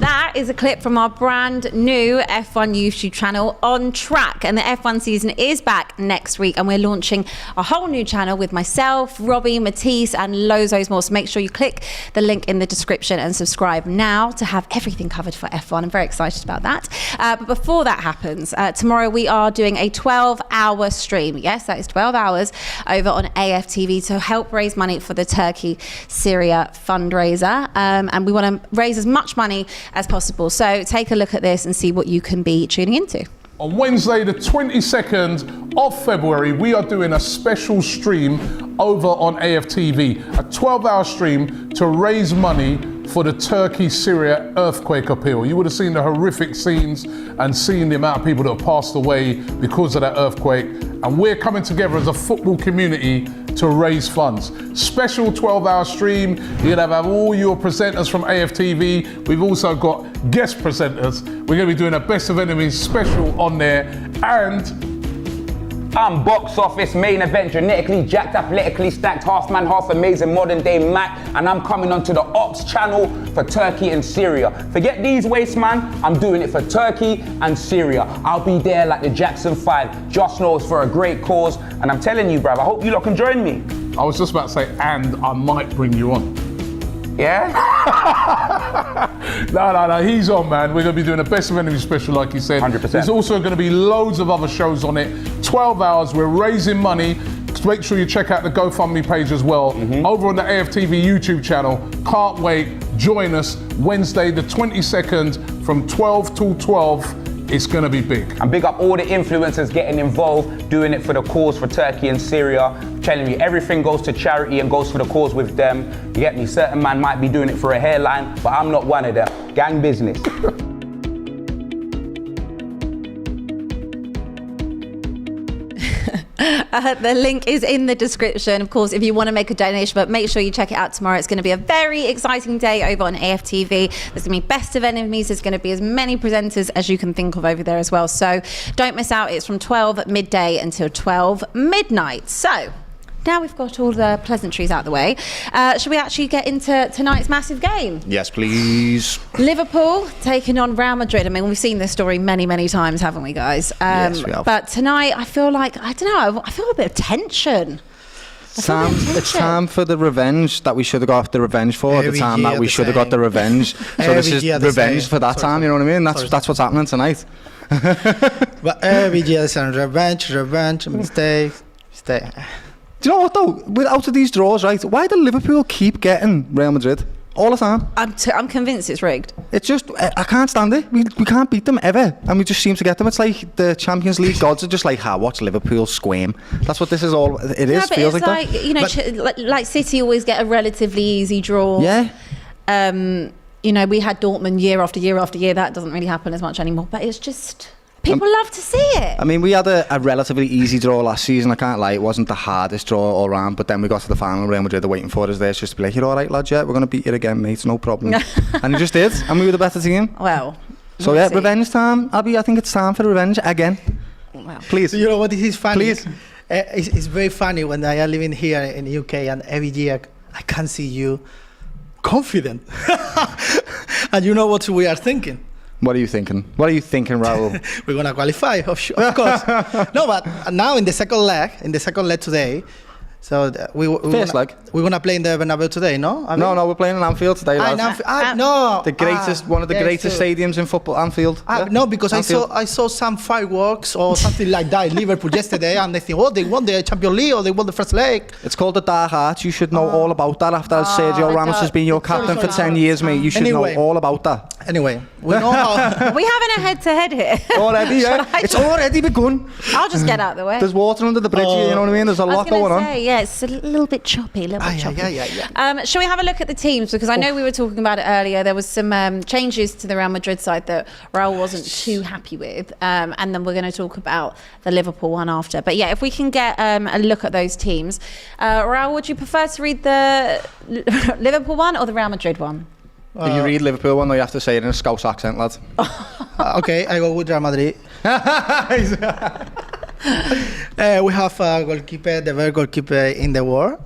That is a clip from our brand new F1 YouTube channel, On Track. And the F1 season is back next week. And we're launching a whole new channel with myself, Robbie, Matisse, and loads more. So make sure you click the link in the description and subscribe now to have everything covered for F1. I'm very excited about that. But before that happens, tomorrow we are doing a 12-hour stream. Yes, that is 12 hours over on AFTV to help raise money for the Turkey-Syria fundraiser. And we want to raise as much money as possible. So take a look at this and see what you can be tuning into. On Wednesday, the 22nd of February, we are doing a special stream over on AFTV, a 12-hour stream to raise money for the Turkey-Syria earthquake appeal. You would have seen the horrific scenes and seen the amount of people that have passed away because of that earthquake. And we're coming together as a football community to raise funds. Special 12-hour stream. You're gonna have all your presenters from AFTV. We've also got guest presenters. We're gonna be doing a Best of Enemies special on there. And I'm box office, main event, genetically jacked, athletically stacked, half man, half amazing, modern day Mac, and I'm coming onto the Ops channel for Turkey and Syria. Forget these wastes, man, I'm doing it for Turkey and Syria. I'll be there like the Jackson 5, just knows for a great cause, and I'm telling you, bruv, I hope you lot can join me. I was just about to say, and I might bring you on. Yeah? No, he's on, man. We're going to be doing a Best of Enemies special, like you said. 100%. There's also going to be loads of other shows on it. 12 hours, we're raising money. Make sure you check out the GoFundMe page as well. Over on the AFTV YouTube channel. Can't wait. Join us Wednesday the 22nd from 12 till 12. It's going to be big. And big up all the influencers getting involved, doing it for the cause for Turkey and Syria. I'm telling you, everything goes to charity and goes for the cause with them. You get me? Certain man might be doing it for a hairline, but I'm not one of them. Gang business. The link is in the description, of course, if you want to make a donation, but make sure you check it out tomorrow. It's going to be a very exciting day over on AFTV. There's going to be Best of Enemies. There's going to be as many presenters as you can think of over there as well. So don't miss out. It's from 12 midday until 12 midnight. So now we've got all the pleasantries out of the way. Should we actually get into tonight's massive game? Yes, please. Liverpool taking on Real Madrid. I mean, we've seen this story many, many times, haven't we, guys? Yes, we have. But tonight, I feel like, I don't know, I feel a bit of tension. It's time for the revenge that we should have got the revenge for. The time that we should have got the revenge. So this is revenge for that time, you know what I mean? That's what's happening tonight. But every year there's revenge, mistake. Do you know what though? Out of these draws, right? Why do Liverpool keep getting Real Madrid all the time? I'm convinced it's rigged. It's just I can't stand it. We can't beat them ever, and we just seem to get them. It's like the Champions League gods are just like, watch Liverpool squirm. That's what this is all. It is. But feels it's like that. You know, like City always get a relatively easy draw. Yeah. You know, we had Dortmund year after year after year. That doesn't really happen as much anymore. But it's just. People love to see it. I mean, we had a relatively easy draw last season. I can't lie, it wasn't the hardest draw all round. But then we got to the final. Real Madrid are waiting for us there, just to be like, "You're all right, lads. Yeah, we're going to beat you again, mate. No problem." And we just did, and we were the better team. Well, so yeah, revenge time. I think it's time for revenge again. Well, please. So you know what is funny? Please. It's very funny when I am living here in the UK, and every year I can see you confident, and you know what we are thinking. What are you thinking? What are you thinking, Raul? We're gonna qualify, of course. No, but now in the second leg today. So we're gonna play in the Bernabeu today, no? No, we're playing in Anfield today, lads. No, the greatest, one of the greatest stadiums in football, Anfield. No, because Anfield. I saw some fireworks or something like that in Liverpool yesterday, and they think, they won the Champions League or they won the first leg. It's called the Dark Arts. You should know all about that. After Sergio Ramos has been your captain for 10 years, mate, you should know all about that. Anyway, we know how. We having a head-to-head here. Already, yeah. It's already begun. I'll just get out of the way. There's water under the bridge here, you know what I mean? There's a lot going on. Yeah, it's a little bit choppy, Yeah. Shall we have a look at the teams? Because I know we were talking about it earlier. There was some changes to the Real Madrid side that Raul wasn't too happy with. And then we're going to talk about the Liverpool one after. But yeah, if we can get a look at those teams. Raul, would you prefer to read the Liverpool one or the Real Madrid one? If you read Liverpool one, though, you have to say it in a Scouse accent, lad. Okay, I go with Real Madrid. We have a goalkeeper, the best goalkeeper in the world,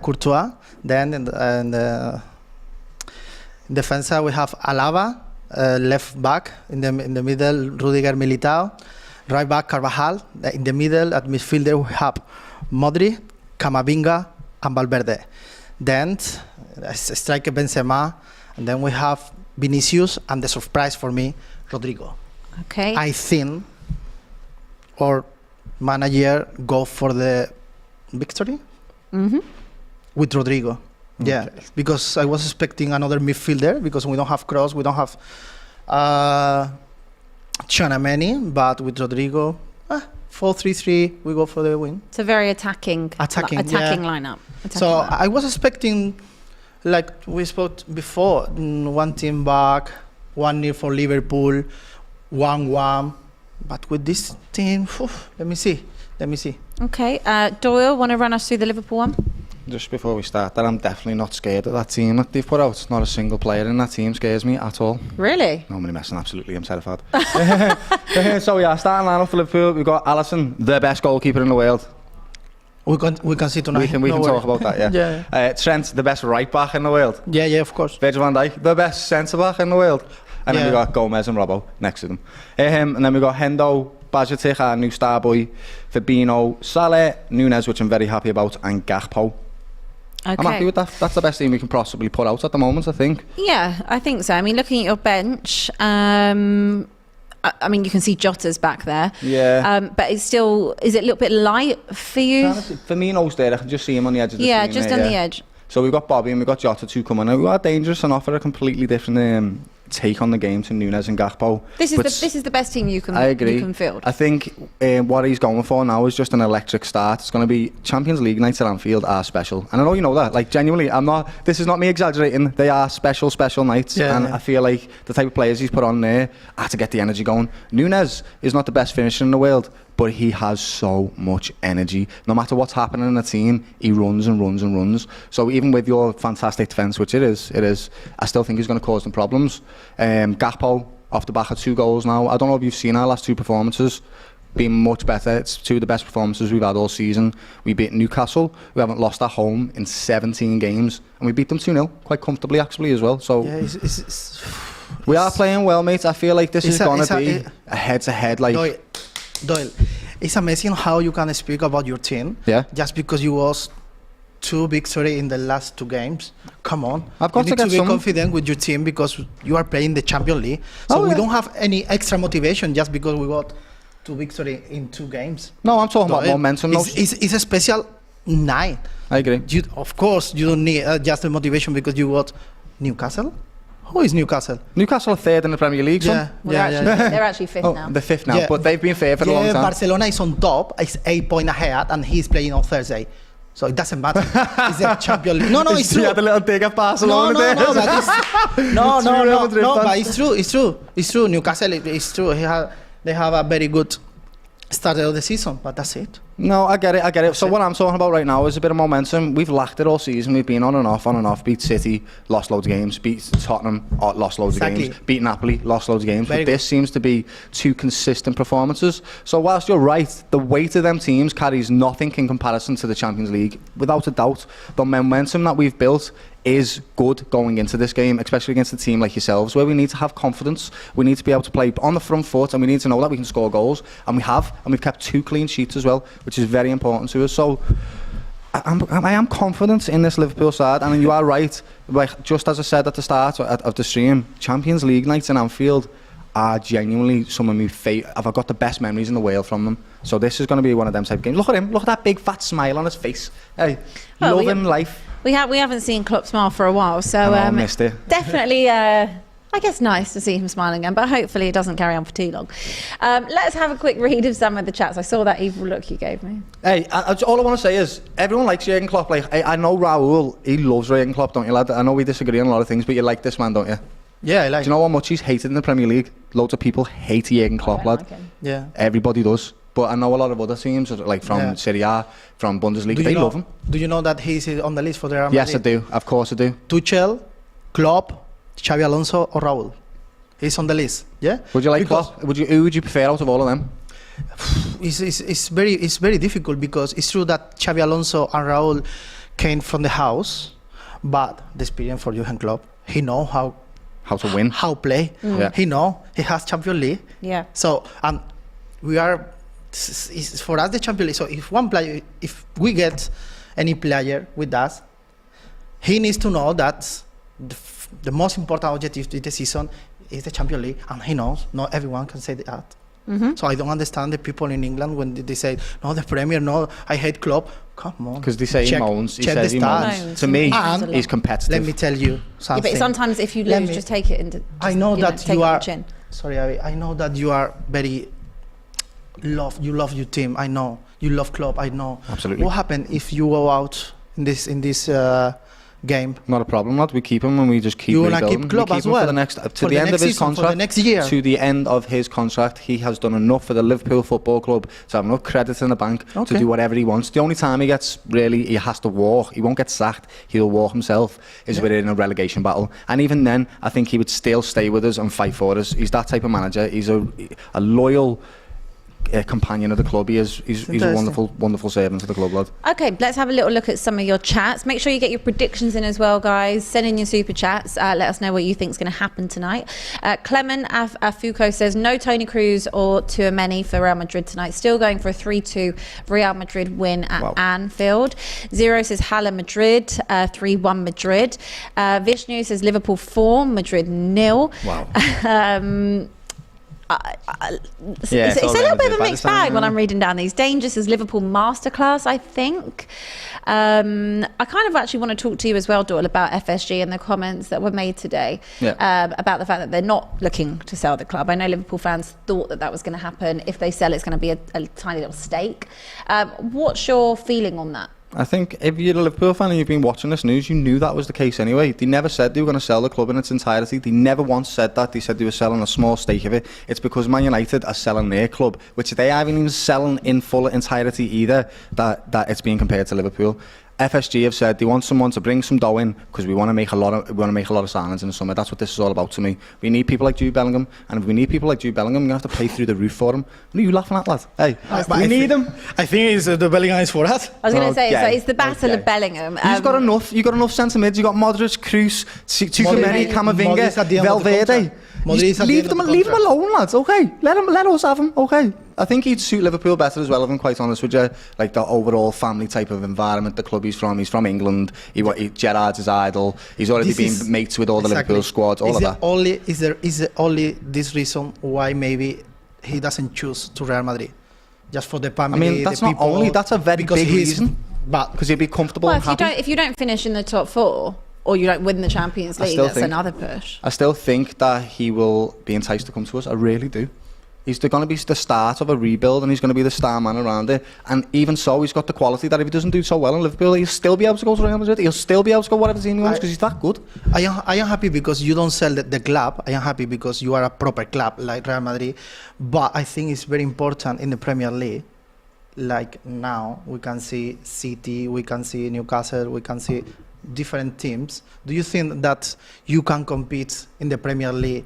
Courtois. Then in defense we have Alaba, left back in the middle, Rudiger, Militao. Right back, Carvajal. In the middle, at midfielder, we have Modric, Camavinga, and Valverde. Then striker Benzema, and then we have Vinicius, and the surprise for me, Rodrigo. Okay. I think our manager go for the victory with Rodrigo. Yeah, because I was expecting another midfielder because we don't have Kroos, we don't have Tchouaméni, but with Rodrigo, 4-3-3, we go for the win. It's a very attacking lineup. I was expecting, like we spoke before, one team back, 1-0 for Liverpool, 1-1. But with this team, let me see. Okay, Doyle, want to run us through the Liverpool one? Just before we start that, I'm definitely not scared of that team that they've put out. Not a single player in that team scares me at all. Really? No, I'm only messing, absolutely, I'm terrified. So yeah, starting lineup for Liverpool, we've got Alison, the best goalkeeper in the world. We can see tonight. We can talk about that, yeah. Trent, the best right back in the world. Yeah, of course. Virgil van Dijk, the best centre back in the world. And then we got Gomez and Robbo next to them. And then we got Hendo, Bajatic, our new star boy, Fabinho, Salah, Nunez, which I'm very happy about, and Gakpo. Okay. I'm happy with that. That's the best team we can possibly put out at the moment, I think. Yeah, I think so. I mean, looking at your bench, I mean, you can see Jota's back there. Yeah. But is it a little bit light for you? Firmino's there. I can just see him on the edge of the screen. Yeah, just on the edge. So we've got Bobby and we've got Jota, two coming out who are dangerous and offer a completely different take on the game to Nunez and Gakpo. This is the best team you can field. I think what he's going for now is just an electric start. It's going to be Champions League nights at Anfield are special. And I know you know that. Like, genuinely, this is not me exaggerating. They are special nights. I feel like the type of players he's put on there are to get the energy going. Nunez is not the best finisher in the world, but he has so much energy. No matter what's happening in the team, he runs and runs and runs. So even with your fantastic defence, which it is, I still think he's going to cause them problems. Gakpo, off the back of 2 goals now. I don't know if you've seen our last 2 performances. Been much better. It's 2 of the best performances we've had all season. We beat Newcastle. We haven't lost at home in 17 games. And we beat them 2-0, quite comfortably actually as well. So we are playing well, mate. I feel like this is going to be a head-to-head. Like, Doyle, it's amazing how you can speak about your team just because you lost 2 victories in the last 2 games. Come on, I've got you need to be confident with your team because you are playing the Champions League. So we don't have any extra motivation just because we got 2 victories in 2 games. No, I'm talking about momentum. It's a special night. I agree. Of course, you don't need just the motivation because you got Newcastle. Who is Newcastle? Newcastle are 3rd in the Premier League, son. They're actually 5th now. They're 5th now, but they've been 3rd for a long time. Barcelona is on top. It's 8 points ahead, and he's playing on Thursday. So it doesn't matter. It's a Champions League. No, it's true. You had a little dig at Barcelona there. But it's true. Newcastle, it's true. They have a very good start of the season, but that's it. No, I get it. So what I'm talking about right now is a bit of momentum. We've lacked it all season. We've been on and off. Beat City, lost loads of games. Beat Tottenham, lost loads of games. Beat Napoli, lost loads of games. But this seems to be 2 consistent performances. So whilst you're right, the weight of them teams carries nothing in comparison to the Champions League. Without a doubt, the momentum that we've built is good going into this game, especially against a team like yourselves, where we need to have confidence. We need to be able to play on the front foot, and we need to know that we can score goals, and we have, and we've kept 2 clean sheets as well, which is very important to us. So I am confident in this Liverpool side, and you are right. Like, just as I said at the start of the stream, Champions League nights in Anfield are genuinely some of my favourite. I've got the best memories in the world from them. So this is going to be one of them type of games. Look at him. Look at that big fat smile on his face. Hey, loving life. We haven't seen Klopp smile for a while, so I missed it. Definitely, I guess, nice to see him smiling again. But hopefully, it doesn't carry on for too long. Let's have a quick read of some of the chats. I saw that evil look you gave me. Hey, all I want to say is everyone likes Jurgen Klopp. Like, I know Raul, he loves Jurgen Klopp, don't you, lad? I know we disagree on a lot of things, but you like this man, don't you? Yeah, I like. Do you know how much he's hated in the Premier League? Loads of people hate Jurgen Klopp, lad. Like yeah, everybody does. But I know a lot of other teams, like from Serie A, from Bundesliga, they love him. Do you know that he's on the list for the Real Madrid? Yes, I do. Of course I do. Tuchel, Klopp, Xabi Alonso, or Raul? He's on the list. Yeah. Would you like Klopp? Who would you prefer out of all of them? It's very difficult because it's true that Xabi Alonso and Raul came from the house, but the experience for Jurgen Klopp, he know how how to win. how play. Yeah. He know he has Champions League. Yeah. So we are it's for us the Champions League. So if we get any player with us, he needs to know that the most important objective of the season is the Champions League, and he knows not everyone can say that. So I don't understand the people in England when they say, no, the Premier, no, I hate Klopp. Come on. Because they say he moans. He says he moans. To me, And he's competitive. let me tell you Yeah, something. but sometimes if you lose, just take it into. I know that take it you on are. the chin. Sorry, Abby, I know that you are very. You love your team. I know you love Klopp. I know. Absolutely. What happened if you go out in this game? Not a problem, lad. We keep him and we just keep You wanna rebuilding. keep Klopp we keep as him well? for the next For to the the end next of his season, for the contract. next year? To the end of his contract, he has done enough for the Liverpool Football Club to have enough credit in the bank to Okay. do whatever he wants. The only time he has to walk, he won't get sacked, he'll walk himself, is we're in a relegation battle. And even then, I think he would still stay with us and fight for us. He's that type of manager. He's a loyal companion of the club. He's a wonderful servant to the club, lad. Okay, let's have a little look at some of your chats. Make sure you get your predictions in as well, guys. Send in your super chats. Let us know what you think is going to happen tonight. Clement Afuko says, no Toni Kroos or Tchouaméni for Real Madrid tonight. Still going for a 3-2 Real Madrid win at Anfield. Zero says, Hala Madrid, 3-1 Madrid. Vishnu says, Liverpool form, Madrid 0. Wow. It's a little bit of a mixed bag when I'm reading down these. Dangerous is Liverpool masterclass, I think. I kind of actually want to talk to you as well, Doyle, about FSG and the comments that were made today about the fact that they're not looking to sell the club. I know Liverpool fans thought that was going to happen. If they sell, it's going to be a tiny little stake. What's your feeling on that? I think if you're a Liverpool fan and you've been watching this news, you knew that was the case anyway. They never said they were going to sell the club in its entirety. They never once said that. They said they were selling a small stake of it. It's because Man United are selling their club, which they haven't even selling in full entirety either, that it's being compared to Liverpool. FSG have said they want someone to bring some dough in because we want to make a lot of signings in the summer. That's what this is all about to me. We need people like Jude Bellingham, and if we need people like Jude Bellingham, we're going to have to pay through the roof for him. What are you laughing at, lad? Hey, we need him. I think it's the Bellingham is for us. I was going to say, Okay. it's the battle of Bellingham. You've got enough. You've got enough centre mids. You've got Modric, Kroos, Tchouaméni, Camavinga, Valverde. Leave them alone, lads. Okay, let us have him. Okay. I think he'd suit Liverpool better as well, if I'm quite honest with you. Like the overall family type of environment, the club he's from England. Gerrard's his idol. He's already been mates with all the Liverpool squads, all of that. Is there only this reason why maybe he doesn't choose to Real Madrid? Just for the family, I mean, that's the not people, only, that's a very big reason. But Because he'd be comfortable Well, and happy. if you don't finish in the top 4 or you don't win the Champions League, that's another push. I still think that he will be enticed to come to us. I really do. He's going to be the start of a rebuild, and he's going to be the star man around it. And even so, he's got the quality that if he doesn't do so well in Liverpool, he'll still be able to go to Real Madrid. He'll still be able to go whatever team he wants because he's that good. I am happy because you don't sell the club. I am happy because you are a proper club like Real Madrid. But I think it's very important in the Premier League. Like now, we can see City, we can see Newcastle, we can see different teams. Do you think that you can compete in the Premier League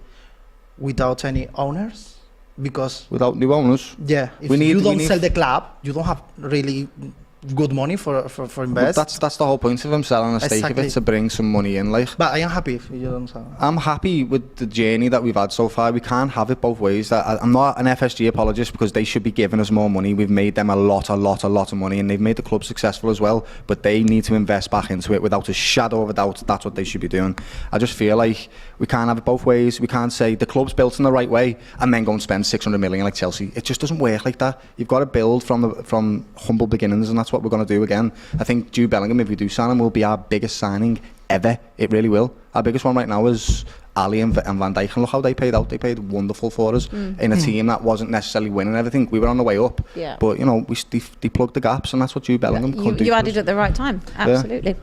without any owners? Because Without new owners. if you don't sell the club, you don't have really good money for invest. That's the whole point of him selling a stake of it, to bring some money in. Like, But I am happy if you don't sell. I'm happy with the journey that we've had so far. We can't have it both ways. I'm not an FSG apologist because they should be giving us more money. We've made them a lot of money, and they've made the club successful as well. But they need to invest back into it without a shadow of a doubt. That's what they should be doing. I just feel like we can't have it both ways. We can't say the club's built in the right way and then go and spend 600 million like Chelsea. It just doesn't work like that. You've got to build from humble beginnings, and that's what we're going to do again. I think Jude Bellingham, if we do sign him, will be our biggest signing ever. It really will. Our biggest one right now is Ali and Van Dijk, and look how they paid out. They paid wonderful for us in a team that wasn't necessarily winning everything. We were on the way up, but you know, they plugged the gaps, and that's what Jude Bellingham could do. You added at the right time, absolutely.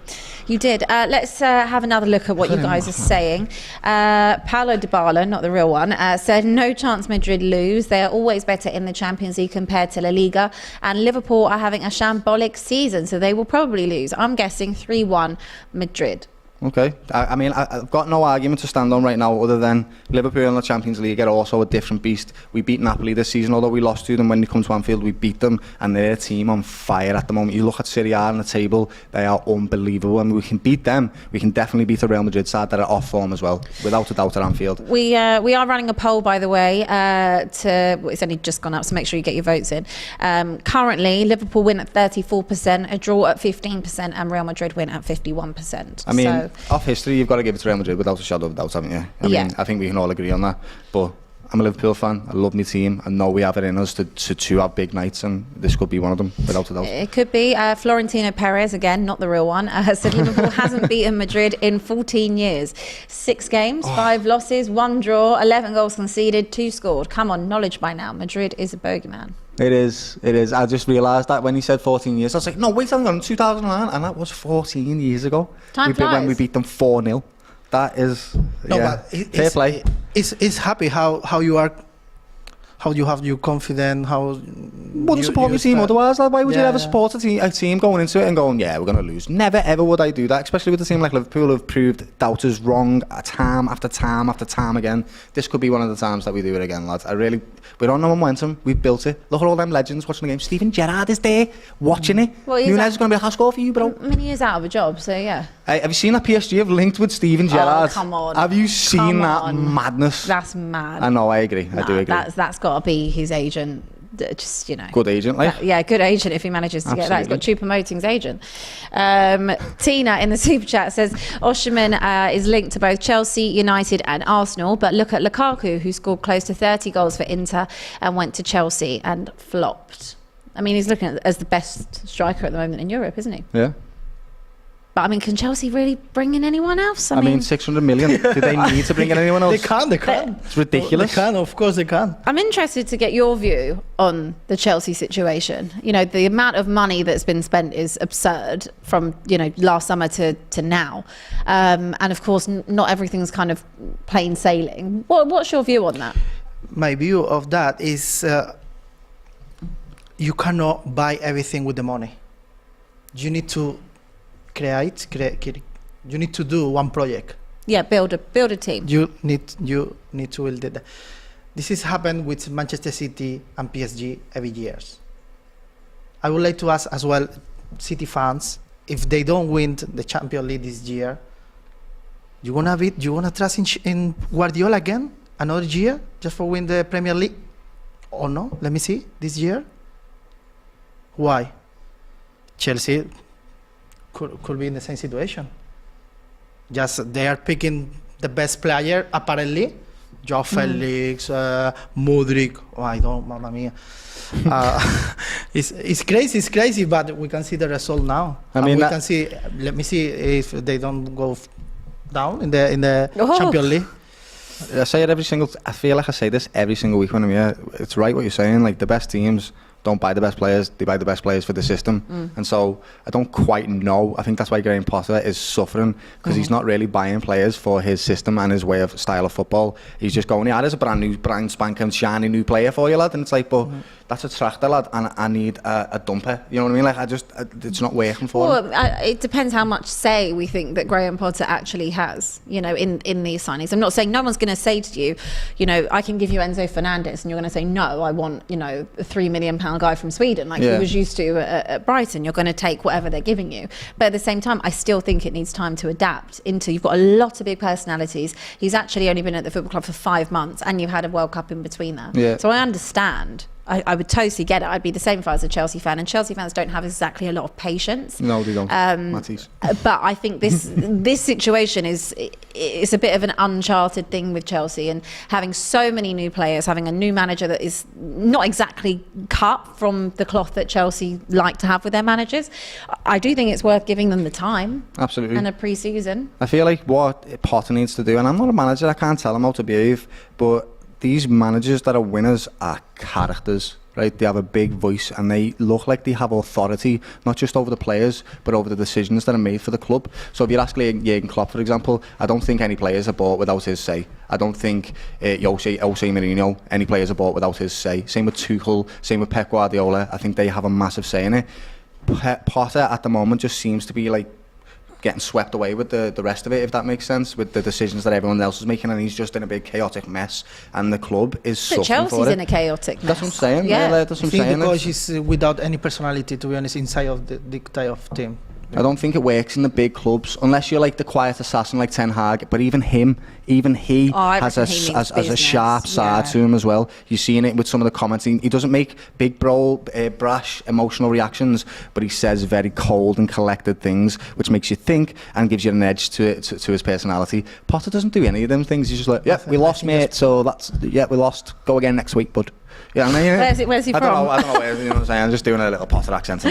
You did. Let's have another look at what you guys are saying. Paulo Dybala, not the real one, said no chance Madrid lose. They are always better in the Champions League compared to La Liga, and Liverpool are having a shambolic season, so they will probably lose. I'm guessing 3-1 Madrid. Okay. I mean, I've got no argument to stand on right now other than Liverpool in the Champions League are also a different beast. We beat Napoli this season, although we lost to them when they come to Anfield. We beat them, and they're a team on fire at the moment. You look at Serie A on the table, they are unbelievable. And we can beat them. We can definitely beat a Real Madrid side that are off form as well, without a doubt at Anfield. We are running a poll, by the way, it's only just gone up, so make sure you get your votes in. Currently, Liverpool win at 34%, a draw at 15%, and Real Madrid win at 51%. I mean, off history, you've got to give it to Real Madrid without a shadow of a doubt, haven't you? I mean, I think we can all agree on that. But I'm a Liverpool fan. I love my team. I know we have it in us to have big nights, and this could be one of them, without a doubt. It could be. Florentino Perez, again, not the real one, said Liverpool hasn't beaten Madrid in 14 years. 6 games, 5 losses, 1 draw, 11 goals conceded, 2 scored. Come on, knowledge by now. Madrid is a bogeyman. It is. I just realised that when he said 14 years, I was like, no, wait, hang on, 2009, and that was 14 years ago. Time flies. When we beat them 4-0. That is, fair play. It's happy how you are, how you have your confidence, how... Wouldn't support your team otherwise. Like, why would you ever support a team going into it and going, yeah, we're going to lose? Never ever would I do that, especially with a team like Liverpool who have proved doubters wrong time after time after time again. This could be one of the times that we do it again, lads. We're on the momentum. We've built it. Look at all them legends watching the game. Steven Gerrard is there watching it. Well, Nunez is going to be a high score for you, bro. I mean, he is out of a job, so yeah. Hey, have you seen that PSG have linked with Steven Gerrard? Oh, come on. Have you seen that madness? That's mad. I know, I agree. I do agree. That's got to be his agent. Just, you know. Good agent, like. Good agent if he manages to get that. He's got Choupo-Moting's agent. Tina in the super chat says Osimhen is linked to both Chelsea, United and Arsenal, but look at Lukaku, who scored close to 30 goals for Inter and went to Chelsea and flopped. I mean, he's looking as the best striker at the moment in Europe, isn't he? Yeah. But I mean, can Chelsea really bring in anyone else? I mean 600 million. Do they need to bring in anyone else? They can. It's ridiculous. They can, of course they can. I'm interested to get your view on the Chelsea situation. You know, the amount of money that's been spent is absurd from, you know, last summer to now. And of course, not everything's kind of plain sailing. What's your view on that? My view of that is you cannot buy everything with the money. You need to create. You need to do one project. Yeah, build a team. You need to build it. This has happened with Manchester City and PSG every years. I would like to ask as well, City fans, if they don't win the Champions League this year, you wanna trust in Guardiola again another year just for win the Premier League? Or no? Let me see this year. Why? Chelsea could be in the same situation. Just they are picking the best player apparently. Joao Felix, Modric. Oh, I don't, mamma mia. It's crazy, but we can see the result now. I mean, we can see. Let me see if they don't go down in the Champions League. I say it I feel like I say this every single week when I'm here. It's right what you're saying. Like, the best teams don't buy the best players, they buy the best players for the system. And so I don't quite know. I think that's why Graham Potter is suffering, because he's not really buying players for his system and his way of style of football. He's just going, yeah, there's a brand spanking shiny new player for you, lad. And it's like, but that's a tractor, lad, and I need a dumper. You know what I mean? Like, it's not working for him. It depends how much say we think that Graham Potter actually has, you know, in these signings. I'm not saying no one's going to say to you, you know, I can give you Enzo Fernandez, and you're going to say, no, I want, you know, a £3 million guy from Sweden, like he was used to at Brighton. You're going to take whatever they're giving you. But at the same time, I still think it needs time to adapt into. You've got a lot of big personalities. He's actually only been at the football club for 5 months, and you've had a World Cup in between that. Yeah. So I understand. I would totally get it. I'd be the same if I was a Chelsea fan, and Chelsea fans don't have exactly a lot of patience. No, they don't. Matisse. But I think this situation is a bit of an uncharted thing with Chelsea, and having so many new players, having a new manager that is not exactly cut from the cloth that Chelsea like to have with their managers. I do think it's worth giving them the time. Absolutely. And a pre-season. I feel like what Potter needs to do, and I'm not a manager, I can't tell him how to behave, but these managers that are winners are characters, right? They have a big voice, and they look like they have authority, not just over the players, but over the decisions that are made for the club. So if you're asking Jurgen Klopp, for example, I don't think any players are bought without his say. I don't think Jose Mourinho, any players are bought without his say. Same with Tuchel, same with Pep Guardiola. I think they have a massive say in it. Potter at the moment just seems to be like getting swept away with the rest of it, if that makes sense, with the decisions that everyone else is making, and he's just in a big chaotic mess, and the club is suffering Chelsea's for it. in a chaotic mess. That's what I'm saying. Yeah. That's what I'm I think saying. because she's without any personality, to be honest, inside of the type of team. I don't think it works in the big clubs unless you're like the quiet assassin like Ten Hag. But even he has a sharp side to him as well. You're seeing it with some of the comments. He doesn't make big brash emotional reactions, but he says very cold and collected things, which makes you think and gives you an edge to his personality. Potter doesn't do any of them things. He's just like, yeah, we lost, mate. So we lost. Go again next week, bud. Yeah, I mean, Where's he from? I don't know where, you know what I'm saying. I'm just doing a little Potter accent.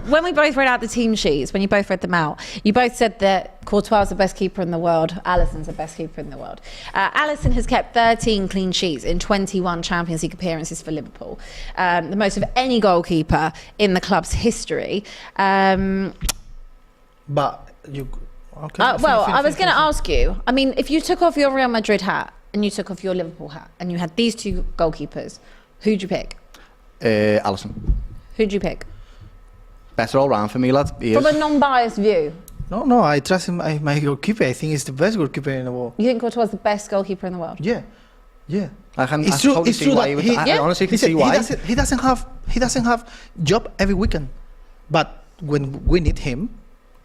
When we both read out the team sheets, when you both read them out, you both said that Courtois is the best keeper in the world, Alisson's the best keeper in the world. Alisson has kept 13 clean sheets in 21 Champions League appearances for Liverpool, the most of any goalkeeper in the club's history. But you... Okay. I was going to ask you, I mean, if you took off your Real Madrid hat and you took off your Liverpool hat and you had these two goalkeepers, who'd you pick? Alisson. Who'd you pick? Better all round for me, lad. From a non-biased view. No, I trust him, my goalkeeper. I think he's the best goalkeeper in the world. You think Courtois is the best goalkeeper in the world? Yeah. It's true that I honestly can see why. He doesn't have job every weekend, but when we need him,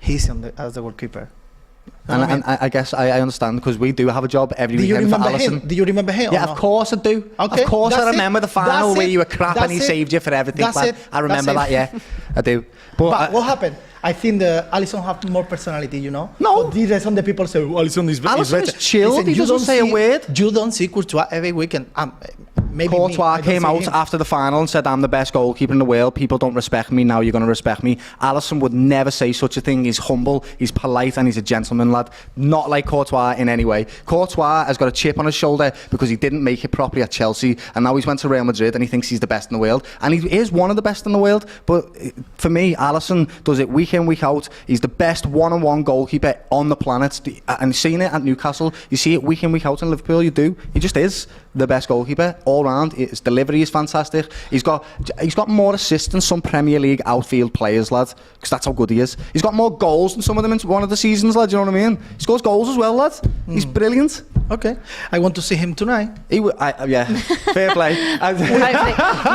he's as the goalkeeper. And I guess I understand, because we do have a job every weekend for Alisson. Do you remember him? Yeah, of course I do. Okay, of course I remember the final where you were crap and he That's saved you for everything. I remember that, yeah. I do. But what happened? I think Alisson have more personality, you know? No. So the rest of the people say, Alisson is better. Alisson is chilled. He doesn't say a word. You don't see Courtois every weekend. Maybe Courtois came out after the final and said, I'm the best goalkeeper in the world. People don't respect me. Now you're going to respect me. Alisson would never say such a thing. He's humble, he's polite, and he's a gentleman, lad. Not like Courtois in any way. Courtois has got a chip on his shoulder because he didn't make it properly at Chelsea, and now he's went to Real Madrid and he thinks he's the best in the world. And he is one of the best in the world. But for me, Alisson does it week in, week out. He's the best one-on-one goalkeeper on the planet. And seeing it at Newcastle, you see it week in, week out in Liverpool, you do. He just is the best goalkeeper all round. His delivery is fantastic. He's got more assists than some Premier League outfield players, lad, because that's how good he is. He's got more goals than some of them in one of the seasons, lad. You know what I mean? He scores goals as well, lad. He's brilliant. Okay, I want to see him tonight. Yeah, fair play. You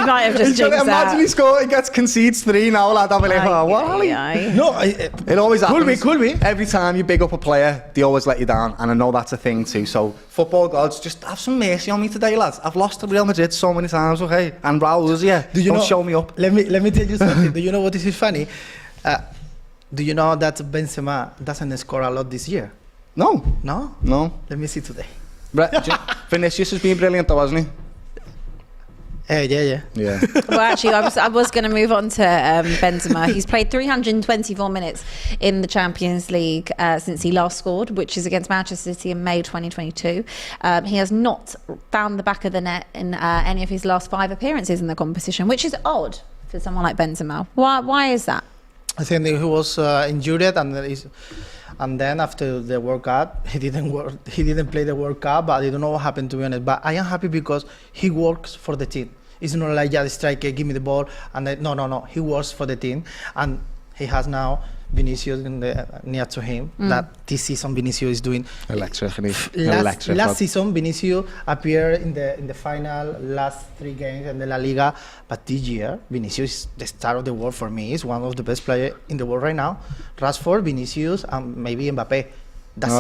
might have just jinxed Imagine he gets concedes 3 now, lad. I'll be like, oh, what, Ali? No, It always happens. Could be. Every time you big up a player, they always let you down, and I know that's a thing too. So, football gods, just have some mercy on me today, lads. I've lost to Real Madrid so many times, okay? And Raul's here. Don't show me up. Let me tell you something. Do you know what is funny? Do you know that Benzema doesn't score a lot this year? No. Let me see today. Vinicius has been brilliant though, hasn't he? Yeah. Well, actually, I was going to move on to Benzema. He's played 324 minutes in the Champions League since he last scored, which is against Manchester City in May 2022. He has not found the back of the net in any of his last 5 appearances in the competition, which is odd for someone like Benzema. Why is that? I think that he was injured, and then after the World Cup, he didn't play the World Cup, but I don't know what happened, to be honest. But I am happy because he works for the team. It's not like, yeah, the striker, give me the ball, and no. He works for the team, and he has now Vinicius near to him. That this season Vinicius is doing electric. Last season Vinicius appeared in the final last 3 games in the La Liga, but this year Vinicius is the star of the world for me. He's one of the best players in the world right now. Rashford, Vinicius, and maybe Mbappe. That's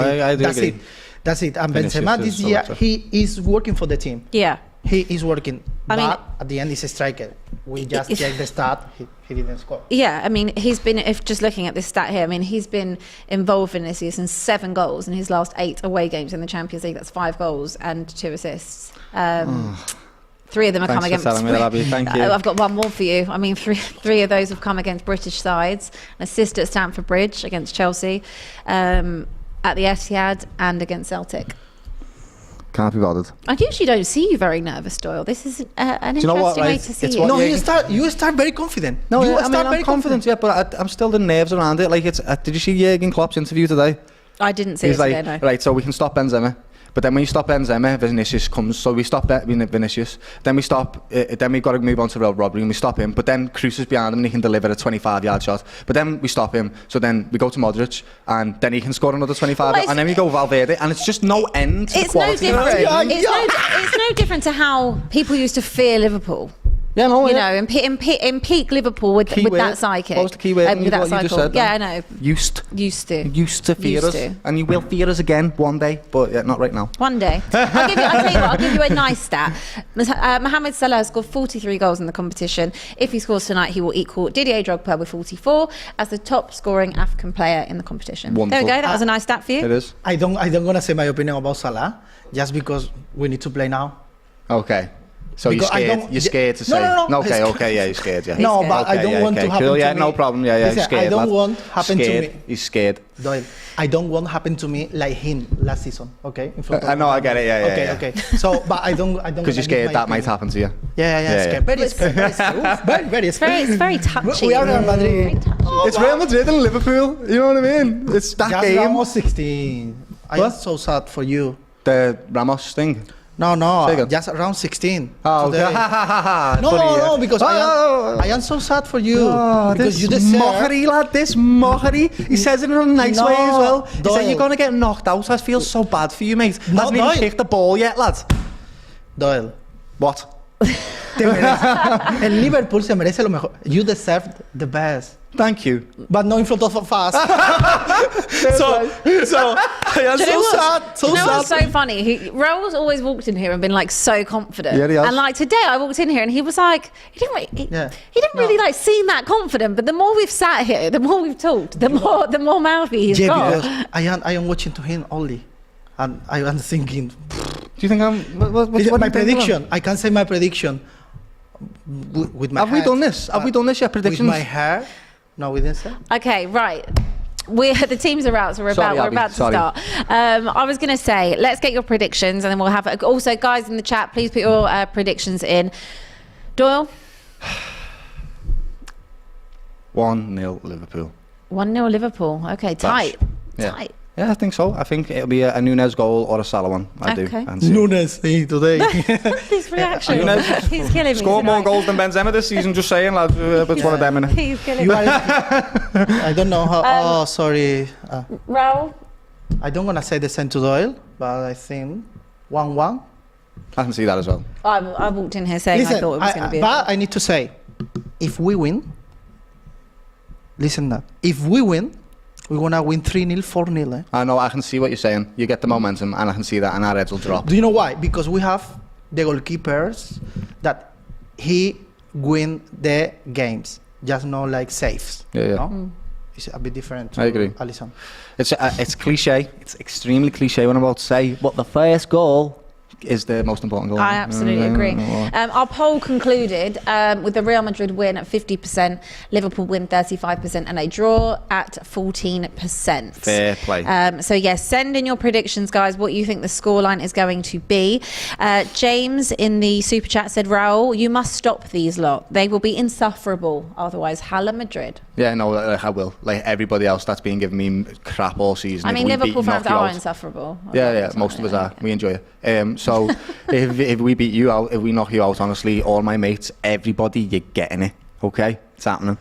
it. And Vinicius Benzema this year, he is working for the team. Yeah. He is working, I mean, at the end he's a striker. We just checked the stat, he didn't score. Yeah, I mean, he's been, if just looking at this stat here, I mean, he's been involved in this season 7 goals in his last 8 away games in the Champions League. That's 5 goals and 2 assists. 3 of them have come against... Thanks for telling me that, Abby. Thank you. I've got one more for you. I mean, three of those have come against British sides. An assist at Stamford Bridge against Chelsea, at the Etihad, and against Celtic. Can't be bothered. I usually don't see you very nervous, Doyle. This is an interesting way to see you. No, you start very confident. No, I'm confident, yeah, but I'm still the nerves around it. Like, did you see Jurgen Klopp's interview today? I didn't see it today, no. Right, so we can stop Benzema. But then when you stop Benzema, Vinicius comes. So we stop Vinicius. Then we stop. Then we've got to move on to Real Rodri and we stop him. But then Kroos is behind him and he can deliver a 25-yard shot. But then we stop him. So then we go to Modric and then he can score another 25. Well, and then we go Valverde and it's just no end to the It's no quality. different. It's no different to how people used to fear Liverpool. Yeah, no, You know, in peak Liverpool with that cycle. What was the key word? With that cycle. Said, yeah, I know. Used to fear us. And you will fear us again one day, but not right now. One day. I'll tell you what, I'll give you a nice stat. Mohamed Salah has scored 43 goals in the competition. If he scores tonight, he will equal Didier Drogba with 44 as the top scoring African player in the competition. Wonderful. There we go. That was a nice stat for you. It is. I don't gonna say my opinion about Salah just because we need to play now. Okay. So Because you're scared to say. No. Okay, yeah, you're scared, yeah. No, scared. but I don't want to happen cool, to yeah, me. no problem, yeah, Listen, he's scared, I don't lad. want happen Scared. to me. He's scared. Doyle, I don't want happen to me like him last season. Okay, in front of I know, I get it, yeah, Okay, yeah. okay. So, but I don't. Because you're scared that might happen to you. Yeah. Scared. Very scared. Very scared. It's very touchy. We are Real Madrid. It's Real Madrid and Liverpool, you know what I mean? It's that Just game. almost 16. I am What? so sad for you. The Ramos thing. No, Say again. just around 16. Oh, today. okay. No, because I am so sad for you. Because this you deserve. mockery, lad, this mockery. He says it in a nice No, way as well. He Doyle. said you're going to get knocked out. I feel so bad for you, mate. No, Hasn't even Doyle. kicked the ball yet, lad. Doyle, What? te mereces. El Liverpool se merece lo mejor. You deserve the best. Thank you. But not in front of us. so I am Do you know so what's- sad. So do you know what's sad. so funny? Raul's always walked in here and been like so confident. Yeah, he has. And like today, I walked in here and he was like, he didn't really like seem that confident. But the more we've sat here, the more we've talked, the more mouthy he's Yeah, got. because I am watching to him only, and I am thinking. Do you think I'm... What My do you think prediction. I can say my prediction. With my Have we head. done this? Have we done this yet? Predictions? With my hair? No, we didn't say. Okay, right. The teams are out, so we're Sorry, about Abby, to sorry. start. I was going to say, let's get your predictions, and then we'll have also guys in the chat. Please put your predictions in. Doyle, 1-0 Liverpool. 1-0 Liverpool. Okay, tight. Yeah. Tight. Yeah, I think so. I think it'll be a Nunez goal or a Salah one. I do. Okay. And see. Nunes today. His reaction. Nunez He's killing me. Scored more tonight. goals than Benzema this season, just saying, lads. But it's one of them, innit? He's killing You me. are, I don't know how. Oh, sorry. Raul, I don't wanna say the same to Doyle, but I think 1-1. I can see that as well. I walked in here saying I thought it was going to be. But I need to say, if we win, listen that. If we win, we're gonna win 3-0, 4-0. Eh? I know, I can see what you're saying. You get the momentum, and I can see that, and our heads will drop. Do you know why? Because we have the goalkeepers that he win the games, just not like saves. Yeah, yeah. No? It's a bit different. To I agree. Alison. It's cliche. It's extremely cliche what I'm about to say, but the first goal is the most important goal. I absolutely agree. Our poll concluded with the Real Madrid win at 50%, Liverpool win 35%, and a draw at 14%. Fair play. So yes, send in your predictions, guys, what you think the scoreline is going to be. James in the super chat said, Raul, you must stop these lot. They will be insufferable otherwise. Hala Madrid. Yeah, no, I will. Like everybody else that's been giving me crap all season. I if mean, we Liverpool beat fans knock you are out- insufferable. Yeah, most of us are. We enjoy it. So if we beat you out, if we knock you out, honestly, all my mates, everybody, you're getting it. Okay, it's happening.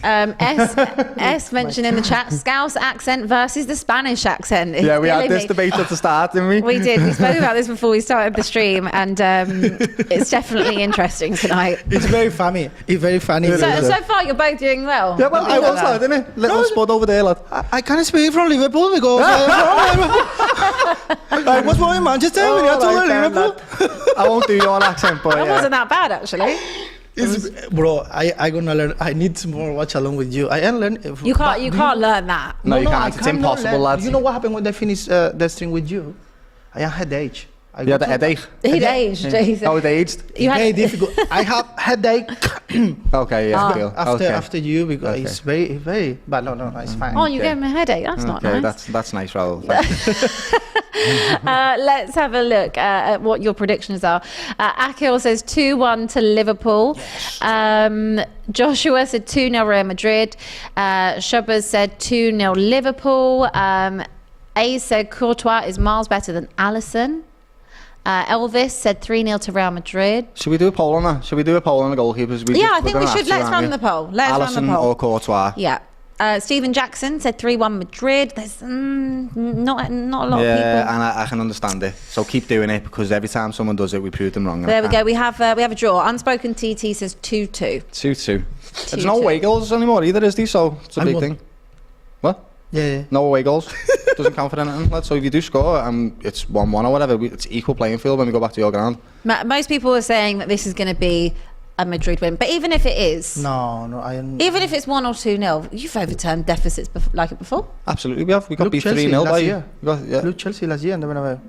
S mentioned in the chat, Scouse accent versus the Spanish accent. It's Yeah, we had killing this me. debate at the start, didn't we? We did. We spoke about this before we started the stream, and it's definitely interesting tonight. It's very funny. It's very funny. So far, you're both doing well. Yeah, well, I was lad, didn't it? Little spud over there, lad. I can't speak from Liverpool because I was born in Manchester. Oh, when I told right, Liverpool. I won't do your accent, but That yeah. wasn't that bad, actually. Bro, I gonna learn. I need to more watch along with you. I am learn. You can't learn that. No, you can't. I It's cannot impossible, learn. lads. You know what happened when I finished the stream with you? I had headache. I You had got a headache? He'd aged. Jason. Oh, it aged? You had- very difficult. I have headache Okay, yeah, cool. Okay. after you because Okay. it's very. But no, it's fine. Oh, you gave him a headache. That's not Okay, nice. that's nice, Raul. Thank you. Let's have a look at what your predictions are. Akil says 2-1 to Liverpool. Joshua said 2-0 Real Madrid. Shubba said 2-0 Liverpool. A said Courtois is miles better than Alison. Elvis said 3-0 to Real Madrid. Should we do a poll on that? Should we do a poll on the goalkeepers? I think we should. Let's run the poll. Alison or Courtois? Yeah. Stephen Jackson said 3-1 Madrid. There's not a lot of people. Yeah, and I can understand it. So keep doing it, because every time someone does it, we prove them wrong. There we go. We have a draw. Unspoken TT says 2-2. 2-2. There's no away goals anymore either, is there? So it's a big thing. What? Yeah. No away goals. Doesn't count for anything. So if you do score, it's 1-1 or whatever. It's equal playing field when we go back to your ground. Most people are saying that this is going to be a Madrid win, but even if it is, even if it's 1 or 2-0, you've overturned deficits like it before. Absolutely, we have. We got Look, beat Chelsea 3-0 by year. yeah. Look, Chelsea last year in the Bernabeu.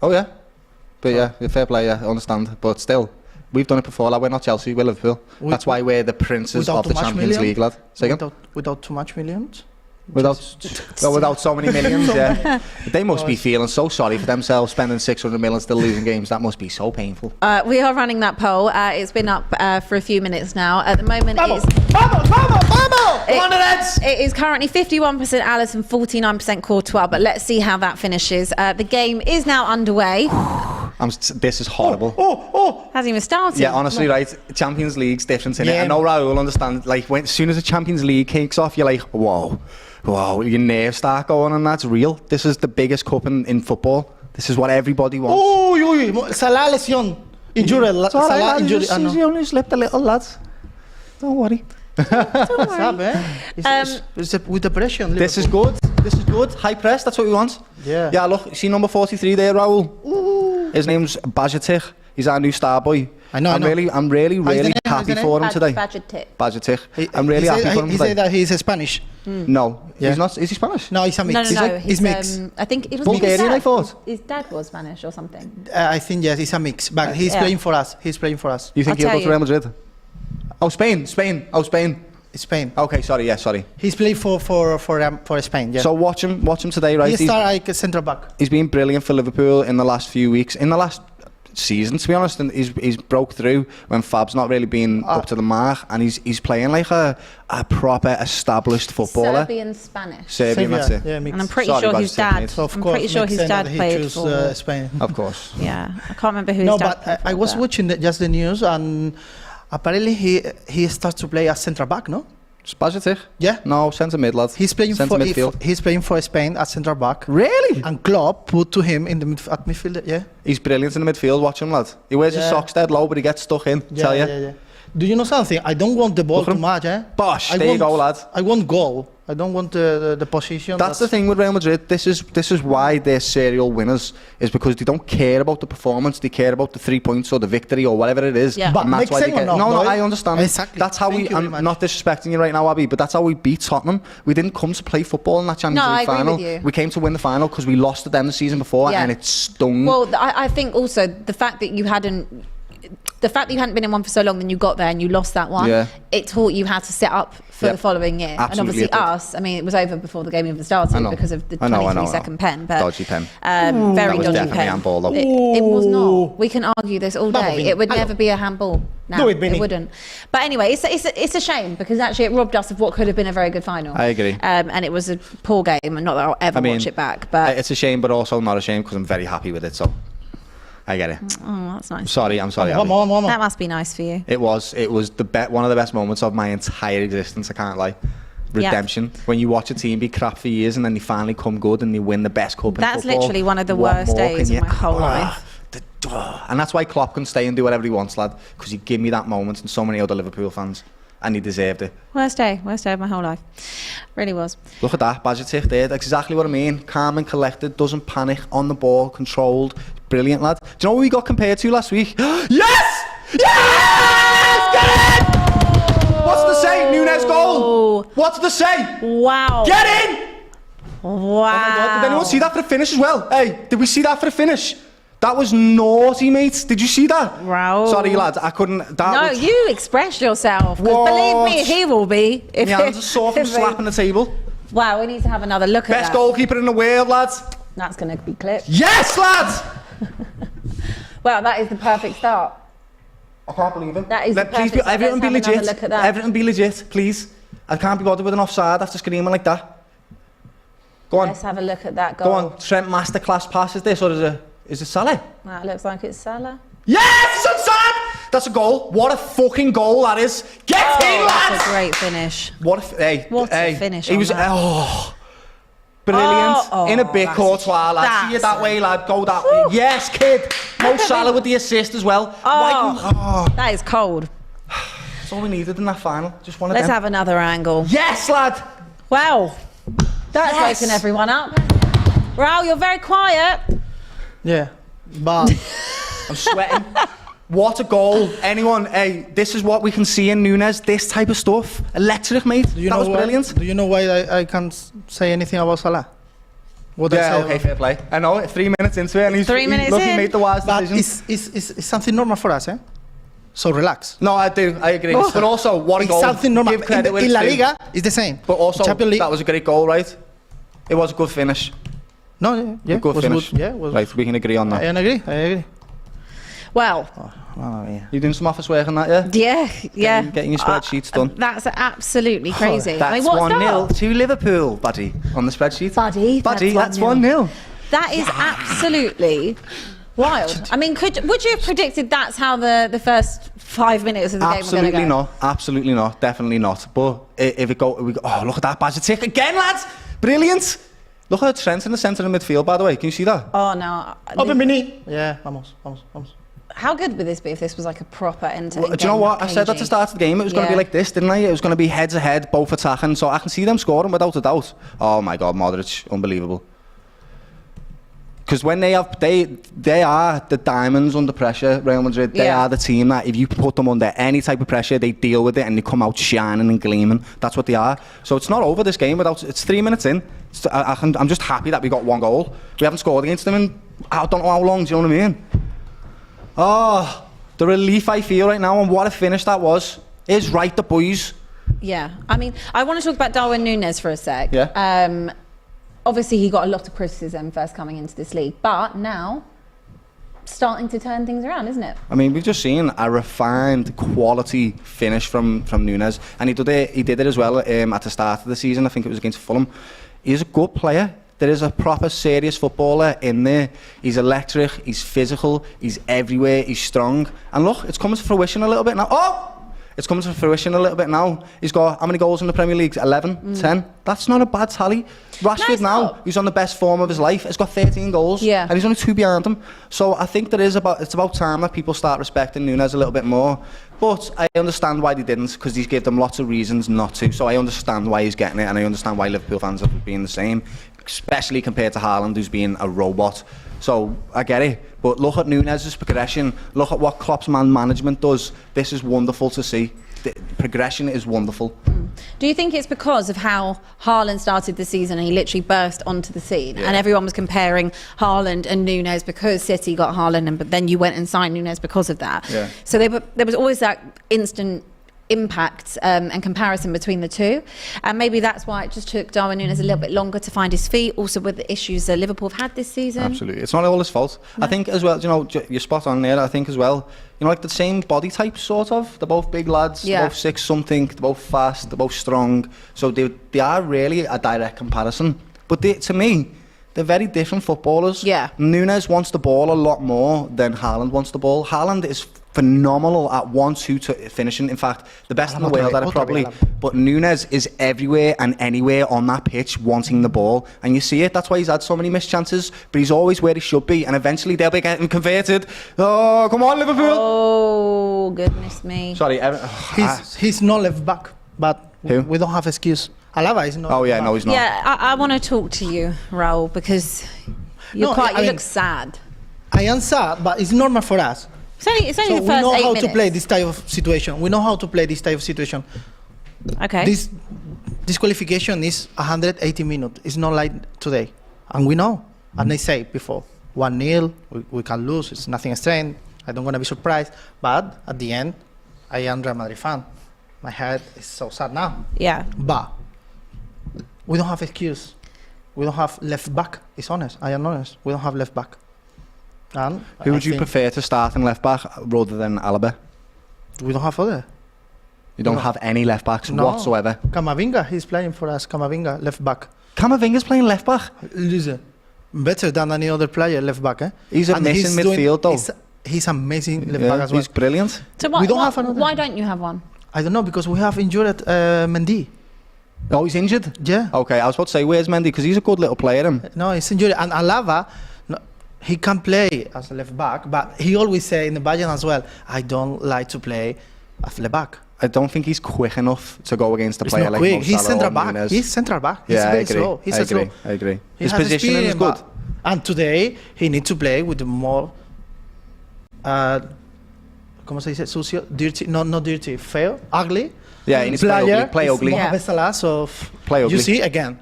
Oh yeah, but yeah, fair play. Yeah, I understand, but still, we've done it before. Like, we're not Chelsea, we're Liverpool. That's why we're the princes of the Champions League, lad. Say again? Without too much millions. Without so many millions, yeah. They must be feeling so sorry for themselves, spending 600 million still losing games. That must be so painful. We are running that poll. It's been up for a few minutes now. At the moment, Vamos! It is currently 51% Alison, 49% Courtois, but let's see how that finishes. The game is now underway. This is horrible. Hasn't even started. Yeah, honestly, right. Champions League's different in it. I know Raul will understand. Like, as soon as the Champions League kicks off, you're like, whoa, your nerves start going, and that's real. This is the biggest cup in football. This is what everybody wants. Salah lesión. Injured. Salah injured. He only slipped a little, lads. Don't worry. What's up, It's with the pressure. This is good. High press, that's what we want. Yeah, look, see number 43 there, Raul? His name's Bajatic. He's our new star boy. I know. I'm really happy for him today. Bajatic. I'm really happy for him today. He said that he's Spanish. No, he's not. Is he Spanish? No, he's a mix. No. He's mixed. I think it was Bulgarian, I thought. His dad was Spanish or something. I think, yes, he's a mix. But he's playing for us. You think I'll he'll go tell to Real Madrid? Oh, Spain. Oh, Spain. Spain. Okay, sorry. He's playing for Spain. Yeah. So watch him today, right? He started like a centre back. He's been brilliant for Liverpool in the last few weeks, in the last season, to be honest. And he's broke through when Fab's not really been up to the mark, and he's playing like a proper established footballer. Serbian, that's it. Yeah, and I'm pretty sure his dad. Played for Spain. Of course. Yeah, I can't remember who. No, but I was watching just the news, and apparently he starts to play as centre back, no? Bajatic? Yeah. No, centre mid, lad. He's playing midfield. He's playing for Spain as centre back. Really? And Klopp put to him in the midfield. Yeah. He's brilliant in the midfield. Watch him, lad. He wears his socks dead low, but he gets stuck in. Tell you. Yeah. Do you know something? I don't want the ball too much, Bosh, there you go, lad. I want goal. I don't want the position. That's the thing with Real Madrid. This is why they're serial winners, is because they don't care about the performance. They care about the 3 points or the victory or whatever it is. Yeah. But and that's why they get. No, I understand. Exactly. That's how I'm not disrespecting you right now, Abby, but that's how we beat Tottenham. We didn't come to play football in that Champions League final. With you. We came to win the final because we lost to them the season before, and it stung. Well, I think also the fact that you hadn't been in one for so long, then you got there and you lost that one. Yeah. It taught you how to set up for the following year. Absolutely, and obviously us, I mean, it was over before the game even started because of the 23-second pen. But, dodgy pen. Very that was dodgy definitely pen. handball, though. It was not. We can argue this all day. It would never be a handball. No, it wouldn't. But anyway, it's a shame because actually it robbed us of what could have been a very good final. I agree. And it was a poor game, and not that I'll ever watch it back. But it's a shame, but also not a shame because I'm very happy with it. So I get it. Oh, that's nice. I'm sorry. One. That must be nice for you. It was one of the best moments of my entire existence. I can't lie. Redemption. When you watch a team be crap for years and then they finally come good and they win the best cup in football. That's literally one of the worst days of my whole life. And that's why Klopp can stay and do whatever he wants, lad, because he gave me that moment and so many other Liverpool fans, and he deserved it. Worst day of my whole life. Really was. Look at that, Bajatic there. That's exactly what I mean. Calm and collected, doesn't panic, on the ball, controlled. Brilliant, lad. Do you know what we got compared to last week? Yes! Get in! What's the say? Nunes goal. What's the say? Wow. Get in! Wow. Oh my God, did anyone see that for the finish as well? Hey, did we see that for the finish? That was naughty, mate. Did you see that? Wow. Sorry, lads, I couldn't. You expressed yourself. Believe me, he will be. My hands are sore from slapping the table. Wow, we need to have another look at that. Best goalkeeper in the world, lads. That's going to be clipped. Yes, lads! Well, that is the perfect start. I can't believe it. That is the perfect start. Everyone be Let's have another look legit. at that. Everyone be legit, please. I can't be bothered with an offside after screaming like that. Go on. Let's have a look at that goal. Go on. Trent masterclass pass. Is this or is it Salah? That looks like it's Salah. Yes, it's Salah! That's a goal. What a fucking goal that is. Get in, lads! That's a great finish. What a finish. He was brilliant. In a bit, Courtois, lad. See it that way, lad. Go that way. Yes, kid. Mo Salah with the assist as well. That is cold. That's all we needed in that final. Just one of Let's them. have another angle. Yes, lad. Wow. That's woken everyone up. Raul, you're very quiet. Yeah, but I'm sweating. What a goal. Anyone, hey, this is what we can see in Núñez. This type of stuff. Electric, mate. That was brilliant. Do you know why I can't say anything about Salah? Okay, fair play. I know, 3 minutes into it and he's He made the wise But decision. it's something normal for us, eh? So relax. No, I do. I agree. But also, what a It's goal. something normal. Give credit where In it's La due. Liga, it's the same. But also, Champions League. that was a great goal, right? It was a good finish. No, yeah, Good was finish. good. Yeah, was. Right, we can agree on that. I agree. Well, You doing some office work on that, yeah? yeah. Getting your spreadsheets done. That's absolutely crazy. That's I mean, what 1-0 start? to Liverpool, buddy, on the spreadsheet. Buddy, that's 1-0. 1-0. That is absolutely wild. I mean, would you have predicted that's how the first 5 minutes of the game were going to go? Absolutely not. Absolutely not. Definitely not. But if it go, oh, look at that Bajatic again, lads! Brilliant! Look at Trent in the centre of the midfield, by the way. Can you see that? Oh, no. Open mini. Yeah, vamos. How good would this be if this was like a proper end-to-end Do you know what? I said at the start of the game it was going to be like this, didn't I? It was going to be heads ahead, both attacking. So I can see them scoring without a doubt. Oh my God, Modric, unbelievable. Because when they are the diamonds under pressure, Real Madrid. They are the team that if you put them under any type of pressure, they deal with it and they come out shining and gleaming. That's what they are. So it's not over this game without. It's 3 minutes in. I'm just happy that we got one goal. We haven't scored against them in I don't know how long. Do you know what I mean? Oh, the relief I feel right now and what a finish that was. Is right, the boys. Yeah. I mean, I want to talk about Darwin Núñez for a sec. Yeah. Obviously, he got a lot of criticism first coming into this league, but now starting to turn things around, isn't it? I mean, we've just seen a refined quality finish from Núñez, and he did it as well at the start of the season. I think it was against Fulham. He's a good player. There is a proper serious footballer in there. He's electric, he's physical, he's everywhere, he's strong. And look, it's coming to fruition a little bit now. Oh! It's coming to fruition a little bit now. He's got how many goals in the Premier League? 11, 10. That's not a bad tally. Rashford now, who's on the best form of his life, has got 13 goals. Yeah. And he's only 2 behind him. So I think it's about time that people start respecting Núñez a little bit more. But I understand why they didn't, because he's given them lots of reasons not to. So I understand why he's getting it, and I understand why Liverpool fans have been the same, especially compared to Haaland, who's been a robot. So I get it, but look at Núñez's progression. Look at what Klopp's man management does. This is wonderful to see. The progression is wonderful. Do you think it's because of how Haaland started the season and he literally burst onto the scene, and everyone was comparing Haaland and Núñez because City got Haaland, but then you went and signed Núñez because of that? Yeah. So there was always that instant impact and comparison between the two, and maybe that's why it just took Darwin Núñez a little bit longer to find his feet, also with the issues that Liverpool have had this season. Absolutely, it's not all his fault. I think as well, you know, you're spot on there. I think as well, you know, like the same body type sort of. They're both big lads, they're both 6 something, they're both fast, they're both strong, so they are really a direct comparison, but to me they're very different footballers. Núñez wants the ball a lot more than Haaland wants the ball. Haaland is phenomenal at 1-2 to finishing. In fact, the best in the world at it probably. But Núñez is everywhere and anywhere on that pitch wanting the ball. And you see it, that's why he's had so many missed chances. But he's always where he should be. And eventually they'll be getting converted. Oh, come on, Liverpool. Oh, goodness me. Sorry, He's not left back, but Who? we don't have excuse. Alaba is not. Oh, yeah, left no, back. he's not. Yeah, I want to talk to you, Raul, because you look sad. I am sad, but it's normal for us. It's only So the first 8 minutes. we know how to play this type of situation. Okay. This qualification is 180 minutes. It's not like today. And we know. And they say before, 1-0, we can lose. It's nothing strange. I don't want to be surprised. But at the end, I am Real Madrid fan. My head is so sad now. Yeah. But we don't have excuse. We don't have left back. It's honest. I am honest. We don't have left back. And Who would you prefer to start in left back rather than Alaba? We don't have other. You don't have any left backs whatsoever. Camavinga, he's playing for us. Camavinga, left back. Camavinga's playing left back. Listen, better than any other player left back. He's amazing midfield though. He's amazing left back as well. He's brilliant. So We don't have another. why don't you have one? I don't know, because we have injured Mendy. Oh, he's injured? Yeah. Okay, I was about to say, where's Mendy? Because he's a good little player, him. No, he's injured. And Alava, no, he can play as a left back, but he always say in the Bayern as well, I don't like to play as left back. I don't think he's quick enough to go against a player He's not like quick. Mo He's Salah central or back. Nunez. He's central back. He's Yeah, I very agree. slow. He's a slow. I agree. He His has positioning is experience, good. And today he needs to play with the more, ¿cómo se dice? Sucio, dirty, not dirty, feo, ugly. Yeah, he needs to play ugly. Yeah. Mohamed Salah, so Play ugly. you see again.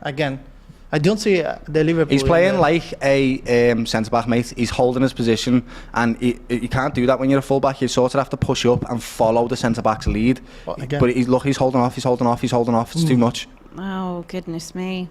I don't see the Liverpool. He's in playing the- like a centre-back, mate. He's holding his position, and you can't do that when you're a full-back. You sort of have to push up and follow the centre-back's lead. Well, again. But he's holding off. It's too much. Oh, goodness me.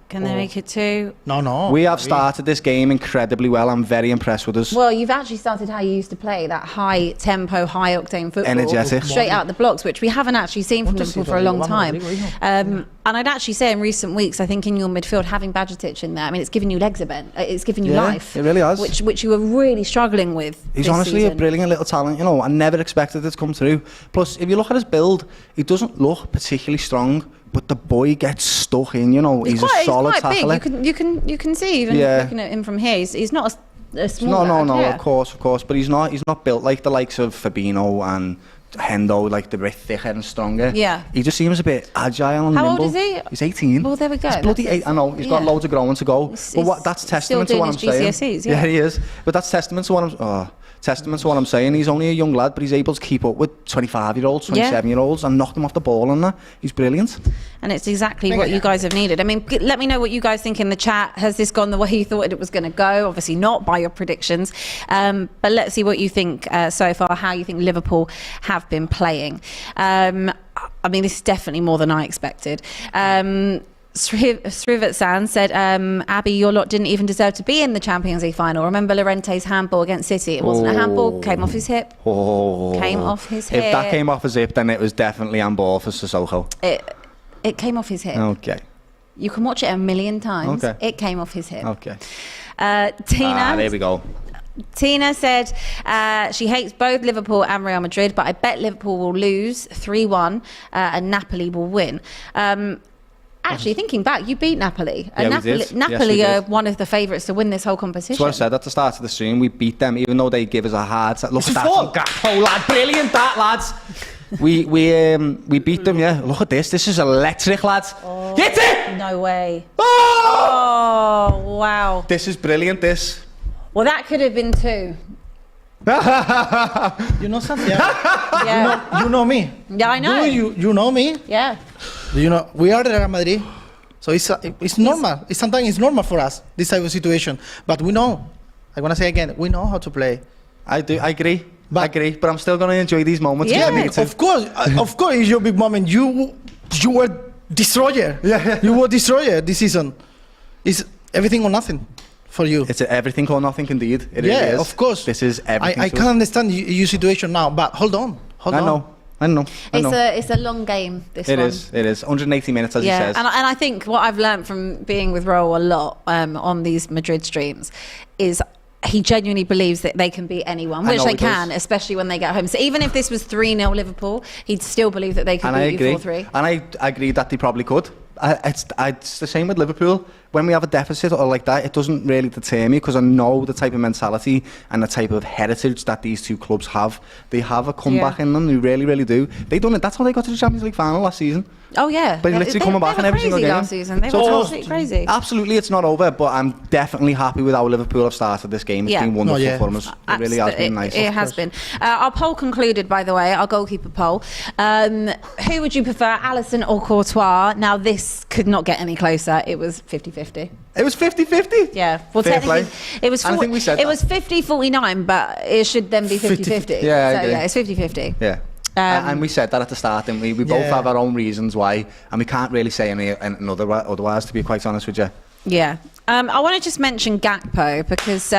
Can they make it 2? No. We have started this game incredibly well. I'm very impressed with us. Well, you've actually started how you used to play, that high tempo, high octane football. Energetic. Straight out the blocks, which we haven't actually seen from Want to see Liverpool for a long Rodrigo, time. Rodrigo. And I'd actually say in recent weeks, I think in your midfield, having Bajcetic in there, I mean, it's given you legs a bit. It's given you Yeah, life. it really has. Which you were really struggling with. He's this honestly season. a brilliant little talent, you know. I never expected it to come through. Plus, if you look at his build, he doesn't look particularly strong, but the boy gets stuck in, you know. He's a solid he's quite tackler. big. You can see even looking at him from here. He's not a small lad, No, yeah. of course. But he's not built like the likes of Fabinho and Hendo, like they're a bit thicker and stronger. Yeah. He just seems a bit agile and How old nimble. is he? He's 18. Well, there we go. He's bloody That's- 8. I know, he's got yeah. loads of growing to go. He's- But he's that's still testament to doing what I'm his saying. GCSEs, yeah. He is. But that's testament to what I'm saying. He's only a young lad, but he's able to keep up with 25-year-olds, 27-year-olds, and knock them off the ball and that. He's brilliant. And it's exactly what you guys have needed. I mean, let me know what you guys think in the chat. Has this gone the way you thought it was going to go? Obviously not by your predictions. But let's see what you think so far, how you think Liverpool have been playing. I mean, this is definitely more than I expected. Srivatsan said, Abby, your lot didn't even deserve to be in the Champions League final. Remember Llorente's handball against City? It wasn't a handball, came off his hip. Came off his hip. If that came off his hip, then it was definitely handball for Sissoko. It came off his hip. Okay. You can watch it a million times. Okay. It came off his hip. Okay. Tina. There we go. Tina said she hates both Liverpool and Real Madrid, but I bet Liverpool will lose 3-1 and Napoli will win. Actually, thinking back, you beat Napoli. Yeah, we did. Napoli Yes, we are did. one of the favourites to win this whole competition. That's what I said at the start of the stream. We beat them, even though they give us a hard set. Look It's at a that fault. from Gakpo, lad. Brilliant, that, lads. We beat them, yeah. Look at this. This is electric, lads. Hit it! No way. Oh! Oh, wow. This is brilliant, this. Well, that could have been 2. You know Santiago. Yeah. You know me. Yeah, I know. You know me. Yeah. You know we are Real Madrid, so it's normal. Sometimes it's normal for us this type of situation. But we know. I wanna say again, we know how to play. I agree. But I'm still going to enjoy these moments. Yeah, Just make it to- Of course, it's your big moment. You were destroyer. Yeah. You were destroyer this season. It's everything or nothing for you. It's everything or nothing indeed. It really is. Of course. This is everything. I to can us. understand your situation now, but hold on. I know. It's a long game, this It one. is. 180 minutes, as he says. And I think what I've learned from being with Raul a lot on these Madrid streams is he genuinely believes that they can beat anyone, which know they he does. can, especially when they get home. So even if this was 3-0 Liverpool, he'd still believe that they could And I beat agree. you 4-3. And I agree that they probably could. It's the same with Liverpool. When we have a deficit or like that, it doesn't really deter me because I know the type of mentality and the type of heritage that these two clubs have. They have a comeback in them. They really, really do. They done it. That's how they got to the Champions League final last season. Oh yeah, But literally coming back in were every single crazy game. last season. They So were it's absolutely crazy. Absolutely, it's not over, but I'm definitely happy with how Liverpool have started this game. It's Yeah. been wonderful Oh, yeah. for us. It really has been nice. It has been. Our poll concluded, by the way, our goalkeeper poll. Who would you prefer, Alison or Courtois? Now, this could not get any closer. It was 50-50. It was 50-50. Yeah. Well, Fair technically, play. it was. And I think we said it that. was 50-49, but it should then be 50-50. Yeah, I so agree. yeah, it's 50-50. Yeah. And we said that at the start, didn't we? We both Yeah. have our own reasons why, and we can't really say otherwise, to be quite honest with you. Yeah. I want to just mention Gakpo because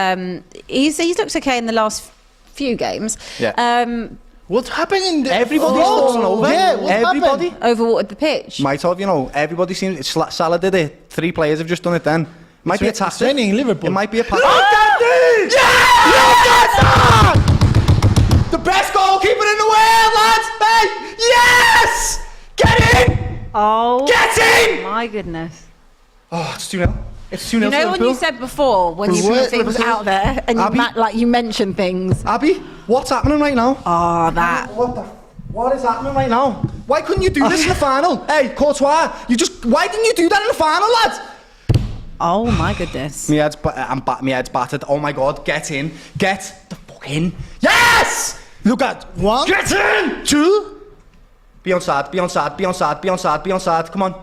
he's looked okay in the last few games. Yeah. What happened in the... Everybody's Oh, falling over. Yeah, what Everybody. happened? Overwatered the pitch. Might have, you know, everybody seems... Salah did it. 3 players have just done it then. Might be a It's tactic. raining in Liverpool. It might be a pass. The best goalkeeper in the world, lads! Hey! Yes! Get in! Oh, Get in! my goodness. Oh, it's 2-0. It's 2-0 You know to when Liverpool. you said before, when you Where- put things where- out there, and Abby? you mentioned things. Abby, what's happening right now? Oh, that. What is happening right now? Why couldn't you do this in the final? Hey, Courtois, why didn't you do that in the final, lads? Oh, my goodness. My head's battered. Oh my God, get in. Get the fuck in. Yes! Look at 1, Get in! 2. Be on side, be on side, be on side, be on side, be on side. Come on.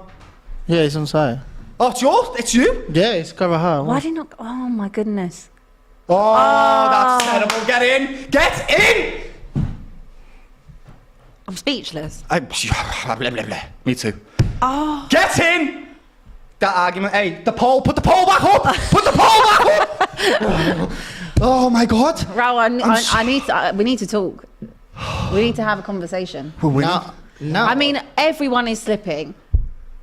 Yeah, it's onside. Oh, it's yours? It's you? Yeah, it's Carvajal. Why did you not? Oh, my goodness. Oh, that's terrible. Get in. Get in! I'm speechless. Blah, blah, blah. Me too. Oh. Get in! That argument. Hey, the pole. Put the pole back up. Put the pole back up. Oh my God. Raul, we need to talk. We need to have a conversation. We're winning. No. I mean, everyone is slipping.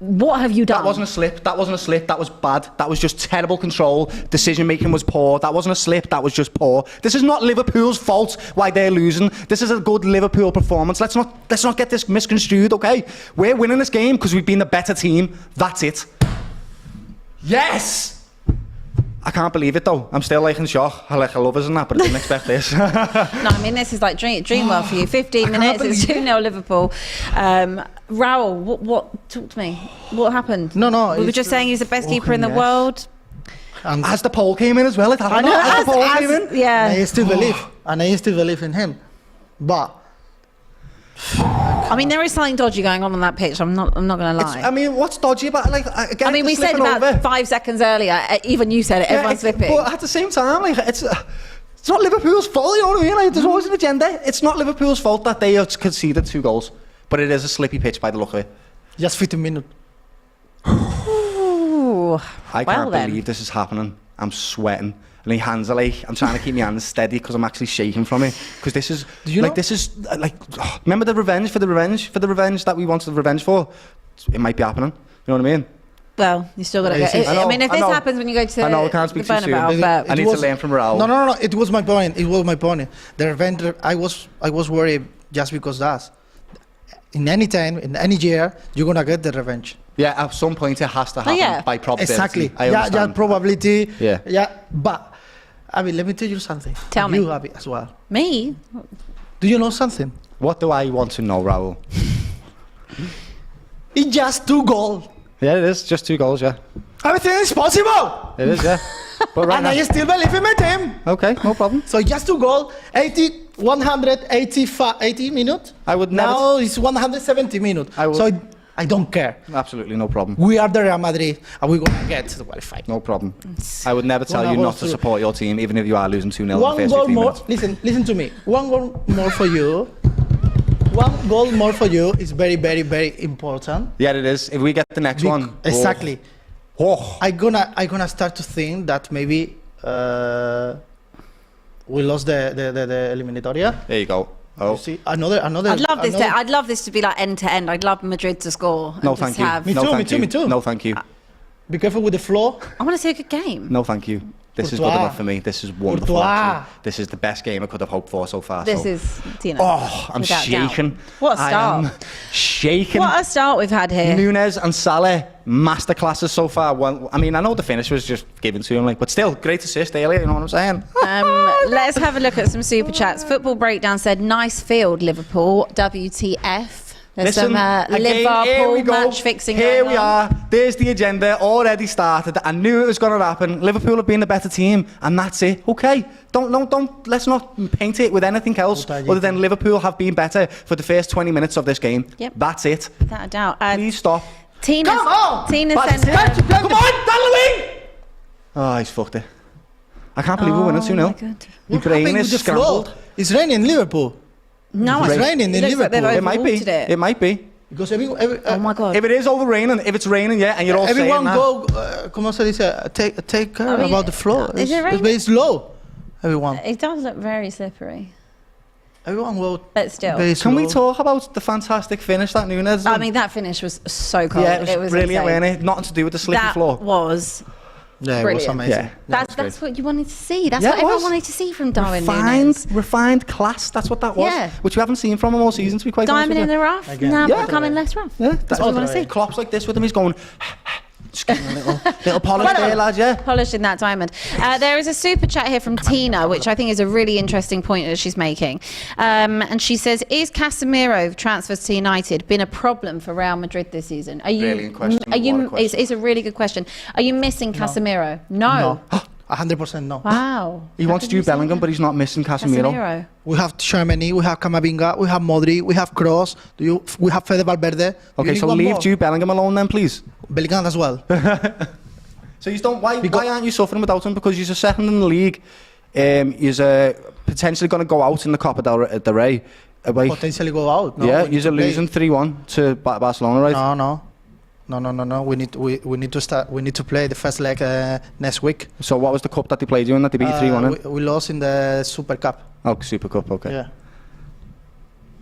What have you done? That wasn't a slip. That wasn't a slip. That was bad. That was just terrible control. Decision making was poor. That wasn't a slip. That was just poor. This is not Liverpool's fault why they're losing. This is a good Liverpool performance. Let's not get this misconstrued, okay? We're winning this game because we've been the better team. That's it. Yes! I can't believe it though. I'm still like in shock. I love us and that, but I didn't expect this. No, I mean, this is like dream world for you. 15 minutes, it's 2-0 Liverpool. Raul, what? Talk to me. What happened? No, We were it's- just saying he's the best keeper in the yes. world. And As the poll came in as well, it happened. As the poll came in. Yeah. I still believe. And I still believe in him. But I mean, there is something dodgy going on that pitch. I'm not going to lie. I mean, what's dodgy about it? Like, again, I mean, we said slipping about over. 5 seconds earlier. Even you said it. Everyone's slipping. But at the same time, like, it's not Liverpool's fault, you know what I mean? Like, there's always an agenda. It's not Liverpool's fault that they have conceded 2 goals. But it is a slippy pitch by the look of it. just 15 minutes. Ooh. I Well can't then. believe this is happening. I'm sweating. And my hands are like, I'm trying to keep my hands steady because I'm actually shaking from it. Because this is, this is, remember the revenge that we wanted the revenge for? It might be happening. You know what I mean? Well, you still got to Yeah, go. I I mean, if I this know. happens when you go to I know, I can't speak the too soon. Bernabeu, but I need to learn from Raul. No. It was my point. It was my point. The revenge. I was worried just because that. In any time, in any year, you're gonna get the revenge. Yeah, at some point it has to happen yeah. by probability. Exactly. I Yeah, understand. probability. Yeah. Yeah, but I mean, let me tell you something. Tell me. You, Abby, as well. me. Do you know something? What do I want to know, Raul? It's just 2 goals. Yeah, it is. Just 2 goals, yeah. Everything is possible. It is, yeah. But right And now... I still believe in my team. Okay, no problem. So just 2 goals, 180 minutes. I would never... Now it's 170 minutes. I will- So I don't care. Absolutely no problem. We are the Real Madrid, and we're gonna get to the qualified. No problem. I would never tell One you goal not to to- support your team, even if you are losing 2-0 in the One first goal 15 more. minutes. Listen to me. 1 goal more for you. 1 goal more for you is very, very, very important. Yeah, it is. If we get the next one... Exactly. Oh. I gonna start to think that maybe we lost the eliminatoria. There you go. Oh. You see, another. I'd love this to be like end to end. I'd love Madrid to score. No, and thank just you. have- Me No, too, thank me you. too. No, thank you. Be careful with the floor. I want to see a good game. No, thank you. This is good Courtois. enough for me. This is wonderful, Courtois. actually. This is the best game I could have hoped for so far. This so. is, Oh, I'm without doubt. shaking. What a I start. am shaking. What a start we've had here. Nunez and Salah, masterclasses so far. Well, I mean, I know the finish was just given to him, like, but still, great assist earlier, you know what I'm saying? Let's have a look at some super chats. Football Breakdown said, nice field, Liverpool. WTF. There's Listen, some again, here Liverpool we go. match fixing Here going we on. are. There's the agenda already started. I knew it was going to happen. Liverpool have been the better team, and that's it. Okay, don't. Let's not paint it with anything else other than Liverpool have been better for the first 20 minutes of this game. Yep. That's it. Without a doubt. Please stop. Tina Come on! Tina Come sent on, Halloween! Oh, he's fucked it. I can't believe we're winning 2-0. my God. Your What brain happened is with the floor? scrambled. It's raining in Liverpool. No, It's raining in looks like they've Liverpool. It might be. overwatered it. It might be. Because Oh my God. If it is over raining, if it's raining, yeah, and you're all everyone saying go. ¿Cómo se dice? Take care I mean, about the floor. is it It's raining? very slow. Everyone. It does look very slippery. Everyone will. But still. Can we talk about the fantastic finish that Núñez did? I mean, that finish was so cold. Yeah, it was brilliant, insane. wasn't it? Nothing to do with the slippy That floor. was Yeah, it was brilliant. amazing. Yeah. That's what you wanted to see. That's Yeah, what it everyone was. wanted to see from Darwin Núñez. Refined class. That's what that was. Yeah. Which we haven't seen from him all season, to be quite honest Diamond with in you. the rough, Again. now Yeah. becoming less rough. Yeah, That's what we want to see. Klopp's like this with him. He's going, just giving a little polish there, lads. Yeah. Polishing that diamond. There is a super chat here from Tina, which I think is a really interesting point that she's making. And she says, is Casemiro transfers to United been a problem for Real Madrid this season? Are you? Brilliant question. Are you? What a question. It's a really good question. Are you missing Casemiro? No. 100% no. Wow. He How wants could you Jude say Bellingham, that? but he's not missing Casemiro. Casemiro. We have Tchouaméni, we have Camavinga, we have Modri, we have Kroos. We have Fede Valverde. You Okay, need so one leave more. Jude Bellingham alone then, please. Bellingham as well. So you don't. Why aren't you suffering without him? Because you're second in the league. You're potentially going to go out in the Copa del Rey. Away. Potentially go out. No, Yeah, we need you're to play. losing 3-1 to Barcelona, right? No. We need to start. We need to play the first leg next week. So what was the cup that they played you in that they beat you 3-1 in? We lost in the Super Cup. Oh, Super Cup, okay. Yeah.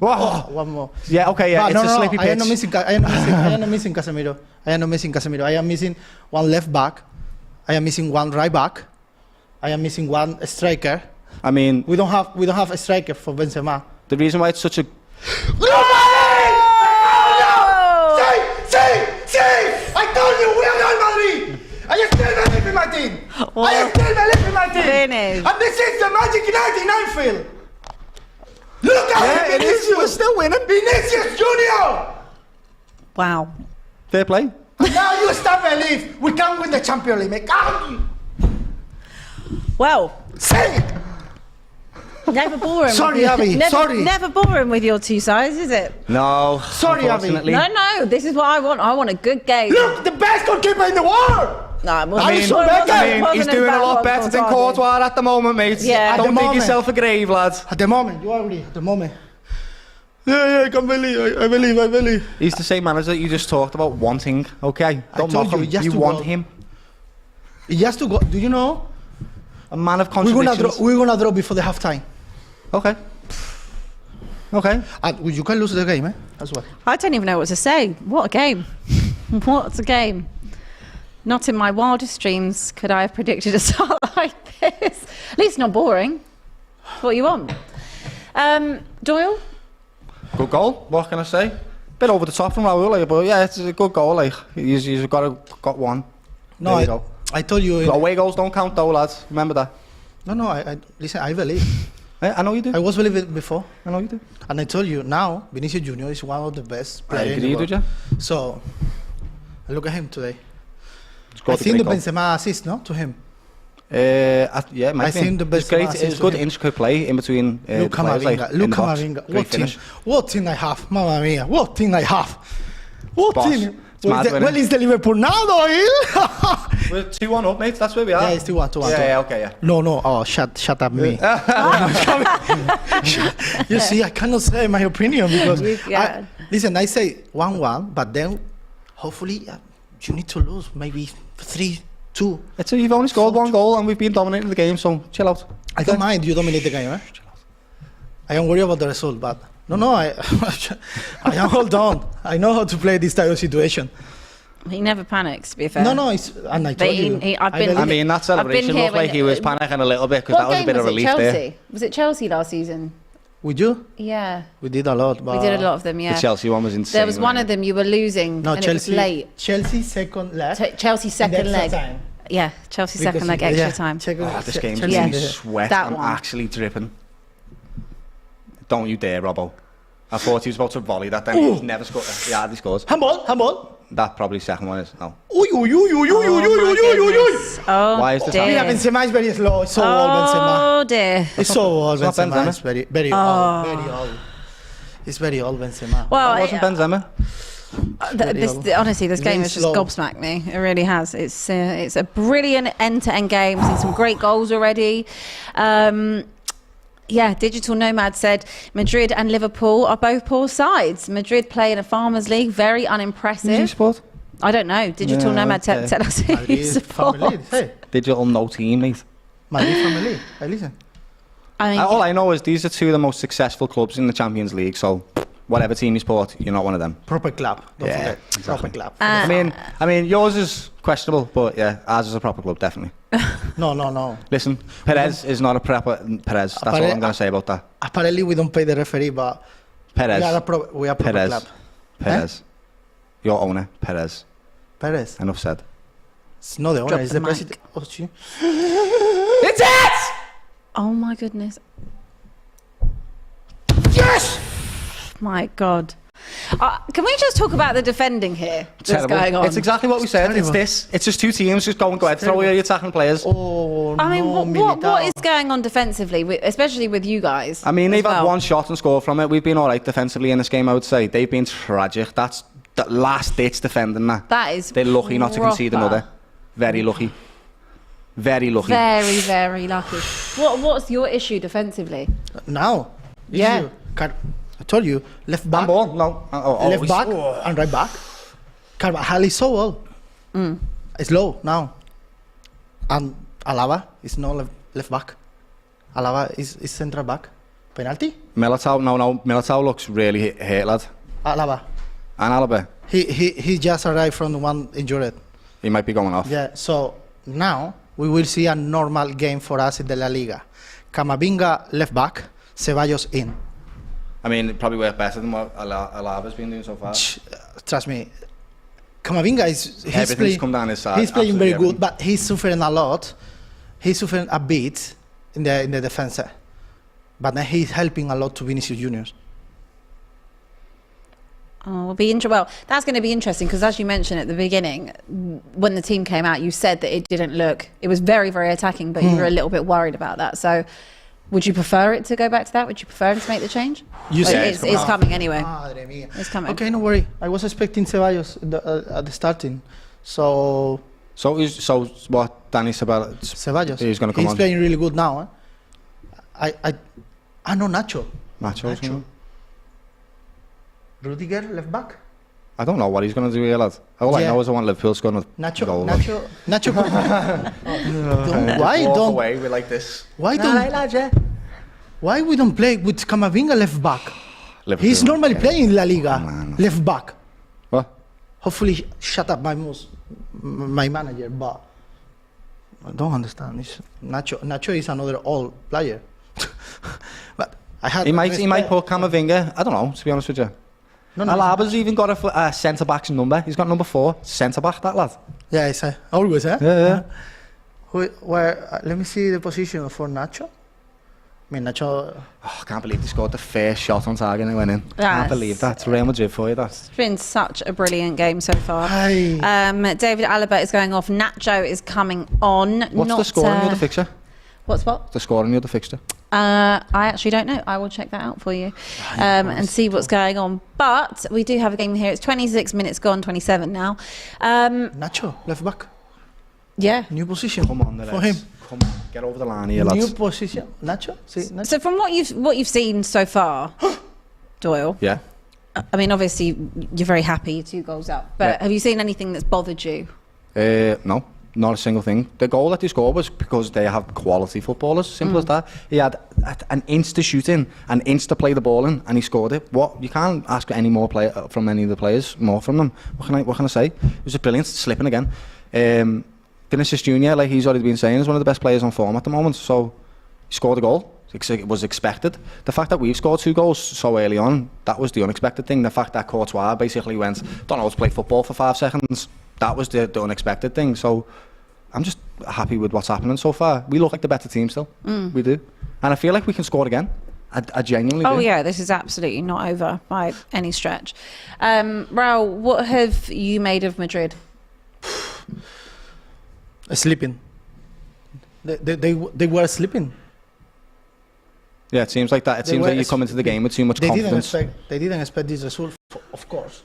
Whoa. One more. Yeah, okay, yeah, But it's no, a slippy I am pitch. not missing. I am not missing Casemiro. I am not missing Casemiro. I am missing one left back. I am missing one right back. I am missing one striker. I mean, We don't have a striker for Benzema. the reason why it's such a... I told you we are Real Madrid. I still believe in my team. I still believe in my team. Finish. And this is the magic 99 field. Look at him, Vinicius. We're still winning. Vinicius Junior. Wow. Fair play. Now you start believe we can win the Champions League. Make out. Well, Say it. never boring. Sorry, Abby, Never, sorry. Never boring with your two sides, is it? No, Sorry, Abby. unfortunately. No. This is what I want. I want a good game. Look, the best goalkeeper in the world. No, it wasn't. Alison it Or wasn't- Courtois. it wasn't He's as doing bad a lot what better than Courtois did. Courtois at the moment, mate. Yeah. At the Don't dig moment. yourself a grave, lads. At the moment, you agree. At the moment. Yeah, I can believe. I believe. He's the same manager that you just talked about wanting, okay? Don't told mock you, him. just You to want go. him. He has to go. Do you know? A man of We're gonna contradictions. draw. We're gonna draw before the halftime. Okay. Okay. And you can lose the game, as well. I don't even know what to say. What a game. What a game. Not in my wildest dreams could I have predicted a start like this. At least not boring. That's what you want. Doyle? Good goal. What can I say? Bit over the top from Raul, like, but yeah, it's a good goal. Like he's got one. No, There you go. I told you. Away goals don't count though, lads. Remember that. No. I listen. I believe. I know you do. I was believing before, I know you do. and I told you now. Vinicius Junior is one of the best I players in agree, the did world. you? So, look at him today. Scored I a think the great goal. Benzema assist, no, to him. Yeah, it might I be. think the It was best great. assist It was to good him. intricate play in between the Look players, like, Camavinga. in Look the box. Camavinga. Great finish. What team I have, Mamma mia. What team I have. What Boss. team. It's mad, isn't it? Well, is the Liverpool now, Doyle? We're 2-1 up, mate. That's where we are. Yeah, it's 2-1, 2-1. Yeah, okay, yeah. No. Oh, shut up, me. You see, I cannot say my opinion because Yeah. listen. I say 1-1, but then hopefully you need to lose maybe 3-2. It's you've only scored one goal and we've been dominating the game, so chill out. I don't mind you dominate the game. I am worried about the result, but no. I am hold on. I know how to play this type of situation. He never panics, to be fair. No. And I told you. I've been- believe I it. mean, that celebration here looked like when- he was panicking a little bit because What that was a game bit of was it? relief Chelsea? there. Was it Chelsea last season? With you, Yeah. we did a lot. But We did a lot of them, yeah. The Chelsea one was insane. There was one wasn't of them you were losing No, and Chelsea. it was late. Chelsea second leg. Chelsea second extra leg. time. Yeah, Chelsea Because second leg it- extra yeah, time. check- it? This game's Chelsea made me did it. sweat. That I'm one. actually dripping. Don't you dare, Robbo. I thought he was about to volley that, then he's never scored. Yeah, he scores. Handball. That probably second one is. No. Uy. Oh, Why is this dear. Yeah, Benzema is very slow. It's so old, Benzema. Oh dear. It's so old, It's not Benzema. Benzema. It's very old. Very old. It's very old, Benzema. Well, That wasn't Benzema. honestly, this game has just slow. gobsmacked me. It really has. It's a brilliant end-to-end game. We've seen some great goals already. Yeah, Digital Nomad said Madrid and Liverpool are both poor sides. Madrid play in a Farmers League, very Who's he unimpressive. support? I don't know. Digital Yeah, Nomad okay. tell us who you Madrid support. family. Hey, Digital no team, mate. Madrid family. Hey, listen. I mean, All I know is these are two of the most successful clubs in the Champions League, so whatever team you support, you're not one of them. Proper club. Don't Yeah, forget. exactly. Proper club. I mean, yours is questionable, but yeah, ours is a proper club, definitely. No. Listen, Perez is not a proper Perez. That's all I'm going to say about that. Apparently, we don't pay the referee, but Perez. we are proper Perez. club. Perez. Your owner, Perez. Perez. Enough said. It's not the owner. Drop It's the the mic. president. Oh, gee. It's it! oh my goodness. Yes! My God. Can we just talk about the defending here that's Terrible. going on? It's exactly what we said. It's terrible. this. It's just two teams. Just go ahead, throw your attacking players. Oh, I mean, no, what is Militao. going on defensively, especially with you guys? I mean, as they've had well? one shot and scored from it. We've been all right defensively in this game, I would say. They've been tragic. That's the last-ditch defending that. That is They're lucky not to concede proper. another. Very lucky. Very lucky. Very, very lucky. What's your issue defensively? Now. Yeah. I told you, left back, Handball? No. left back and right back. Carvajal is so old. It's low now. And Alaba is not left back. Alaba is central back. Penalty? Militao, no. Militao looks really hurt, lad. Alaba. And Alaba, He just arrived from one injured. he might be going off. Yeah, so now we will see a normal game for us in the La Liga. Camavinga left back, Ceballos in. I mean, it probably worked better than what Alaba's been doing so far. Trust me, Camavinga Everything's playing, come down his side. he's playing very absolutely good, but he's suffering a lot. He's suffering a bit in the defense, but then he's helping a lot to Vinicius Juniors. Oh, well, that's going to be interesting because, as you mentioned at the beginning, when the team came out, you said that it was very, very attacking, but you were a little bit worried about that. So, would you prefer it to go back to that? Would you prefer him to make the change? You Or said it's coming anyway. Madre mía. It's coming. Okay, no worry. I was expecting Ceballos at the starting, so So what, Danny Ceballos? Ceballos. He's gonna come He's on. playing really good now. I know Nacho. Nacho. Rudiger left back. I don't know what he's going to do here, lad. All I Yeah. know is I want Liverpool scoring a goal. Nacho. Walk away with like this. Why we don't play with Camavinga left back? Liverpool. He's normally playing in La Liga Man. left back. What? Hopefully, shut up my manager, but I don't understand. Nacho is another old player. But I had He might put Camavinga. I don't know, to be honest with you. No, Alaba's even got a centre back's number. He's got number 4, centre back. That lad. Yeah, it's always, eh? Yeah. Let me see the position for Nacho. I mean, Nacho. Oh, I can't believe they scored the first shot on target and it went in. Yes. Can't believe that. It's Real Madrid for you. That. It's been such a brilliant game so far. Aye. David Alaba is going off. Nacho is coming on. What's the score in the other fixture? What's what? The score in the other fixture. I actually don't know. I will check that out for you and see what's going on. But we do have a game here. It's 26 minutes gone, 27 now. Nacho, left back. Yeah. New position. Come on, the For him. Come on, get over the line here, lads. New position. Nacho? See, Nacho? So from what you've seen so far, Doyle, Yeah. I mean, obviously you're very happy, you're 2 goals up. But Yeah. have you seen anything that's bothered you? No, not a single thing. The goal that they scored was because they have quality footballers. Simple as that. He had an inch to shoot in, an inch to play the ball in, and he scored it. What you can't ask any more from any of the players, more from them. What can I say? It was a brilliant slipping again. Vinicius Junior, like he's already been saying, is one of the best players on form at the moment. So he scored a goal. It was expected. The fact that we've scored 2 goals so early on, that was the unexpected thing. The fact that Courtois basically went, don't know how to play football for 5 seconds, that was the unexpected thing. So I'm just happy with what's happening so far. We look like the better team still. We do. And I feel like we can score again. I genuinely do. Oh yeah, this is absolutely not over by any stretch. Raul, what have you made of Madrid? Sleeping. They were sleeping. Yeah, it seems like that. It seems like you come into the game with too much confidence. They didn't expect this result, of course.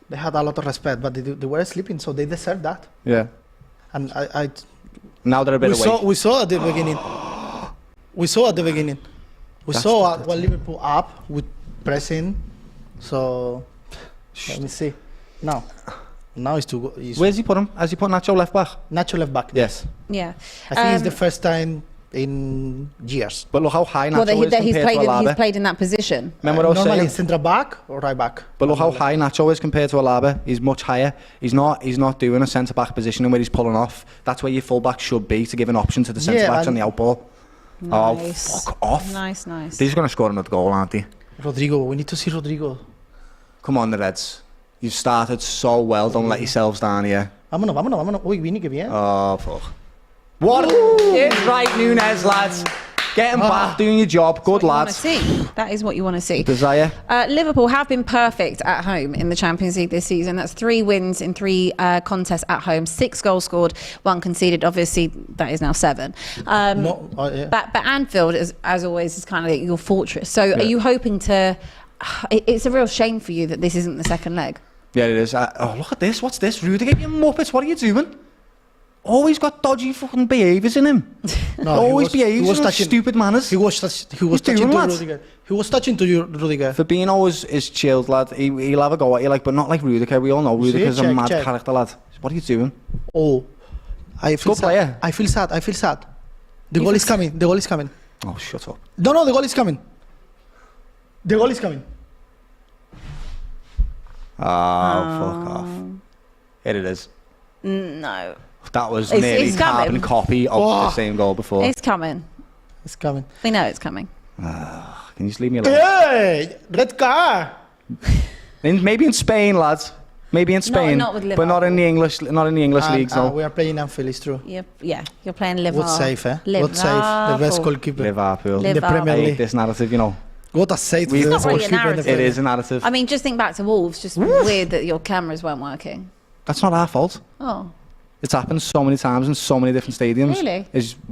They had a lot of respect, but they were sleeping, so they deserved that. Yeah. And Now they're a bit awake. we saw at the beginning. We saw what Liverpool up with pressing. So let me see. Now it's to go. Where's he put him? Has he put Nacho left back? Nacho left back. Yes. Yeah. I think it's the first time in years. But look how high Well, Nacho is he's compared to he's Alaba. played in that position. Remember what I was Normally saying? centre back or right back. But look how high Nacho is compared to Alaba. He's much higher. He's not doing a centre back positioning where he's pulling off. That's where your full back should be, to give an option to the centre backs on the out ball. Nice. Oh, fuck off! Nice. They're just going to score another goal, aren't they? Rodrigo, we need to see Rodrigo. Come on, the Reds. You've started so well. Don't let yourselves down here. Vámonos. Uy, Vini, que bien. Oh, fuck. What? It's right, Nunes, lads. Getting back, doing your job. Good lads. That is what you want to see. Desire. Liverpool have been perfect at home in the Champions League this season. That's 3 wins in 3 contests at home, 6 goals scored, 1 conceded. Obviously, that is now 7. But Anfield, as always, is kind of your fortress. So are you hoping to... It's a real shame for you that this isn't the second leg. Yeah, it is. Oh, look at this. What's this? Rudiger, you muppets. What are you doing? Always got dodgy fucking behaviours in him. No, Always behaves in stupid manners. He was touching to Rudiger. He was touching to you, Rudiger. Fabinho is chilled, lad. He'll have a go at you, like, but not like Rudiger. We all know Rudiger's a mad character, lad. What are you doing? Oh, I feel Good player. I feel sad. The goal is coming. Oh, shut up. No, the goal is coming. Oh, fuck off. Here it is. No. That was nearly carbon copy of the same goal before. It's coming. We know it's coming. Can you just leave me alone? Hey, red card. Maybe in Spain, lads. Maybe in Spain, not with but not in the English, leagues. No. We are playing Anfield, it's true. Yeah, you're playing Liverpool. What save, eh? What save? The best goalkeeper. Liverpool. In the Premier I hate League. this narrative, you know. What a save. It's not really a narrative. It is a narrative. I mean, just think back to Wolves. Just weird that your cameras weren't working. That's not our fault. Oh. It's happened so many times in so many different stadiums. Really?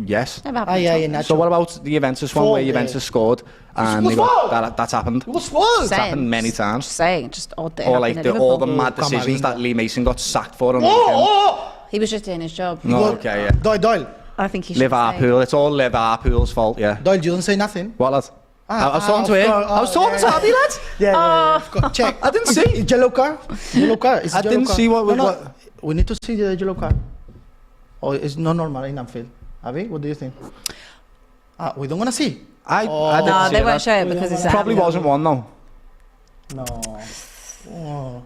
Yes. Never happened. So what about the Juventus one where Juventus scored and that's happened? What's wrong? It's happened many times. Just odd that it Or like happened at all the Liverpool. mad decisions that Lee Mason got sacked for on the weekend. He was just doing his job. No, okay, yeah. Doyle. I think he should Liverpool. It's all Liverpool's fault, yeah. Doyle, you don't say nothing. What, lad? I was talking to him. I was talking to Abby, lad. Yeah. Check. I didn't see. Yellow card. I didn't see what. We need to see the yellow card. Oh, it's not normal in Anfield. Abby, what do you think? We don't want to see. I didn't No, see they that. won't show it because it's Probably wasn't one though. No. Oh.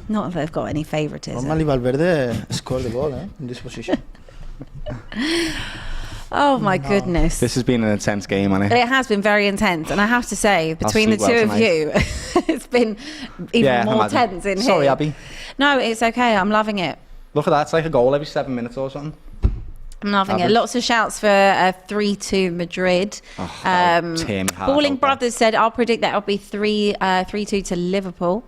Not if they've got any favouritism. Normally Valverde scored the goal in this position. Oh my goodness. This has been an intense game, hasn't it? It has been very intense, and I have to say, between the sleep two well of you, it's been even more tense in here. Sorry, Abby. No, it's okay. I'm loving it. Look at that. It's like a goal every 7 minutes or something. I'm loving it. Lots of shouts for 3-2 Madrid. Balling Brothers said, I'll predict that it'll be 3-2 to Liverpool.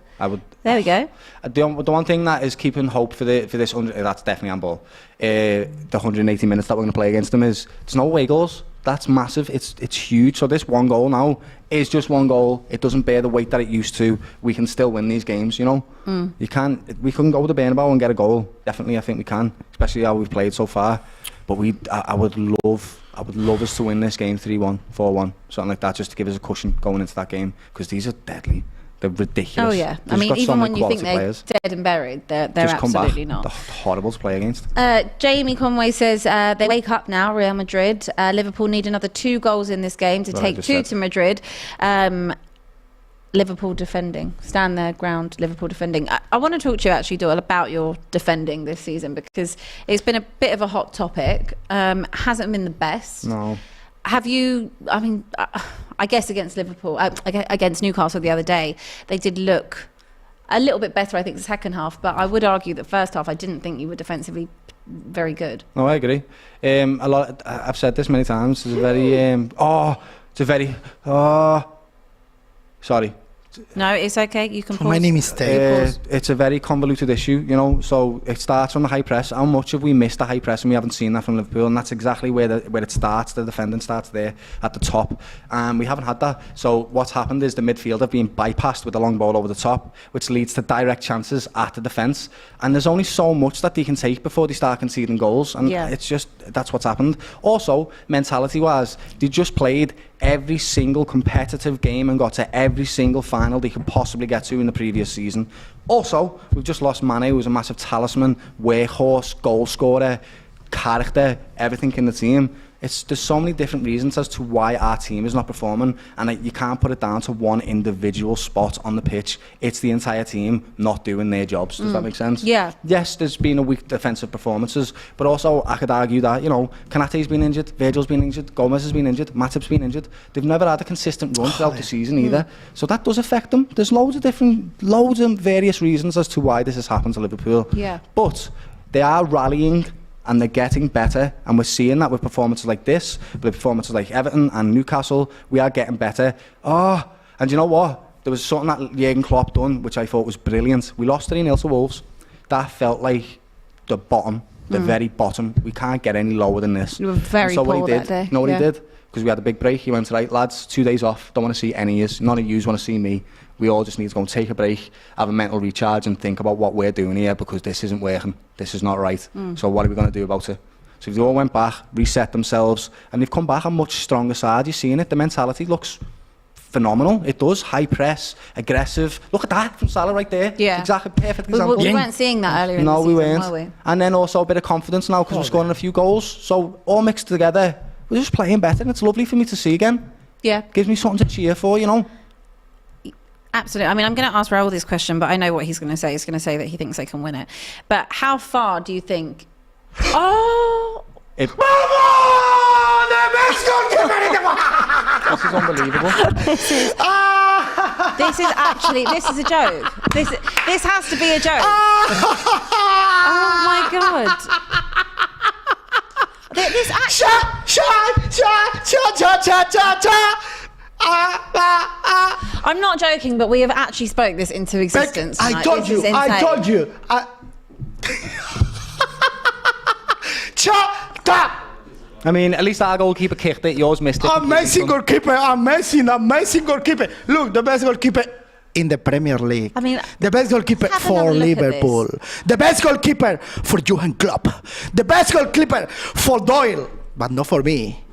There we go. The one thing that is keeping hope for this, that's definitely handball. The 180 minutes that we're going to play against them is there's no away goals. That's massive. It's huge. So this one goal now is just one goal. It doesn't bear the weight that it used to. We can still win these games. You know, we couldn't go to the Bernabeu and get a goal. Definitely, I think we can, especially how we've played so far. But I would love us to win this game 3-1, 4-1, something like that, just to give us a cushion going into that game, because these are deadly. They're ridiculous. Oh yeah, I mean, even when you think they're dead and buried, they're absolutely not. They're horrible to play against. Jamie Conway says they wake up now, Real Madrid. Liverpool need another 2 goals in this game to take 2 to Madrid. Liverpool defending, stand their ground. Liverpool defending. I want to talk to you actually, Doyle, about your defending this season, because it's been a bit of a hot topic. Hasn't been the best. No. Have you? I mean, I guess against Liverpool, against Newcastle the other day, they did look a little bit better, I think, the second half. But I would argue that first half, I didn't think you were defensively very good. No, I agree. I've said this many times. It's a very. Sorry. No, it's okay. You can pause. My name is Dave. It's a very convoluted issue, you know. So it starts from the high press. How much have we missed the high press, and we haven't seen that from Liverpool? And that's exactly where it starts. The defending starts there at the top, and we haven't had that. So what's happened is the midfield have been bypassed with the long ball over the top, which leads to direct chances at the defence. And there's only so much that they can take before they start conceding goals, and it's just that's what's happened. Also, mentality-wise, they just played every single competitive game and got to every single final they could possibly get to in the previous season. Also, we've just lost Mane, who was a massive talisman, workhorse, goal scorer, character, everything in the team. There's so many different reasons as to why our team is not performing, and you can't put it down to one individual spot on the pitch. It's the entire team not doing their jobs. Does that make sense? Yeah. Yes, there's been a weak defensive performances, but also I could argue that, Konaté's been injured, Virgil's been injured, Gomez has been injured, Matip's been injured. They've never had a consistent run throughout the season either. So that does affect them. There's loads of various reasons as to why this has happened to Liverpool. Yeah. But they are rallying and they're getting better, and we're seeing that with performances like this, with performances like Everton and Newcastle. We are getting better. And you know what? There was something that Jurgen Klopp done which I thought was brilliant. We lost 3-0 to Wolves. That felt like the bottom, the very bottom. We can't get any lower than this. You were very so poor what he did, that day. you know what Yeah. he did? Because we had a big break. He went, right, lads, 2 days off. Don't want to see any of you. None of you want to see me. We all just need to go and take a break, have a mental recharge and think about what we're doing here, because this isn't working. This is not right. So what are we going to do about it? So they all went back, reset themselves, and they've come back a much stronger side. You're seeing it. The mentality looks phenomenal. It does. High press, aggressive. Look at that from Salah right there. Yeah. Exactly. Perfect example. We weren't seeing that earlier in the No, season, we weren't. were we? And then also a bit of confidence now because we're scoring a few goals. So all mixed together, we're just playing better, and it's lovely for me to see again. Yeah. Gives me something to cheer for, Absolutely. I mean, I'm going to ask Raul this question, but I know what he's going to say. He's going to say that he thinks they can win it. But how far do you think... Oh! This is unbelievable. This is a joke. This has to be a joke. Oh my God. This I'm not joking, but we have actually spoke this into existence. I told you. I mean, at least our goalkeeper kicked it. Yours missed it. Amazing goalkeeper. Look, the best goalkeeper in the Premier League. I mean, the best goalkeeper have for another look at Liverpool. The best goalkeeper for Jurgen Klopp. The best goalkeeper for Doyle, but not for me.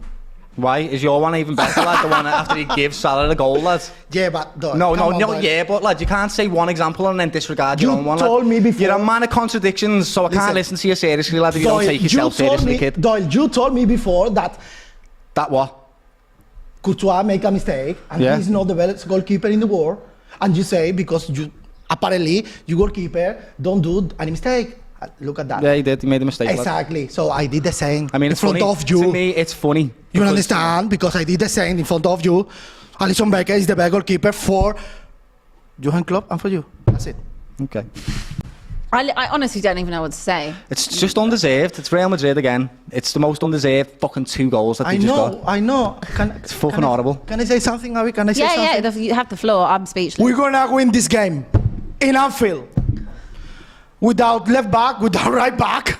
Why? Is your one even better, lad? The one after he gives Salah the goal, lad? Yeah, but Doyle. No, Doyle. yeah, but lad, you can't say one example and then disregard You your own one, told lad. me before. You're a man of contradictions, so I can't listen to you seriously, lad, if you don't take yourself seriously, kid. Doyle, you told me before that That what? Courtois make a mistake and he's not the best goalkeeper in the world, and you say because you apparently your goalkeeper don't do any mistake. Look at that. Yeah, he did. He made a mistake. Exactly. Lad. So I did the same. I mean, in it's front funny. of you. To me, it's funny. You understand? Because I did the same in front of you. Alison Becker is the best goalkeeper for Jurgen Klopp and for you. That's it. Okay. I honestly don't even know what to say. It's just undeserved. It's Real Madrid again. It's the most undeserved fucking 2 goals that they just got. I know. It's fucking horrible. Can I say something, Ari? Can I say something? Yeah, you have the floor. I'm speechless. We're gonna win this game in Anfield. Without left back, without right back,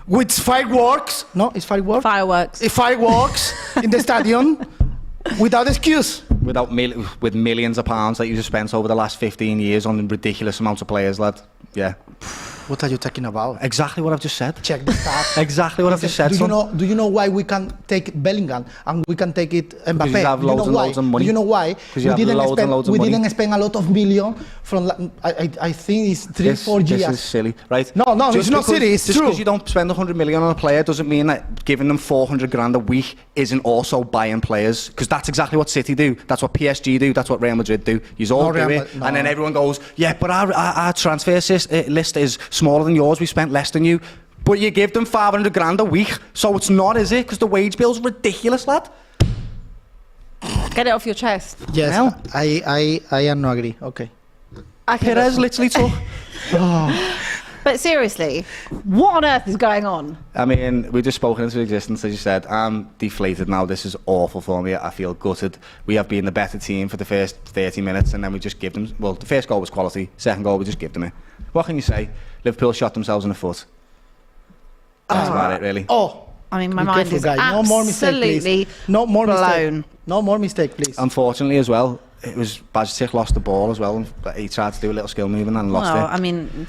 with fireworks. No, it's fireworks. Fireworks. Fireworks in the stadium, without excuse. With millions of pounds that you just spent over the last 15 years on ridiculous amounts of players, lad. Yeah. What are you talking about? Exactly what I've just said. Check the stats. Exactly what I've just said. Do you know why we can take Bellingham and we can take it Mbappe? Because you have loads and loads of money. Do you know why? Because you have loads and loads of money. We didn't spend a lot of million from. I think it's 3-4 years. This is silly, right? No, it's not silly. It's just true. Because you don't spend 100 million on a player doesn't mean that giving them 400 grand a week isn't also buying players. Because that's exactly what City do. That's what PSG do. That's what Real Madrid do. You all do it, and then everyone goes, yeah, but our transfer list is smaller than yours. We spent less than you, but you give them 500 grand a week, so it's not, is it? Because the wage bill's ridiculous, lad. Get it off your chest. Yes, Well. I am not agree. Okay. Perez literally took. But seriously, what on earth is going on? I mean, we've just spoken into existence, as you said. I'm deflated now. This is awful for me. I feel gutted. We have been the better team for the first 30 minutes, and then we just give them... Well, the first goal was quality. Second goal, we just give them it. What can you say? Liverpool shot themselves in the foot. That's about it, really. I mean, my Be mind careful, is guy. No more mistake, absolutely please. No more blown. mistake. No more mistake, please. Unfortunately, as well, it was Bajic lost the ball as well, and he tried to do a little skill movement and lost it. I mean,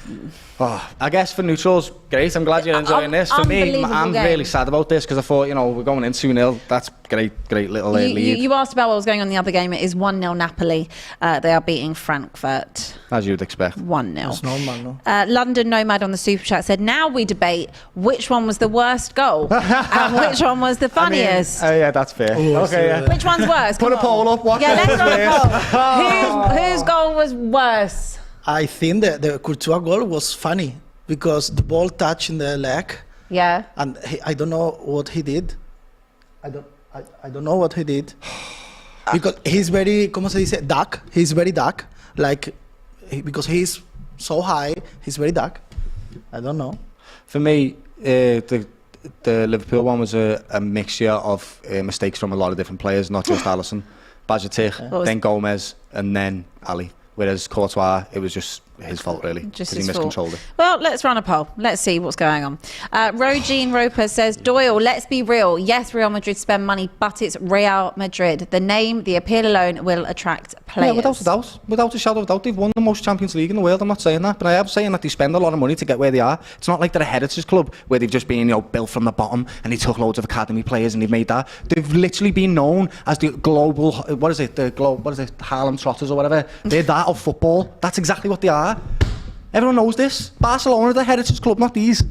I guess for neutrals, great. I'm glad you're enjoying this. For me, I'm really sad about this because I thought, we're going in 2-0. That's great little lead. You asked about what was going on in the other game. It is 1-0 Napoli. They are beating Frankfurt. As you'd expect. 1-0. It's normal, no? London Nomad on the Super Chat said, now we debate which one was the worst goal and which one was the funniest. Yeah, that's fair. Okay, yeah. Which one's worse? Put a poll up. Yeah, let's run a poll. Whose goal was worse? I think that the Courtois goal was funny because the ball touched in the leg. Yeah. And I don't know what he did. I don't know what he did. Because he's very, ¿cómo se dice? Dark. He's very dark. Because he's so high, he's very dark. I don't know. For me, the Liverpool one was a mixture of mistakes from a lot of different players, not just Alison. Bajic, then Gomez, and then Ali. Whereas Courtois, it was just his fault, really, because he miscontrolled it. Well, let's run a poll. Let's see what's going on. Rogine Roper says, Doyle, let's be real. Yes, Real Madrid spend money, but it's Real Madrid. The name, the appeal alone will attract players. Yeah, without a doubt. Without a shadow of a doubt. They've won the most Champions League in the world. I'm not saying that. But I am saying that they spend a lot of money to get where they are. It's not like they're a heritage club where they've just been, built from the bottom and they took loads of academy players and they've made that. They've literally been known as the global, Harlem Trotters or whatever. They're that of football. That's exactly what they are. Everyone knows this. Barcelona, the heritage club, not these.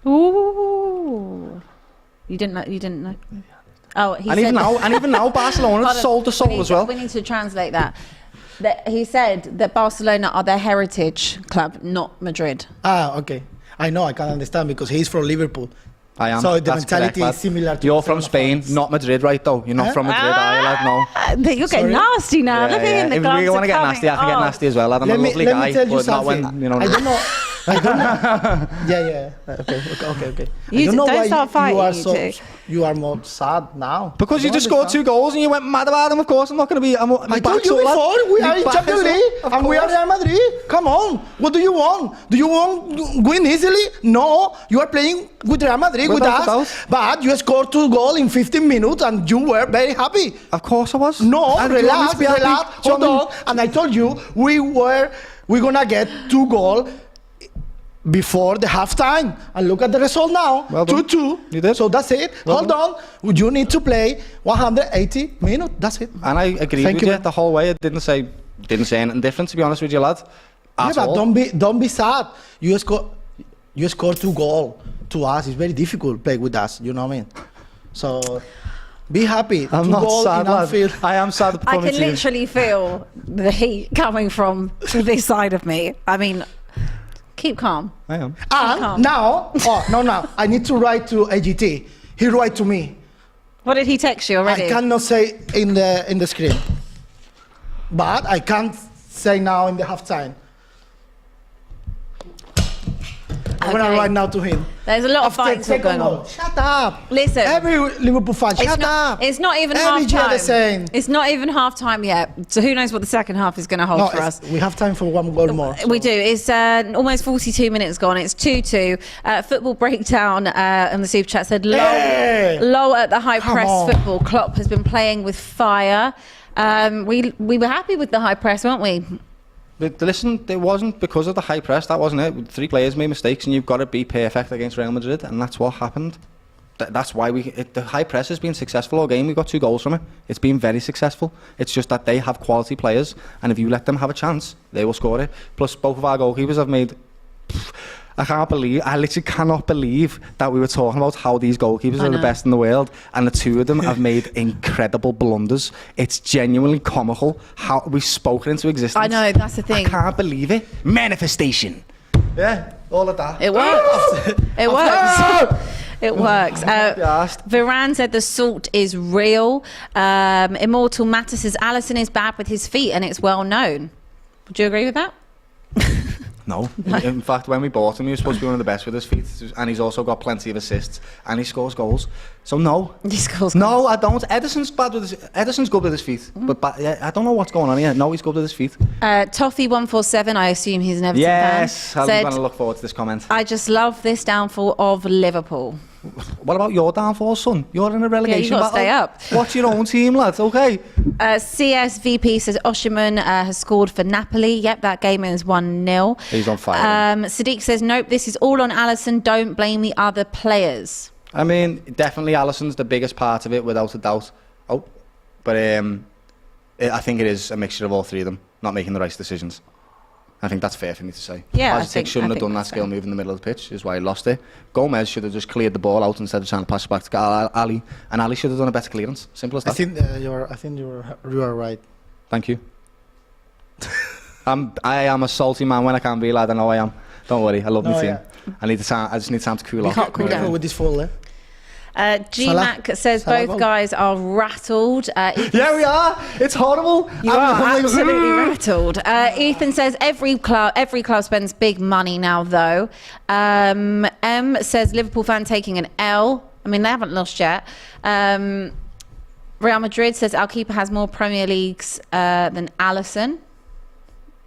Ooh. You didn't know. Oh, he said... Even now, Barcelona sold the soul as well. We need to translate that. He said that Barcelona are their heritage club, not Madrid. Okay. I know, I can understand because he's from Liverpool. I am. So the mentality is similar to... You're from Spain, not Madrid, right, though? You're not from Madrid, are you, lad? No. You're getting nasty now. Look at him, the gloves If we want to get nasty, I can get nasty as well, lad. I'm a lovely guy, let me tell you but something. not when, I don't know. Yeah. Okay. I don't know don't why start fighting, you are more sad now. Because you just scored 2 goals and you went mad about them, of course. I'm not going to be... I told you before, we are in Champions League and we are Real Madrid. Come on. What do you want? Do you want to win easily? No. You are playing with Real Madrid, with us. But you scored 2 goals in 15 minutes and you were very happy. Of course I was. No, relax. Hold on. And I told you, we're going to get 2 goals before the halftime, and look at the result now. Well 2-2. You did. So that's it. Well Hold on. You need to play 180 minutes. That's it. And I agreed with you the whole way. I didn't say anything different, to be honest with you, lad. But don't be sad. You score 2 goals to us. It's very difficult to play with us. You know what I mean? So be happy. I'm not sad, lad. I am sad. I can literally feel the heat coming from this side of me. I mean, keep calm. I am. And now, I need to write to AGT. He write to me. What did he text you already? I cannot say in the screen, but I can't say now in the halftime. I'm gonna write now to him. There's a lot of fighting going on. Shut up. Listen. Every Liverpool fan, shut up. It's not even half time. It's not even half time yet. So who knows what the second half is going to hold for us. We have time for 1 goal more. We do. It's almost 42 minutes gone. It's 2-2. Football breakdown on the Super Chat said low at the high press football. Klopp has been playing with fire. We were happy with the high press, weren't we? But listen, it wasn't because of the high press. That wasn't it. 3 players made mistakes, and you've got to be perfect against Real Madrid, and that's what happened. That's why the high press has been successful all game. We got 2 goals from it. It's been very successful. It's just that they have quality players, and if you let them have a chance, they will score it. Plus, both of our goalkeepers have made... I literally cannot believe that we were talking about how these goalkeepers are the best in the world, and the 2 of them have made incredible blunders. It's genuinely comical how we've spoken into existence. I know, that's the thing. I can't believe it. Manifestation. Yeah, all of that. It works. It works. It works. Varane said the salt is real. Immortal Matter says Alison is bad with his feet, and it's well known. Would you agree with that? No. In fact, when we bought him, he was supposed to be one of the best with his feet, and he's also got plenty of assists, and he scores goals. So no. He scores goals. No, I don't. Edison's good with his feet, but I don't know what's going on here. No, he's good with his feet. Toffee147, I assume he's an Everton fan. Yes, I'm going to look forward to this comment. I just love this downfall of Liverpool. What about your downfall, son? You're in a relegation gotta battle. stay up. Watch your own team, lads, okay? CSVP says Osimhen has scored for Napoli. Yep, that game is 1-0. He's on fire. Sadiq says, nope, this is all on Alison. Don't blame the other players. I mean, definitely Alisson's the biggest part of it, without a doubt. But I think it is a mixture of all three of them not making the right decisions. I think that's fair for me to say. Yeah, Pazzic shouldn't have done that skill move in the middle of the pitch, is why he lost it. Gomez should have just cleared the ball out instead of trying to pass it back to Ali, and Ali should have done a better clearance. Simple as that. I think you are right. Thank you. I am a salty man when I can be, lad. I know I am. Don't worry, I love my team. Yeah. I just need time to cool off. can't cool down. With this fall, GMAC says both goal. guys are rattled. Yeah, we are. It's horrible. You are absolutely rattled. Ethan says every club spends big money now, though. M says Liverpool fan taking an L. I mean, they haven't lost yet. Real Madrid says our keeper has more Premier Leagues than Alison.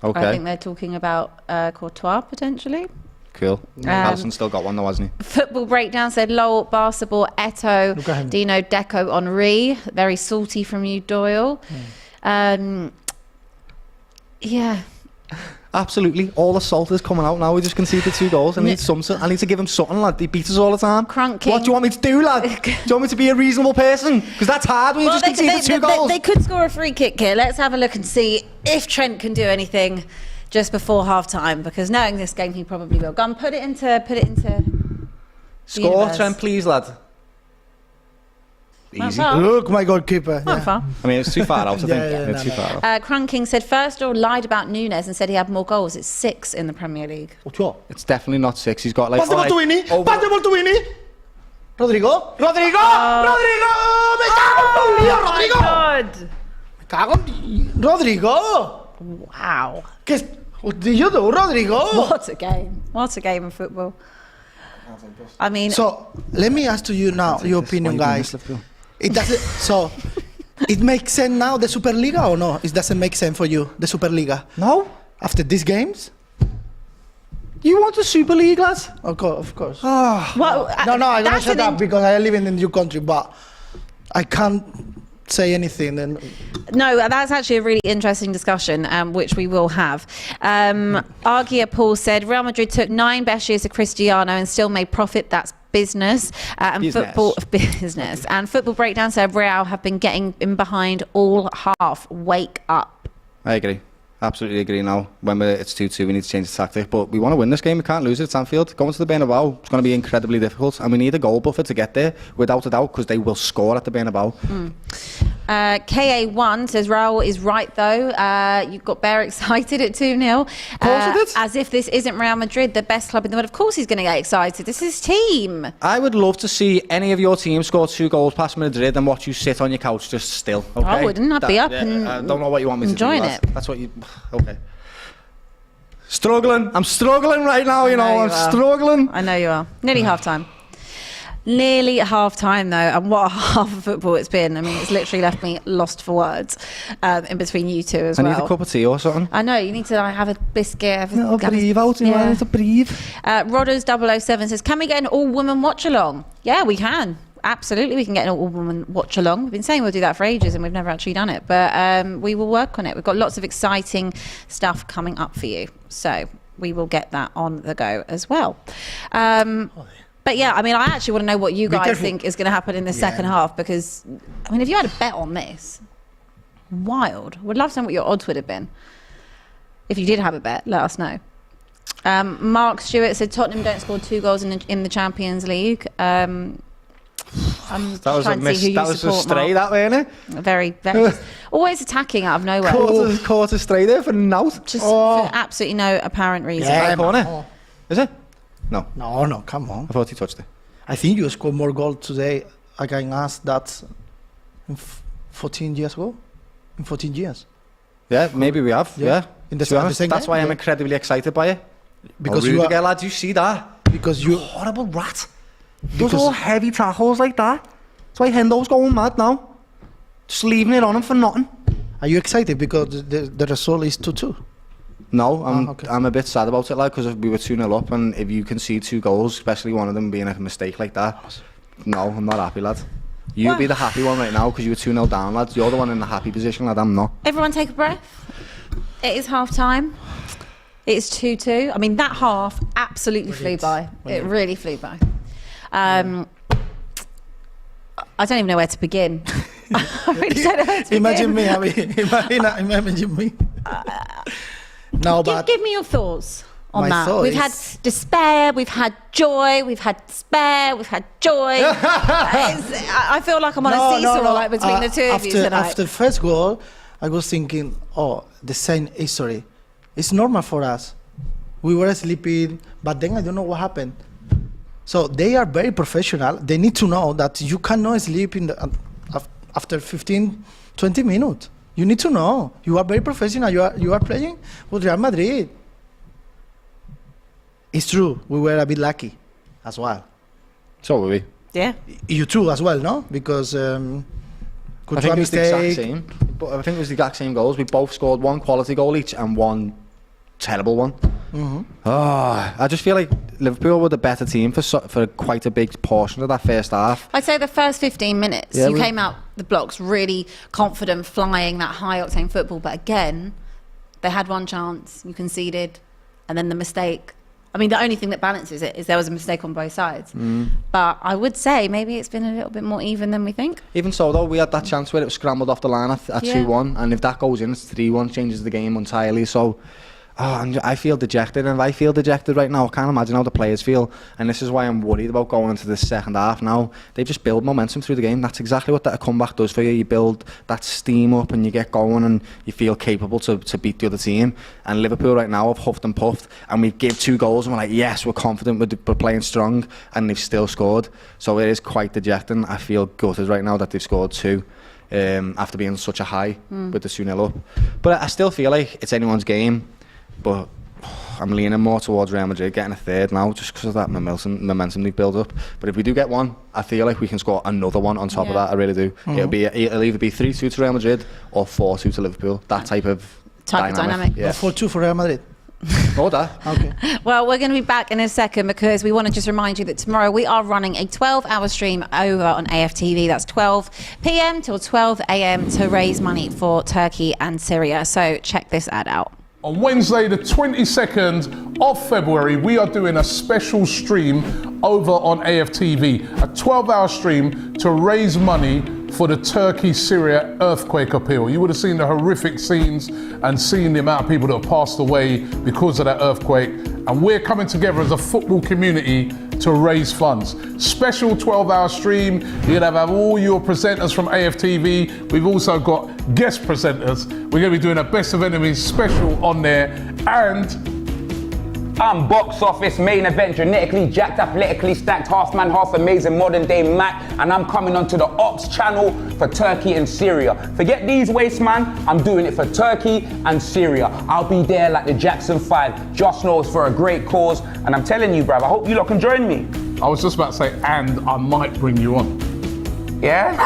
Okay. I think they're talking about Courtois potentially. Cool. Alison still got one though, hasn't he? Football Breakdown said lol, Basketball, Eto'o, Dino, Deco, Henri. Very salty from you, Doyle. Yeah. Absolutely. All the salt is coming out now. We just conceded 2 goals. I need to give him something, lad. They beat us all the time. Crunking. What do you want me to do, lad? Do you want me to be a reasonable person? Because that's hard when you just conceded 2 goals. They could score a free kick here. Let's have a look and see if Trent can do anything just before half time, because knowing this game he probably will. Go and put it into Score, universe. Trent, please, lad. Not Easy. far. Look, my goalkeeper. Not far. I mean, it's too far out, I think. It's too far out. Crunking said Firstall lied about Nunes and said he had more goals. It's 6 in the Premier League. It's definitely not 6. He's got like... Pass the ball to Winnie. over- Pass the ball to Winnie. Rodrigo. Rodrigo. Rodrigo. Me cago en tu lío, Rodrigo. God. Me cago en... Rodrigo. Wow. What did you do, Rodrigo? What a game. What a game of football. I mean... So, let me ask to you now, your opinion, guys. It doesn't... So, it makes sense now, the Superliga, or no? It doesn't make sense for you, the Superliga? No? After these games? You want a Super League, lads? Of course. well, No, I'm gonna that's shut an up because I live in a new country, but I can't say anything. And No, that's actually a really interesting discussion, which we will have. Argia Paul said Real Madrid took 9 best years of Cristiano and still made profit. That's business. Business. And Football Breakdown said Real have been getting in behind all half. Wake up. I agree. Absolutely agree now. When it's 2-2, we need to change the tactic. But we want to win this game. We can't lose it. It's Anfield. Going to the Bernabeu, it's going to be incredibly difficult. And we need a goal buffer to get there, without a doubt, because they will score at the Bernabeu. KA1 says Raul is right, though. You got Bear excited at 2-0. Of course I did. As if this isn't Real Madrid, the best club in the world. Of course he's going to get excited. This is his team. I would love to see any of your team score 2 goals past Madrid and watch you sit on your couch just still. Okay? I wouldn't. I'd be up and I don't know what you want me to do. enjoying Lad. it. That's what you... Okay. Struggling. I'm struggling right now, you know. I'm struggling. I know you are. Nearly half time. Nearly half time, though, and what a half of football it's been. I mean, it's literally left me lost for words in between you two as well. I need a cup of tea or something. I know, you need to have a biscuit. Have No, breathe out. You need to breathe. Rodders007 says, can we get an all-woman watch-along? Yeah, we can. Absolutely, we can get an all-woman watch-along. We've been saying we'll do that for ages and we've never actually done it. But we will work on it. We've got lots of exciting stuff coming up for you. So we will get that on the go as well. But yeah, I mean, I actually want to know what you guys think is going to happen in the second half, because, I mean, if you had a bet on this, wild. Would love to know what your odds would have been. If you did have a bet, let us know. Mark Stewart said Tottenham don't score 2 goals in the Champions League. I'm That was a miss. That was a stray, that way, innit? Very, very. Always attacking out of nowhere. Caught a stray there for nout. Just for absolutely no apparent reason. Yeah, corner. Is it? No. No, come on. I thought he touched it. I think you scored more goals today against us that in 14 years ago. In 14 years. Yeah, maybe we have. Yeah. In the same that's game, why I'm incredibly excited by it. Because you you are, are, lads, you see that? because you Horrible rat. Those all heavy tackles like that. That's why Hendo's going mad now. Just leaving it on him for nothing. are you excited because the result is 2-2? No, Okay. I'm a bit sad about it, like, because we were 2-0 up, and if you can see 2 goals, especially one of them being a mistake like that, no, I'm not happy, lad. You'll be the happy one right now because you were 2-0 down, lad. You're the one in the happy position, lad. I'm not. Everyone take a breath. It is half time. It's 2-2. I mean, that half absolutely flew by. It really flew by. I don't even know where to begin. I really don't know where to Imagine begin. me, I mean, imagine me. No, but Give me your thoughts on My that. thoughts? We've had despair, we've had joy, we've had despair, we've had joy. I feel like I'm on a seesaw like between the two of you tonight. After first goal, I was thinking, oh, the same history. It's normal for us. We were sleeping, but then I don't know what happened. So they are very professional. They need to know that you cannot sleep after 15, 20 minutes. You need to know. You are very professional. You are playing with Real Madrid. It's true. We were a bit lucky as well. So were we. Yeah. You too as well, no? Because I Courtois think it was the exact mistake. same. But I think it was the exact same goals. We both scored 1 quality goal each and 1 terrible one. I just feel like Liverpool were the better team for quite a big portion of that first half. I'd say the first 15 minutes, Yeah, you we- came out the blocks really confident, flying that high-octane football. But again, they had one chance, you conceded, and then the mistake. I mean, the only thing that balances it is there was a mistake on both sides. But I would say maybe it's been a little bit more even than we think. Even so, though, we had that chance where it was scrambled off the line at Yeah. 2-1, and if that goes in, it's 3-1, changes the game entirely. So, I feel dejected, and if I feel dejected right now, I can't imagine how the players feel, and this is why I'm worried about going into the second half now. They've just built momentum through the game. That's exactly what that comeback does for you. You build that steam up, and you get going, and you feel capable to beat the other team. And Liverpool right now have huffed and puffed, and we give 2 goals, and we're like, yes, we're confident, we're playing strong, and they've still scored. So it is quite dejecting. I feel gutted right now that they've scored 2. After being such a high with the 2-0 up. But I still feel like it's anyone's game. But I'm leaning more towards Real Madrid getting a third now, just because of that momentum they've built up. But if we do get one, I feel like we can score another one on top of that. I really do. It'll either be 3-2 to Real Madrid or 4-2 to Liverpool. That type of dynamic. Yeah. 4-2 for Real Madrid. Or that. Okay. Well, we're going to be back in a second because we want to just remind you that tomorrow we are running a 12-hour stream over on AFTV. That's 12 p.m. till 12 a.m. to raise money for Turkey and Syria. So check this ad out. On Wednesday, the 22nd of February, we are doing a special stream over on AFTV, a 12-hour stream to raise money for the Turkey-Syria earthquake appeal. You would have seen the horrific scenes and seen the amount of people that have passed away because of that earthquake. And we're coming together as a football community to raise funds. Special 12-hour stream. You're gonna have all your presenters from AFTV. We've also got guest presenters. We're gonna be doing a Best of Enemies special on there. And I'm box office, main event, genetically jacked, athletically stacked, half man, half amazing, modern day Mac, and I'm coming onto the Ops channel for Turkey and Syria. Forget these wastes, man. I'm doing it for Turkey and Syria. I'll be there like the Jackson 5. Josh knows for a great cause, and I'm telling you, bruv, I hope you lot can join me. I was just about to say, and I might bring you on. Yeah?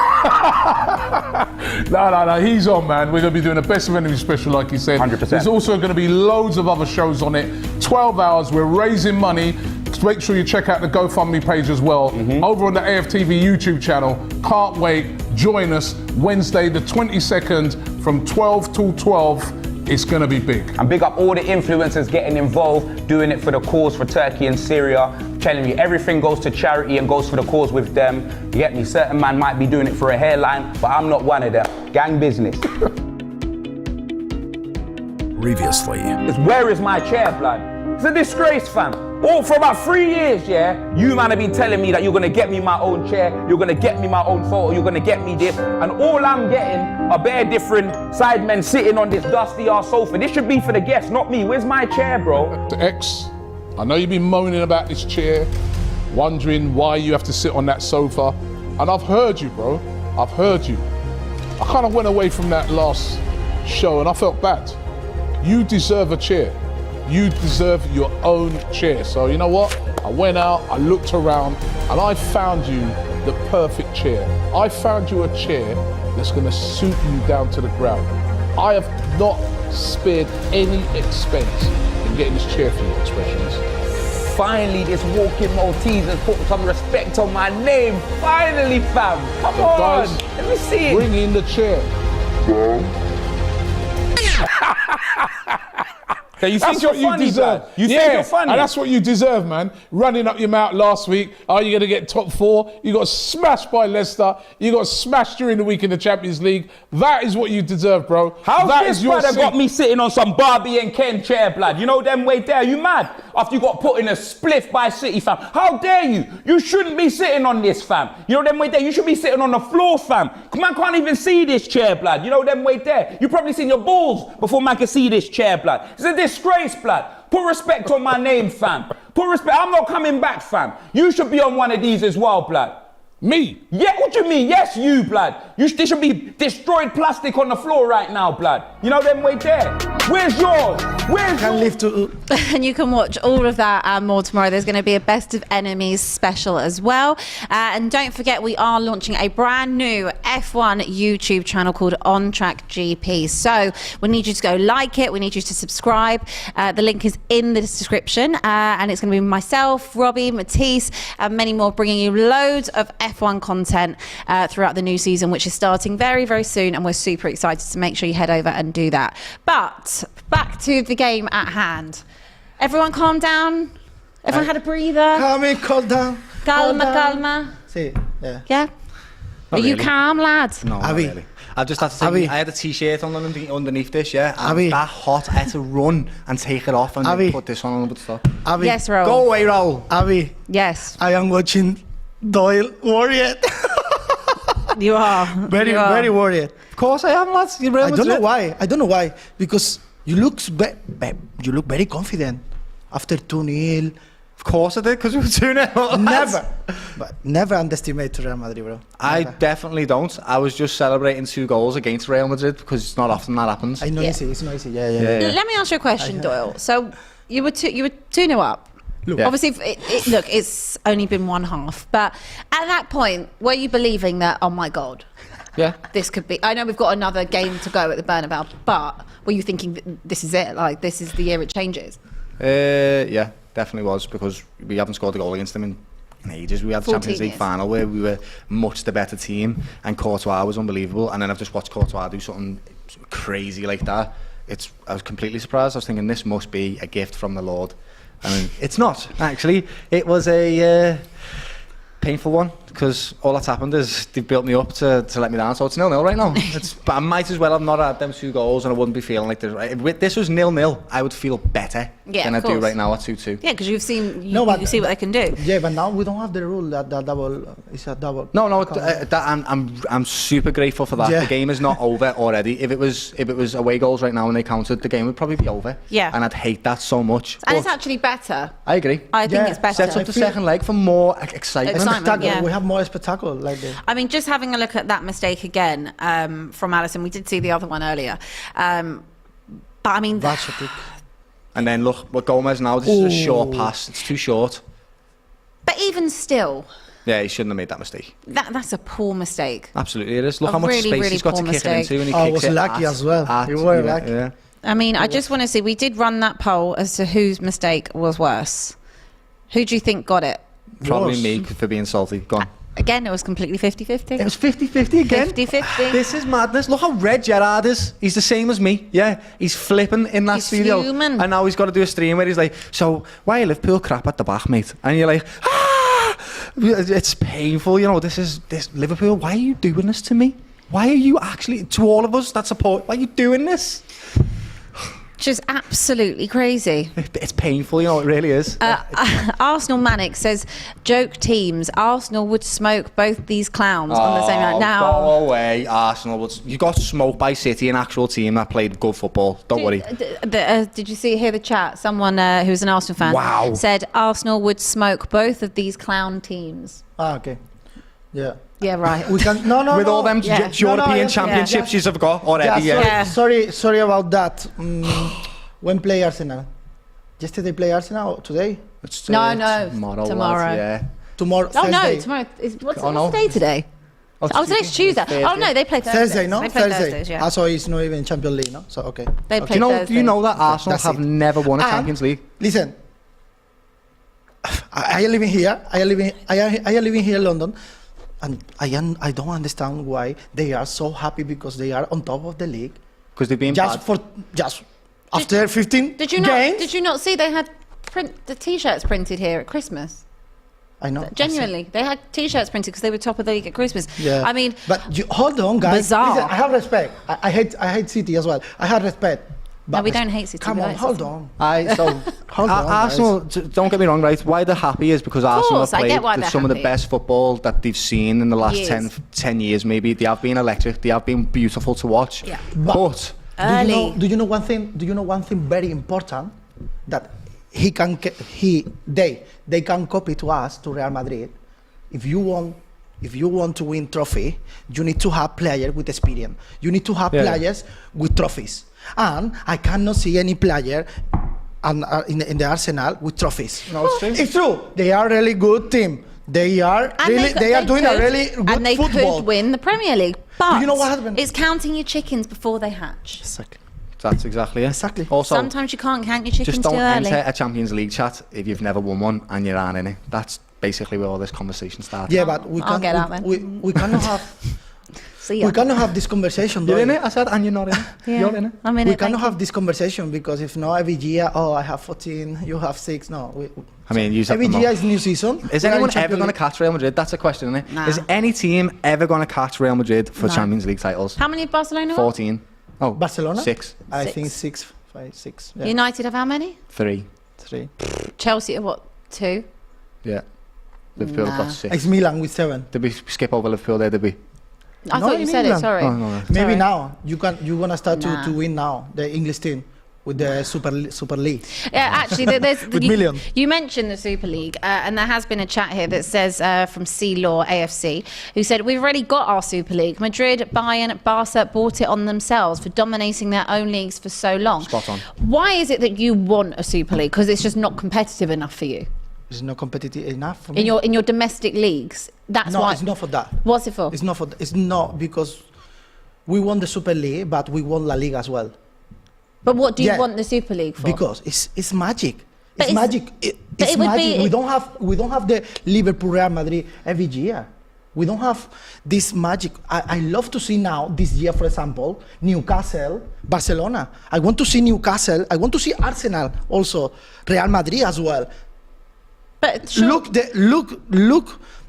No, he's on, man. We're going to be doing a Best of Enemies special, like you said. 100%. There's also going to be loads of other shows on it. 12 hours, we're raising money. Make sure you check out the GoFundMe page as well. Over on the AFTV YouTube channel. Can't wait. Join us Wednesday, the 22nd, from 12 till 12. It's going to be big. And big up all the influencers getting involved, doing it for the cause for Turkey and Syria. Telling you everything goes to charity and goes for the cause with them. You get me? Certain man might be doing it for a hairline, but I'm not one of them. Gang business. Previously. Where is my chair, blood? It's a disgrace, fam. All for about 3 years, yeah? You man have been telling me that you're gonna get me my own chair, you're gonna get me my own photo, you're gonna get me this, and all I'm getting are bare different sidemen sitting on this dusty ass sofa. This should be for the guests, not me. Where's my chair, bro? X, I know you've been moaning about this chair, wondering why you have to sit on that sofa, and I've heard you, bro. I've heard you. I kind of went away from that last show and I felt bad. You deserve a chair. You deserve your own chair. So you know what? I went out, I looked around, and I found you the perfect chair. I found you a chair that's gonna suit you down to the ground. I have not spared any expense in getting this chair for you, Expressions. Finally, this walking Maltese has put some respect on my name. Finally, fam. Come So on. guys, Let me see it. Bring in the chair. Okay, you think That's you're what you funny, deserve. Dad? You think you're funny? And that's what you deserve, man. Running up your mouth last week. Are you going to get top 4? You got smashed by Leicester. You got smashed during the week in the Champions League. That is what you deserve, bro. How's that this is your brother got me sitting on some Barbie and Ken chair, blood? You know them way there. You mad? After you got put in a spliff by City, fam. How dare you? You shouldn't be sitting on this, fam. You know them way there. You should be sitting on the floor, fam. Man can't even see this chair, blood. You know them way there. You probably seen your balls before man can see this chair, blood. It's a disgrace, blood. Put respect on my name, fam. Put respect. I'm not coming back, fam. You should be on one of these as well, blood. Me? Yeah, what you mean? Yes, you, blood. There should be destroyed plastic on the floor right now, blood. You know them way there. Where's yours? Where's Can yours? live to. And you can watch all of that and more tomorrow. There's going to be a Best of Enemies special as well. And don't forget, we are launching a brand new F1 YouTube channel called On Track GP. So we need you to go like it. We need you to subscribe. The link is in the description. And it's going to be myself, Robbie, Matisse, and many more, bringing you loads of F1 content throughout the new season, which is starting very, very soon. And we're super excited to make sure you head over and do that. But back to the game at hand. Everyone calm down. Everyone had a breather. Calm down. Calma. Sí, yeah. Yeah? Are you really. calm, lad? No, not Abby. really. I've just had to say, Abby. I had a t-shirt on underneath this, yeah. And Abby. that hot, I had to run and take it off and then Abby. put this on with stuff. Abby, Yes, Raul. Go away, Raul. Abby, Yes, I am watching Doyle worried. you are. very, You are. very worried. Of course I am, lads. You're Real I don't know Madrid. why. I don't know why. Because you look very confident after 2-0. Of course I did, because we were 2-0. Never, but never underestimate Real Madrid, bro. I Never. definitely don't. I was just celebrating 2 goals against Real Madrid because it's not often that happens. I know Yeah. it's not easy. Yeah. Let me ask you a question, Doyle. So you were 2-0 up. Yeah. Obviously, look, it's only been one half, but at that point, were you believing that? Oh my God, Yeah. this could be. I know we've got another game to go at the Bernabeu, but were you thinking this is it? Like this is the year it changes? Yeah, definitely was, because we haven't scored a goal against them in ages. We had the 14 Champions League years. final where we were much the better team and Courtois was unbelievable, and then I've just watched Courtois do something crazy like that. I was completely surprised. I was thinking this must be a gift from the Lord. I mean, it's not, actually. It was a painful one, because all that's happened is they've built me up to let me down, so it's 0-0 right now. But I might as well have not had them 2 goals and I wouldn't be feeling like this. If this was 0-0, I would feel better Yeah, than of I do course. right now at 2-2. Yeah, because you've seen, you, No, but- you see what they can do. Yeah, but now we don't have the rule that double is a double. No, I'm super grateful for that. Yeah. The game is not over already. If it was away goals right now and they counted, the game would probably be over. Yeah. And I'd hate that so much. And it's But actually better. I agree. I think Yeah. it's better. Sets up the second leg for more excitement. Excitement. Spectacle. Yeah. We have more spectacle like that. I mean, just having a look at that mistake again from Alison. We did see the other one earlier. But I mean, Rakitic. And then look, what Gomez now, this is a short pass. It's too short. but even still, Yeah, he shouldn't have made that mistake. that's a poor mistake. Absolutely it is. Look A how much really, space really he's got to poor kick it mistake. into, and he Oh, kicks was it lucky at- as well. at- You were yeah, lucky. yeah. I mean, I just want to see, we did run that poll as to whose mistake was worse. Who do you think got it? Probably Worse. me for being salty. Go on. Again, it was completely 50-50. It was 50-50 again. 50-50. This is madness. Look how red Gerrard is. He's the same as me. Yeah, he's flipping in that He's studio. fuming. And now he's got to do a stream where he's like, so why are Liverpool crap at the back, mate? And you're like, ah! It's painful, you know. This Liverpool. Why are you doing this to me? Why are you actually, to all of us that support, why are you doing this? Just absolutely crazy. It's painful, you know. It really is. Arsenal Manic says, joke teams. Arsenal would smoke both these clowns on the same night. Now, Go away, Arsenal. You got smoked by City, an actual team that played good football. Don't worry. Did you hear the chat? Someone who's an Arsenal fan Wow. said Arsenal would smoke both of these clown teams. Okay. Yeah. Yeah, right. We can no. With all them Yeah. European yes, championships yeah. you've got already, yeah. Sorry about that. When play Arsenal? Yesterday play Arsenal or today? No, Tomorrow. tomorrow. Lads, yeah. Tomorrow. Oh no, Thursday. tomorrow. What's Oh, no. the day today? Oh, so next Tuesday. Oh no, they play Thursdays. Thursday, no? They play Thursday. Thursdays, yeah. So it's not even Champions League, no? So, okay. They play Do Thursdays. you know that Arsenal That's have it. never won a And, Champions League? Listen, I am living here. I am living here in London, and I don't understand why they are so happy because they are on top of the league. Because they've been bad. After 15 Did you not see they had the T-shirts printed here at Christmas? I know. Genuinely, they had T-shirts printed because they were top of the league at Christmas. Yeah. I mean, but hold on, guys. Bizarre. Listen, I have respect. I hate City as well. I have respect. no, we don't hate City. Come we on, like hold City. on. Hold on, Arsenal, don't get me wrong, right? Why they're happy is because Arsenal have I get why played they're some of the happy. best football that they've seen in the last Years. 10 years, maybe. They have been electric. They have been beautiful to watch. Yeah. But Early. Do you know one thing? Do you know one thing very important that they can copy to us, to Real Madrid? If you want to win trophy, you need to have players with experience. You need to have players with trophies. And I cannot see any player in the Arsenal with trophies. No, it's true. It's true. They are a really good team. They are doing a really good and they football. could win the Premier League. But you know what happened? it's counting your chickens before they hatch. Exactly. that's exactly it. Exactly. Also, Sometimes you can't count your chickens just too don't early. enter a Champions League chat if you've never won one and you aren't in it. That's basically where all this conversation starts. Yeah, but we I'll get out then. we cannot have See ya. we cannot have this conversation. You're though. in it, I said, and you're not in it. Yeah. You're in it. I'm in We it. cannot thank have this conversation because if not every year, I have 14, you have 6. No, I mean, you every year is new season. Is We are in anyone ever Champions going to League. catch Real Madrid? That's a question, isn't it? Nah. Is any team ever going to catch Real Madrid for No. Champions League titles? How many have Barcelona got? 14. Oh, Barcelona? 6. I Six. think 6, 5, 6. Yeah. United have how many? 3. 3. Chelsea have what? 2? Yeah. Liverpool have Nah. got 6. It's Milan with 7. Did we skip over Liverpool there, did we? I No, thought you in said it, England. sorry. Oh, no. Maybe Sorry. now you're gonna start Nah. to win now the English team with the Super League. Yeah, actually, there's With million. You mentioned the Super League, and there has been a chat here that says from C Law AFC, who said we've already got our Super League. Madrid, Bayern, Barca bought it on themselves for dominating their own leagues for so long. Spot on. Why is it that you want a Super League? Because it's just not competitive enough for you It's not competitive enough for me. in your domestic leagues. That's No, why. it's not for that. What's it for? It's not for. It's not because we won the Super League, but we won La Liga as well. But what do you Yeah. want the Super League for? Because it's magic. But It's magic. but It's it would magic. be- We don't have the Liverpool Real Madrid every year. We don't have this magic. I love to see now this year, for example, Newcastle, Barcelona. I want to see Newcastle. I want to see Arsenal also, Real Madrid as well. but sure, Look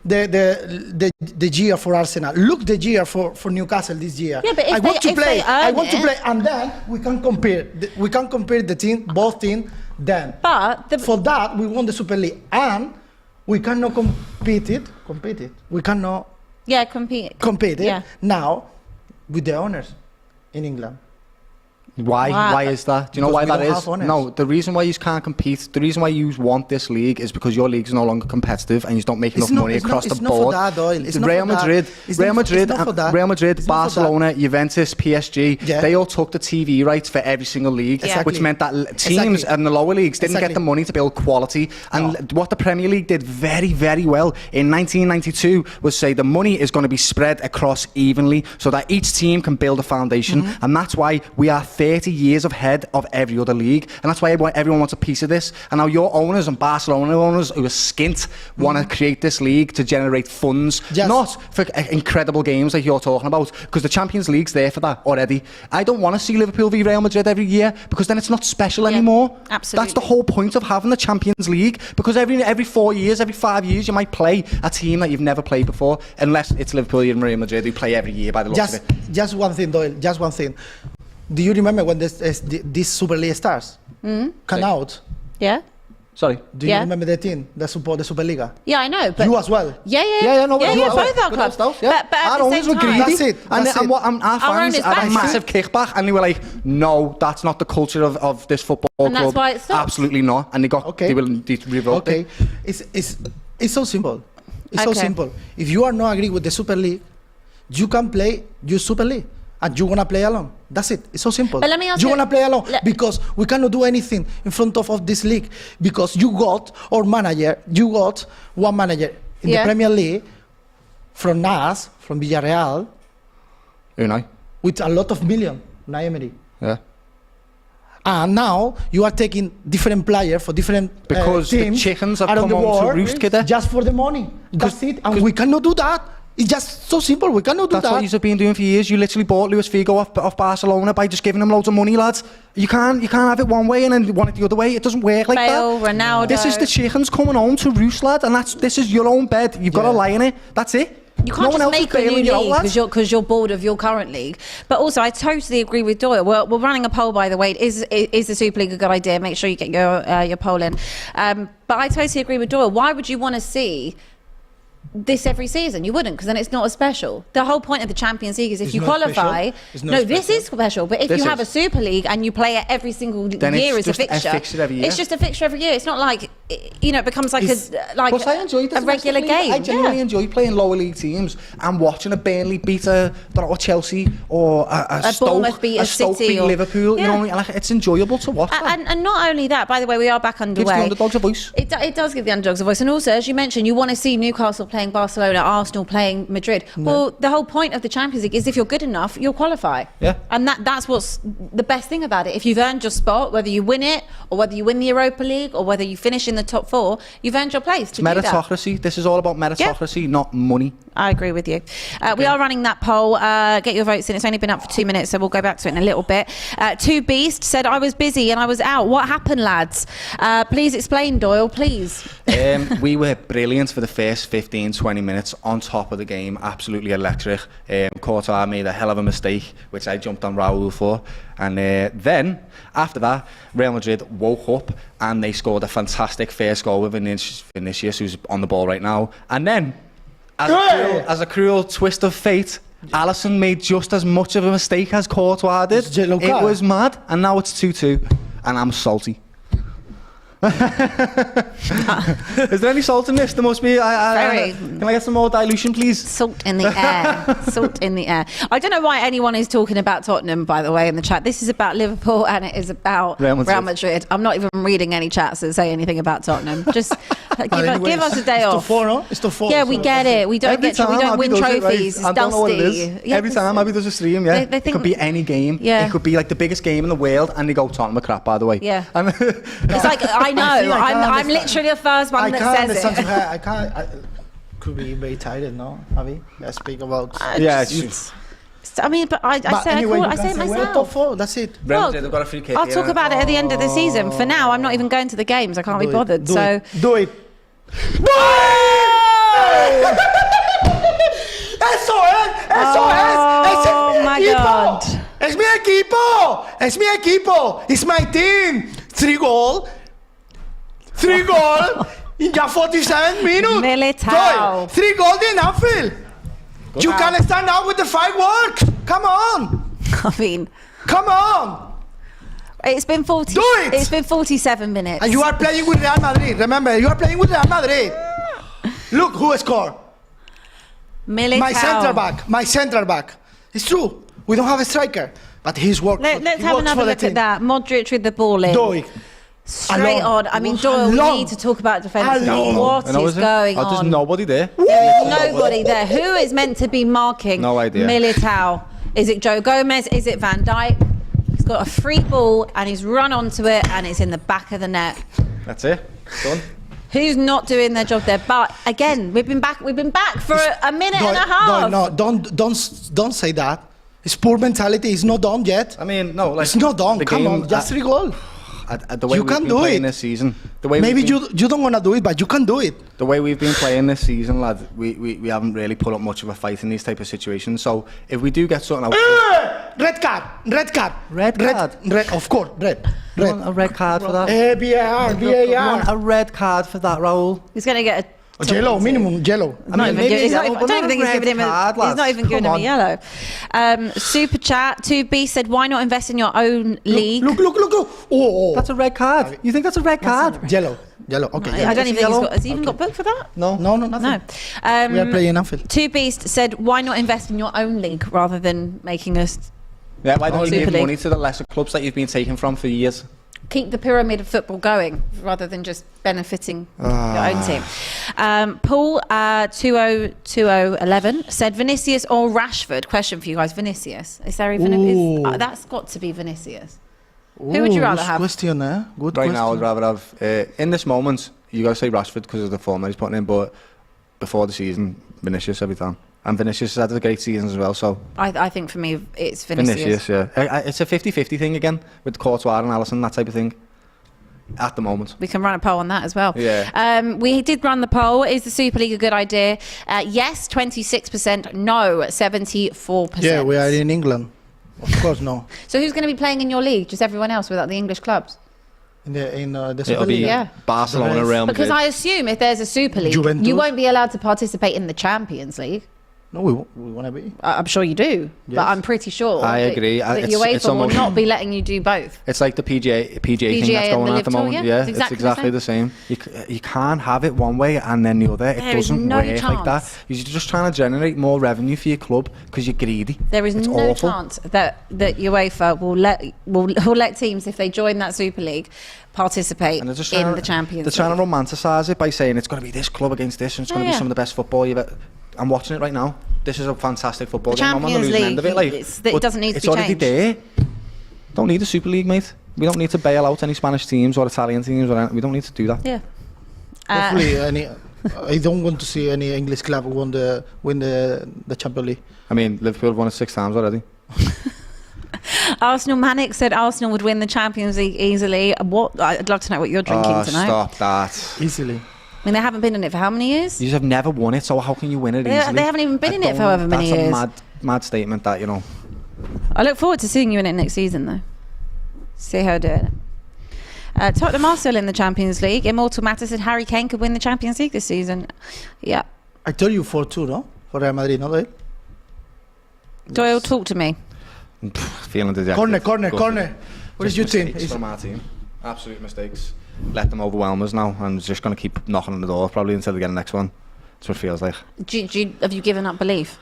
the year for Arsenal. Look the year for Newcastle this year. Yeah, but if I want they- to if play. they I earn want to it- play, and then we can compare. We can compare the team, both teams. Then, but for that we won the Super League, and we cannot compete it. We cannot yeah, compete. compete it Yeah. now with the owners in England. Why? Wow. Why is that? Do you know Because why we that don't is? have owners. No, the reason why you can't compete, the reason why you want this league is because your league is no longer competitive and you don't make enough money across the it's not for board. that, Doyle. It's not Real for that. Madrid, It's Real not- Madrid, it's not for that. Real Madrid, It's not for that. Barcelona, Juventus, PSG. Yeah. They all took the TV rights for every single league, Exactly. which meant that teams Exactly. in the lower leagues didn't get Exactly. the money to build quality. And No. what the Premier League did very, very well in 1992 was say the money is going to be spread across evenly so that each team can build a foundation. Mm-hmm. And that's why we are 30 years ahead of every other league. And that's why everyone wants a piece of this. And now your owners and Barcelona owners who are skint want to create this league to generate funds, Yes. not for incredible games like you're talking about, because the Champions League's there for that already. I don't want to see Liverpool v Real Madrid every year because then it's not special Yeah, anymore. absolutely. That's the whole point of having the Champions League, because every 4 years, every 5 years, you might play a team that you've never played before, unless it's Liverpool and Real Madrid who play every year by the looks of it. Just one thing, Doyle. Just one thing. Do you remember when this Super League stars come out? Yeah, Sorry. Do you Yeah. remember the team that support the Superliga? yeah, I know. But You as well. Yeah, No, both you our good clubs. stuff, yeah. But at Our the owners same were time, greedy. That's it, And, that's and, it. what, and our fans owners had a backed massive kickback, and they were like, "No, that's not the culture of this football And club. that's why it stopped. Absolutely not." And they got Okay. they revoked Okay. it. It's so simple. It's so Okay. simple. If you are not agree with the Super League, you can play your Super League. And you wanna play alone. That's it. It's so simple. But let me ask you you- wanna play alone let- because we cannot do anything in front of this league because you got our manager. You got one manager in Yeah. the Premier League from us, from Villarreal, Unai. with a lot of million, Unai Emery. Yeah. And now you are taking different players for different Because the teams chickens have around come the home to world roost, kidder. just for the money. That's it. And we cannot do that. It's just so simple. We cannot do That's that. what you've been doing for years. You literally bought Luis Figo off Barcelona by just giving him loads of money, lads. You can't have it one way and then want it the other way. It doesn't work like Bale, that. Ronaldo. This is the chickens coming home to roost, lad, and this is your own bed. You've got to lie in it. That's it. You can't just make a new bailing you out, league lads. because you're bored of your current league. But also, I totally agree with Doyle. We're running a poll, by the way. Is the Super League a good idea? Make sure you get your poll in. But I totally agree with Doyle. Why would you want to see this every season? You wouldn't, because then it's not as special. The whole point of the Champions League is if It's you not qualify. special. It's not No, this special. is special. But if This you have is. a Super League and you play it every single Then year it's as a just a fixture, fixture every year. it's just a fixture every year. It's not like it becomes like It's- Plus, I enjoy a regular game. I genuinely Yeah. enjoy playing lower league teams and watching a Burnley beat a Chelsea or a Stoke, Bournemouth beat a Stoke City beat or- Liverpool. You Yeah. know what I mean? Like, it's enjoyable to watch. that. And not only that, by the way, we are back Gives the underway. underdogs a voice. It does give the underdogs a voice. And also, as you mentioned, you want to see Newcastle playing Barcelona, Arsenal playing Madrid. Well, the whole point of the Champions League is if you're good enough, you'll qualify. Yeah. And that's what's the best thing about it. If you've earned your spot, whether you win it or whether you win the Europa League or whether you finish in the top 4, you've earned your place to do that. Meritocracy. This is all about meritocracy, not money. I agree with you. We are running that poll. Get your votes in. It's only been up for 2 minutes, so we'll go back to it in a little bit. Two Beast said, I was busy and I was out. What happened, lads? Please explain, Doyle, please. We were brilliant for the first 15, 20 minutes, on top of the game, absolutely electric. Courtois made a hell of a mistake, which I jumped on Raul for. And then, after that, Real Madrid woke up and they scored a fantastic first goal with Vinicius, who's on the ball right now. And then, as a cruel twist of fate, Alison made just as much of a mistake as Courtois did. It's yellow It card. was mad, and now it's 2-2, and I'm salty. Is there any salt in this? There must be. Very. Can I get some more dilution, please? Salt in the air. Salt in the air. I don't know why anyone is talking about Tottenham, by the way, in the chat. This is about Liverpool and it is about Real Madrid. Real Madrid. I'm not even reading any chats that say anything about Tottenham. Just give us a day it's off. It's 4, no? It's to 4. Yeah, we get it. We don't Every get. We time don't Abby win does it, right, trophies. It's I don't know what it dusty. is. Yeah, Every time Abby does a stream, yeah, They it think- could be any game. Yeah. It could be like the biggest game in the world, and they go Tottenham are crap, by the way. Yeah. And It's like I know. I can't I'm understand. literally the first one I that can't says understand it. to her. I can't. Could be very tired, no, Abby? Let's speak about. yeah, I mean, but I But say anyway, I you say can it say we're top myself. 4. That's it. Real Well, Madrid have got a free kick. I'll here, talk innit? about it at the end of the season. For now, I'm not even going to the games. I can't be bothered. Do So. it. Do it. ¡Eso es! ¡Eso es! ¡Ese Oh, es my mi equipo! God. ¡Es mi equipo! ¡Es mi equipo! ¡It's my team! 3 goal. 3 goal. In just 47 minutes. Militao. 3 goals in Anfield. You can stand out with the fireworks. Come on. I mean, Come on. it's been 40. Do it! It's been 47 minutes. And you are playing with Real Madrid. Remember, you are playing with Real Madrid. Look who scored. Militao. My centre back. It's true. We don't have a striker, but he's worked. Let's he have works another for the look team. at that. Modric with the ball in. Do it. Straight Alone. on. I mean, Doyle, we Alone. need to talk about defence. Alone. What I know, is is it? going Oh, there's on? nobody there. There is nobody there. Who is meant to be marking No idea. Militao? Is it Joe Gomez? Is it Van Dijk? He's got a free ball and he's run onto it and it's in the back of the net. That's it. Done. Who's not doing their job there? But again, we've been back for a minute and a half. No, don't say that. It's poor mentality. It's not done yet. I mean, no, like It's not done. the Come game, on, just 3 goals. the way You we've can been do playing it. this season, the way Maybe we've been, you don't want to do it, but you can do it. the way we've been playing this season, lad, we haven't really put up much of a fight in these type of situations. So if we do get something out, Red card. Red card? Red. Of course, red. you want a red card for that? VAR. You want a red card for that, Raul? He's going to get a Yellow, minimum yellow. I don't even give- yellow, I but don't even not think a he's giving him red card, he's not lads. even giving him Come a on. yellow. Super chat 2B said, why not invest in your own league? Look. Oh. That's a red card. You think that's a red card? Yellow. Okay. I don't even think yellow? has he even got booked for that? No. No, nothing. No. We are playing Anfield. 2Beast said, why not invest in your own league rather than making us... Yeah, why don't you Super give League. money to the lesser clubs that you've been taking from for years? keep the pyramid of football going rather than just benefiting your own team. Paul 202011 said Vinicius or Rashford. Question for you guys: Vinicius. Is there even? That's got to be Vinicius. Who would you rather have? Question, eh? Good Right question. now, I'd rather have, in this moment, you got to say Rashford because of the form that he's putting in, but before the season, Vinicius every time. And Vinicius has had a great season as well, so... I think for me, it's Vinicius. Yeah. It's a 50-50 thing again, with Courtois and Alison, that type of thing, at the moment. We can run a poll on that as well. Yeah. We did run the poll. Is the Super League a good idea? Yes, 26%. No, 74%. Yeah, we are in England. Of course, no. So who's going to be playing in your league? Just everyone else without the English clubs? In the Super It'll be League. Yeah. Barcelona, Real Madrid. Because I assume if there's a Super League, Juventus. you won't be allowed to participate in the Champions League. No, we want to be. I'm sure you do, but Yes. I'm pretty sure I that, agree. that It's UEFA will almost- not be letting you do both. It's like the PGA thing that's and going the on Live at the Tour, moment. yeah. Yeah, It's it's exactly exactly the the same. You can't have it one way and then the other. It There is doesn't no work like chance. that. You're just trying to generate more revenue for your club because you're greedy. There is It's no awful. chance that UEFA will let teams, if they join that Super League, participate And they're just in trying the Champions They're trying League. to romanticise it by saying it's going to be this club against this and it's going to be some of the best football you've ever... I'm watching it right now. This is a fantastic football The game. I'm on the Champions losing end of it. Like, League, it but doesn't need to it's be already changed. there. Don't need a Super League, mate. We don't need to bail out any Spanish teams or Italian teams. We don't need to do that. Yeah. Hopefully, I don't want to see any English club win the Champions League. I mean, Liverpool have won it 6 times already. Arsenal Manic said Arsenal would win the Champions League easily. I'd love to know what you're drinking tonight. Stop that. Easily. I mean, they haven't been in it for how many years? You have never won it, so how can you win it easily? They haven't even been in it for however many That's years. a mad statement that, you know. I look forward to seeing you in it next season, though. See how I do it. Tottenham are still in the Champions League. Immortal Matter said Harry Kane could win the Champions League this season. Yeah. I told you 4-2, no? For Real Madrid, no? Right? Doyle, talk to me. Feeling dejected. Corner. What is your team? Mistakes from our team. Absolute mistakes. Let them overwhelm us now, and just going to keep knocking on the door probably until they get the next one. That's what it feels like. Have you given up belief?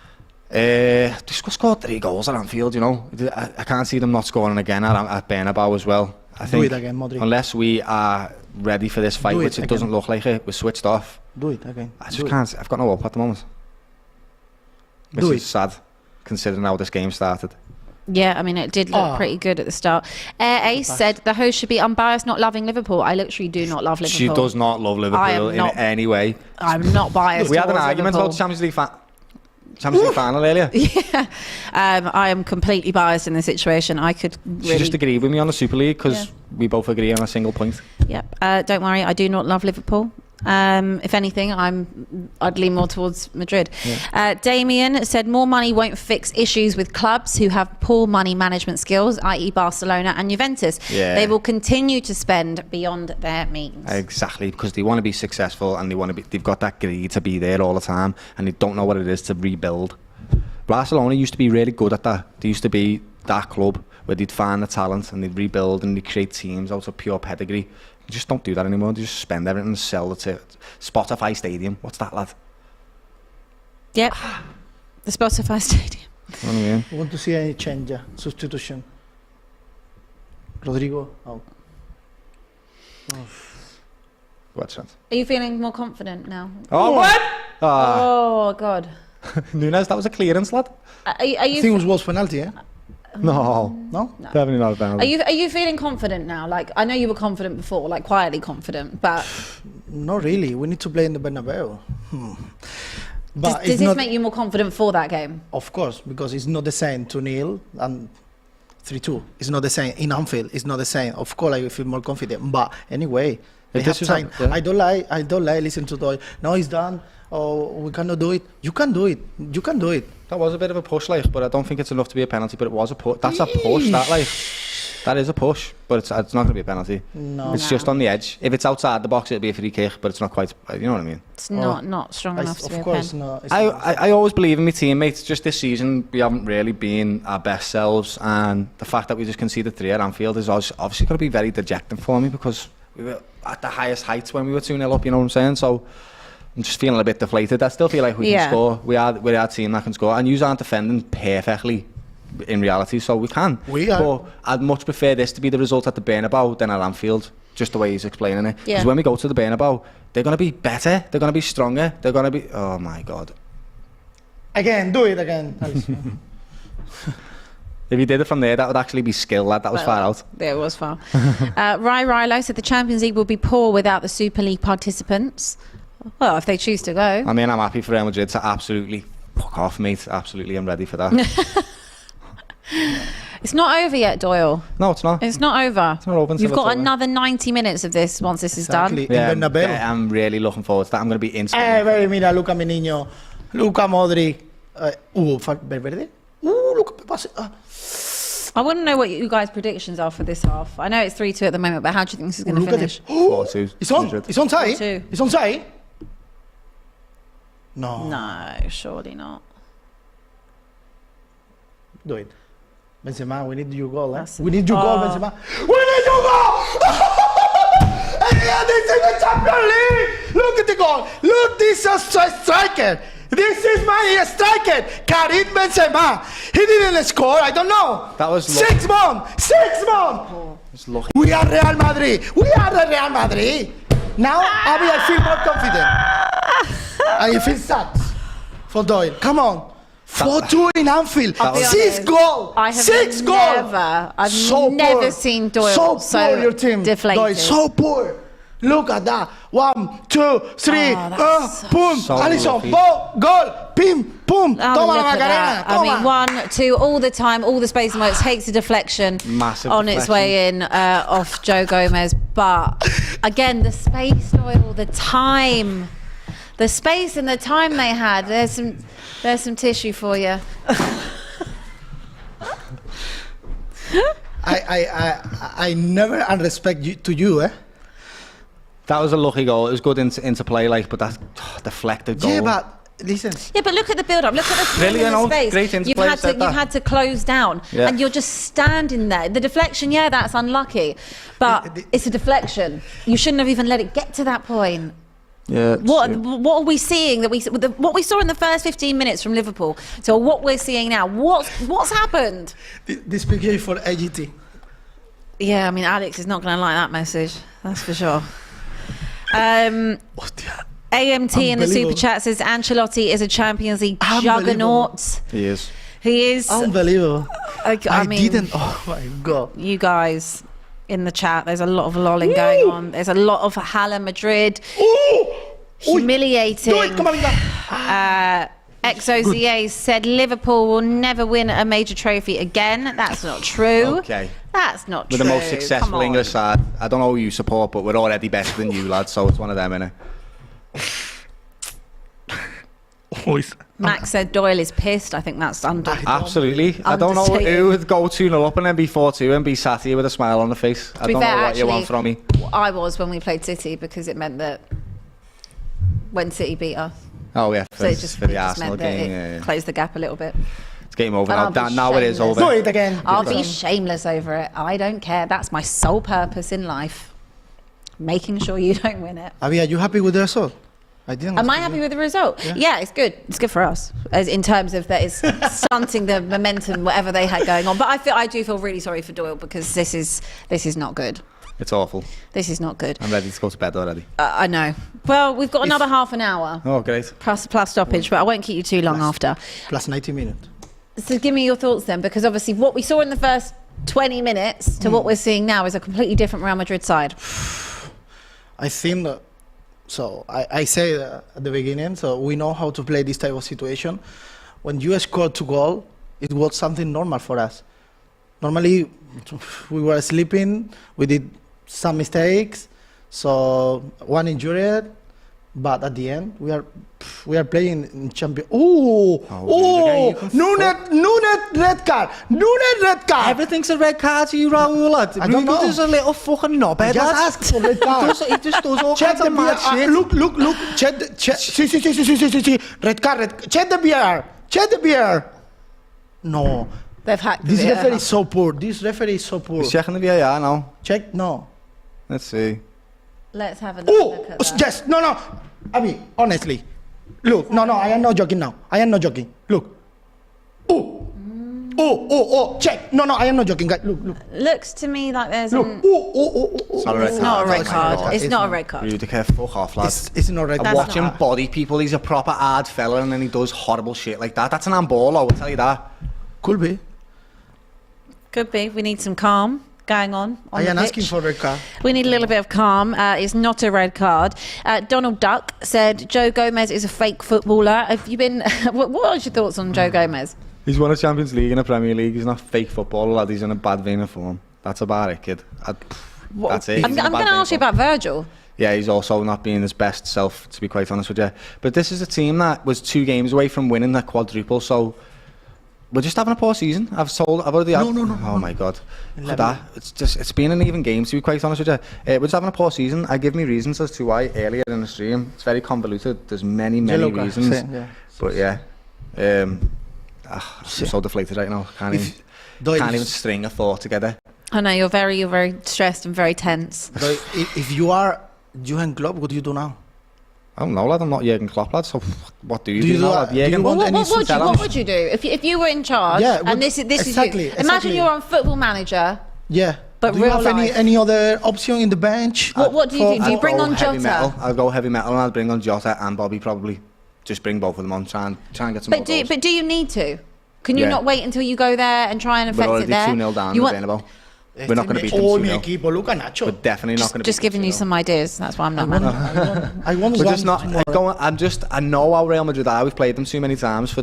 Just scored 3 goals at Anfield, you know. I can't see them not scoring again at Bernabeu as well. I think it again, Modric. Unless we are ready for this fight, Do it which it again. doesn't look like it, we're switched off. Do it again. I just can't. I've got no hope at the moment. Which Do is sad, considering how this game started. Yeah, I mean, it did look pretty good at the start. Air Ace said the host should be unbiased, not loving Liverpool. I literally do not love Liverpool. She does not love Liverpool in any way. I'm not biased. We had an towards argument about Liverpool. the Champions League final earlier. Yeah, I am completely biased in this situation. I could really... She just agreed with me on the Super League because we both agree on a single point. Yep. Don't worry, I do not love Liverpool. If anything, I'd lean more towards Madrid. Yeah. Damien said more money won't fix issues with clubs who have poor money management skills, i.e. Barcelona and Juventus. Yeah. They will continue to spend beyond their means. Exactly, because they want to be successful and they've got that greed to be there all the time and they don't know what it is to rebuild. Barcelona used to be really good at that. They used to be that club where they'd find the talent and they'd rebuild and they'd create teams out of pure pedigree. They just don't do that anymore. They just spend everything and sell it to Spotify Stadium. What's that, lad? Yep. The Spotify Stadium. You know what I mean? I want to see any change, substitution. Rodrigo out. What's that? Are you feeling more confident now? Oh, what? Oh, God. Nunes, that was a clearance, lad. Are you I think it was penalty, eh? No. No? Definitely not a penalty. Are you feeling confident now? Like, I know you were confident before, like quietly confident, but Not really. We need to play in the Bernabeu. But does this make you more confident for that game? Of course, because it's not the same 2-0 and 3-2. It's not the same. In Anfield, it's not the same. Of course, I feel more confident. But anyway, they have time. I don't like listen to the, no, it's done. Oh, we cannot do it. You can do it. You can do it. That was a bit of a push, like, but I don't think it's enough to be a penalty. But it was a push. That's a push. That is a push, but it's not going to be a penalty. No. It's just on the edge. If it's outside the box, it'll be a free kick, but it's not quite. You know what I mean? It's not strong enough to be Of a course, pen. no. I always believe in my teammates. Just this season, we haven't really been our best selves, and the fact that we just conceded 3 at Anfield is obviously going to be very dejecting for me because we were at the highest heights when we were 2-0 up. You know what I'm saying? So I'm just feeling a bit deflated. I still feel like we can score. We're our team that can score, and you aren't defending perfectly. in reality, so we can. We are. But I'd much prefer this to be the result at the Bernabeu than at Anfield, just the way he's explaining it. Yeah. Because when we go to the Bernabeu, they're going to be better, they're going to be stronger, they're going to be... Oh my God. Again, do it again, Alison. If you did it from there, that would actually be skill, lad. That was far out. There was far. Rilo said the Champions League will be poor without the Super League participants. Well, if they choose to go. I mean, I'm happy for Real Madrid to absolutely fuck off, mate. Absolutely, I'm ready for that. It's not over yet, Doyle. No, it's not. It's not over. It's not over until You've got it's over. another 90 minutes of this once this is done. Exactly. In Bernabeu. I'm really looking forward to that. I'm going to be in Spain. Mira, Luka, mi niño. Luka Modric. Valverde. Luka me pase. I want to know what you guys' predictions are for this half. I know it's 3-2 at the moment, but how do you think this is going to Look at finish? it. 4-2. It's on. Madrid. It's on side. 4-2. It's on side. No. No, surely not. Do it. Benzema, we need your goal. That's- We need your goal, Oh. Benzema. We need your goal! This is the Champions League! Look at the goal! Look, this is a striker! This is my striker! Karim Benzema! He didn't score, I don't know! That was 6 months! 6 months! It's lucky. We are Real Madrid! We are the Real Madrid! Now, Abby, I feel more confident. I feel sad for Doyle. Come on. 4-2 in Anfield. I'll be 6 honest, goals. I have 6 goals. I've never seen Doyle so poor your team. deflated. Doyle, so poor. Look at that. 1, 2, 3. that's Boom. so Alison. lucky. Goal. Pim. Boom. Oh, Toma look la at that. Macarena. I mean, 1, 2, all the time, all the space and it takes a deflection Massive on its way in off Joe Gomez. But again, the space, Doyle, the time. The space and the time they had. There's some tissue for you. I never unrespect you to you, eh? That was a lucky goal. It was good into play, like, but that deflected goal. Yeah, but listen. Yeah, but look at the build-up. Look at the time Brilliant, and the space. great interplay, said You've that. had to close down, Yeah. and you're just standing there. The deflection, yeah, that's unlucky, but it's a deflection. You shouldn't have even let it get to that point. Yeah. What are we seeing what we saw in the first 15 minutes from Liverpool to what we're seeing now? What's happened? This picture is for AGT. Yeah, I mean, Alex is not going to like that message. That's for sure. AMT in the Unbelievable. super chat says Ancelotti is a Champions League Unbelievable. juggernaut. He is. He is. Unbelievable. I mean, didn't. Oh my god. you guys in the chat, there's a lot of lolling going on. There's a lot of Hala Madrid humiliating. Do it. Come on, Linda. XOZA said Liverpool will never win a major trophy again. That's not true. Okay. That's not We're true. the most successful Come on. English side. I don't know who you support, but we're already better than you, lads, so it's one of them, innit? Max said Doyle is pissed. I think that's under. Absolutely. I don't know Understated. who would go 2-0 up and then be 4-2 and be sat here with a smile on the face. I be don't fair, know what you actually, want from me. I was when we played City because it meant that when City beat us, Oh, yeah, so it just for the meant Arsenal that game. it Yeah, yeah. closed the gap a little bit. It's game over And now. I'll be Now it is shameless. over. Do it again. I'll be shameless over it. I don't care. That's my sole purpose in life. Making sure you don't win it. Avi, are you happy with the result? I didn't. Am I happy with the result? Yeah, it's good. It's good for us, as in terms of that it's stunting the momentum, whatever they had going on. But I do feel really sorry for Doyle because this is not good. It's awful. This is not good. I'm ready to go to bed already. I know. Well, we've got another half an hour Oh, great. plus stoppage, but I won't keep you too long after. Plus 90 minutes. So give me your thoughts then, because obviously what we saw in the first 20 minutes to what we're seeing now is a completely different Real Madrid side. I think that, so I say that at the beginning, so we know how to play this type of situation. When you score 2 goals, it was something normal for us. Normally, we were sleeping, we did some mistakes, so one injured, but at the end, we are playing in champion. Nunes red card. Nunes red card. Everything's a red card to you, Raul, lad. I don't know. Rudiger's a little fucking knobhead, Just lad. ask for red card. He just does all Check kinds the of mad VR. shit. Look. Check. See. Red card. Check the VR. Check the VR. No. They've hacked This the referee is so poor. He's checking the VAR now. Check. No. Let's see. Let's have a look at that. Yes. No. Abi, honestly. Look. No. I am not joking now. Look. check. No, I am not joking, guys. Look. Looks to me like there's Look. an... It's not a red It's not a card. red Oh my card. God. It's not a red card. Rudiger, fuck off, lad. It's not right. I watch him body people. He's a proper hard fella, and then he does horrible shit like that. That's an handball, I will tell you that. Could be. Could be. We need some calm going on I the am pitch. asking for red card. We need a little bit of calm. It's not a red card. Donald Duck said Joe Gomez is a fake footballer. Have you been... what are your thoughts on Joe Gomez? He's won a Champions League and a Premier League. He's not fake footballer, lad. He's in a bad vein of form. That's about it, kid. That's it. I'm going to ask you about Virgil. Yeah, he's also not being his best self, to be quite honest with you. But this is a team that was 2 games away from winning the quadruple, so we're just having a poor season. I've already had... No. Oh my God. For that, it's been an even game, to be quite honest with you. We're just having a poor season. I give me reasons as to why earlier in the stream. It's very convoluted. There's many reasons. Yeah. But yeah, I'm so deflated right now. Can't even string a thought together. I know, you're very stressed and very tense. But if you are Jurgen Klopp, what do you do now? I don't know, lad. I'm not Jurgen Klopp, lad. So what do you do you now, do- lad? do you Jurgen, want any What would you do if you were in charge? Yeah, and this exactly, is you. Imagine exactly. you're on Football Manager. Yeah. But do you real have life. any other option in the bench? What do you do? Do you I'll bring go on heavy metal. Jota? I'll go heavy metal and I'll bring on Jota and Bobby probably. Just bring both of them on. Try and get some more goals. But do you need to? Can you Yeah. not wait until you go there and try and We're affect it already there? 2-0 down You in the want, Bernabeu. We're not going to beat them All mi 2-0. equipo, look at Nacho. We're definitely not going to beat them just giving you 2-0. some ideas. That's why I'm not man. I want We're one just not. tomorrow. I know how Real Madrid are. We've played them too many times. For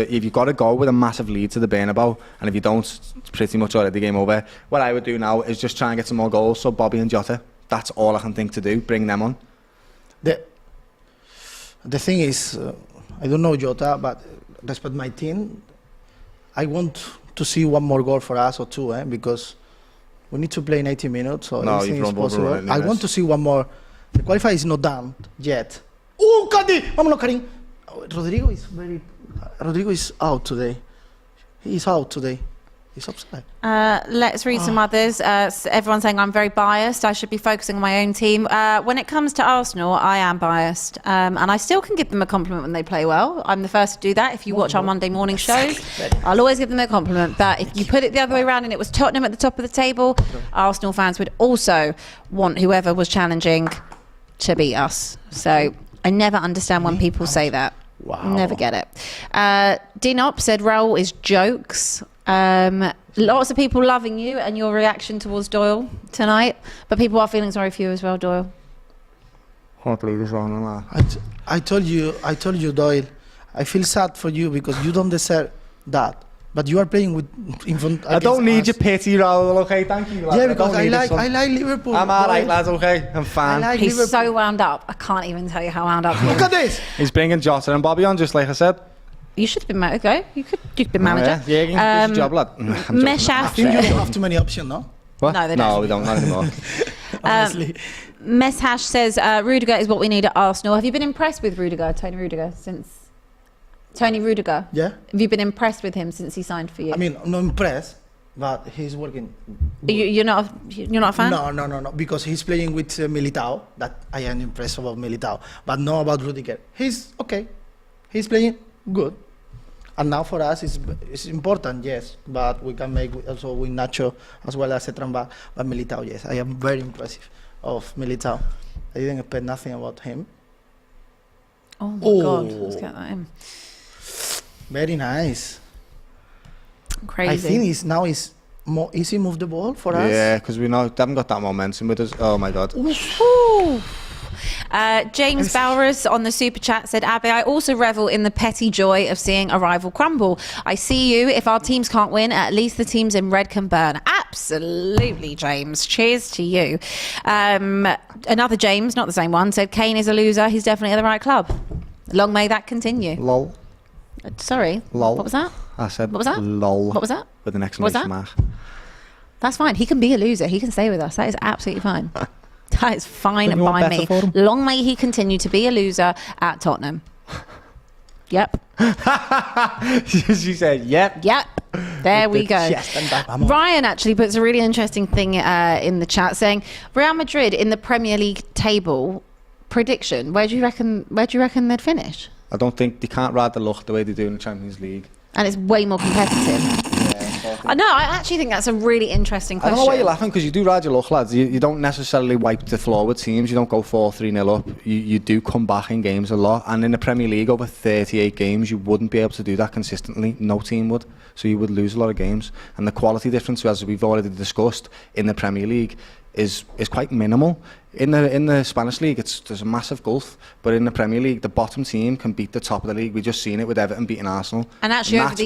if you've got to go with a massive lead to the Bernabeu, and if you don't, it's pretty much already game over. What I would do now is just try and get some more goals. So Bobby and Jota, that's all I can think to do. Bring them on. The thing is, I don't know Jota, but respect my team. I want to see one more goal for us or 2, because we need to play 90 minutes, so No, everything you've is run over possible. already, I yes. want to see one more. The qualifier is not done yet. Oh, Cadi! Vámonos, Karim. Rodrigo is out today. He is out today. He's upset. Let's read some others. Everyone's saying I'm very biased. I should be focusing on my own team. When it comes to Arsenal, I am biased. And I still can give them a compliment when they play well. I'm the first to do that. If you watch our Monday morning shows, I'll always give them a compliment. But if you put it the other way around and it was Tottenham at the top of the table, Arsenal fans would also want whoever was challenging to beat us. So I never understand when people say that. Wow. Never get it. Dinop said Raul is jokes. Lots of people loving you and your reaction towards Doyle tonight, but people are feeling sorry for you as well, Doyle. Can't believe this wrong on that. I told you, Doyle. I feel sad for you because you don't deserve that. But you are playing in front. I don't need against your us. pity, Raul. Okay, thank you. Lad. Yeah, because don't I need it, like son. Liverpool. I'm alright, Doyle. lads. Okay, I'm fine. I like He's Liverpool. so wound up. I can't even tell you how wound up he Look is. at this. He's bringing Jota and Bobby on, just like I said. You should have been okay. You could be manager. Oh, yeah, good job, lad. I'm joking. I Meshaf. think you don't have too many options, no? What? No, they No, don't. we don't. Not anymore. Honestly. Meshash says Rudiger is what we need at Arsenal. Have you been impressed with Tony Rudiger, since Tony Rudiger? Yeah. Have you been impressed with him since he signed for you? I mean, I'm not impressed, but he's working. You're not a fan? No. Because he's playing with Militao. That I am impressed about Militao, but not about Rudiger. He's okay. He's playing good. And now for us, it's important, yes. But we can make also with Nacho as well as Etramba. But Militao, yes, I am very impressive of Militao. I didn't expect nothing about him. Oh my God, let's get that in. Very nice. Crazy. I think it's more easy move the ball for us. Yeah, because we know they haven't got that momentum with us. Oh my God. Ooh. James Bowers on the super chat said, Abby, I also revel in the petty joy of seeing a rival crumble. I see you. If our teams can't win, at least the teams in red can burn. Absolutely, James. Cheers to you. Another James, not the same one, said Kane is a loser. He's definitely at the right club. Long may that continue. Lol. Sorry. Lol. What was that? I said What was that? lol. What was that? With an What was exclamation that? mark. That's fine. He can be a loser. He can stay with us. That is absolutely fine. That is fine Don't you want by better me. for him? Long may he continue to be a loser at Tottenham. Yep. She said, yep. Yep. There we go. Chest and back. Vamos. Ryan actually puts a really interesting thing in the chat saying Real Madrid in the Premier League table prediction. Where do you reckon they'd finish? I don't think they can't ride the luck the way they do in the Champions League. And it's way more competitive. I know, I actually think that's a really interesting I question. don't know why you're laughing, because you do ride your luck, lads. You don't necessarily wipe the floor with teams. You don't go 4-3-0 up. You do come back in games a lot. And in the Premier League, over 38 games, you wouldn't be able to do that consistently. No team would. So you would lose a lot of games. And the quality difference, as we've already discussed, in the Premier League is quite minimal. In the Spanish league, there's a massive gulf, but in the Premier League, the bottom team can beat the top of the league. We've just seen it with Everton beating Arsenal. And actually, and over the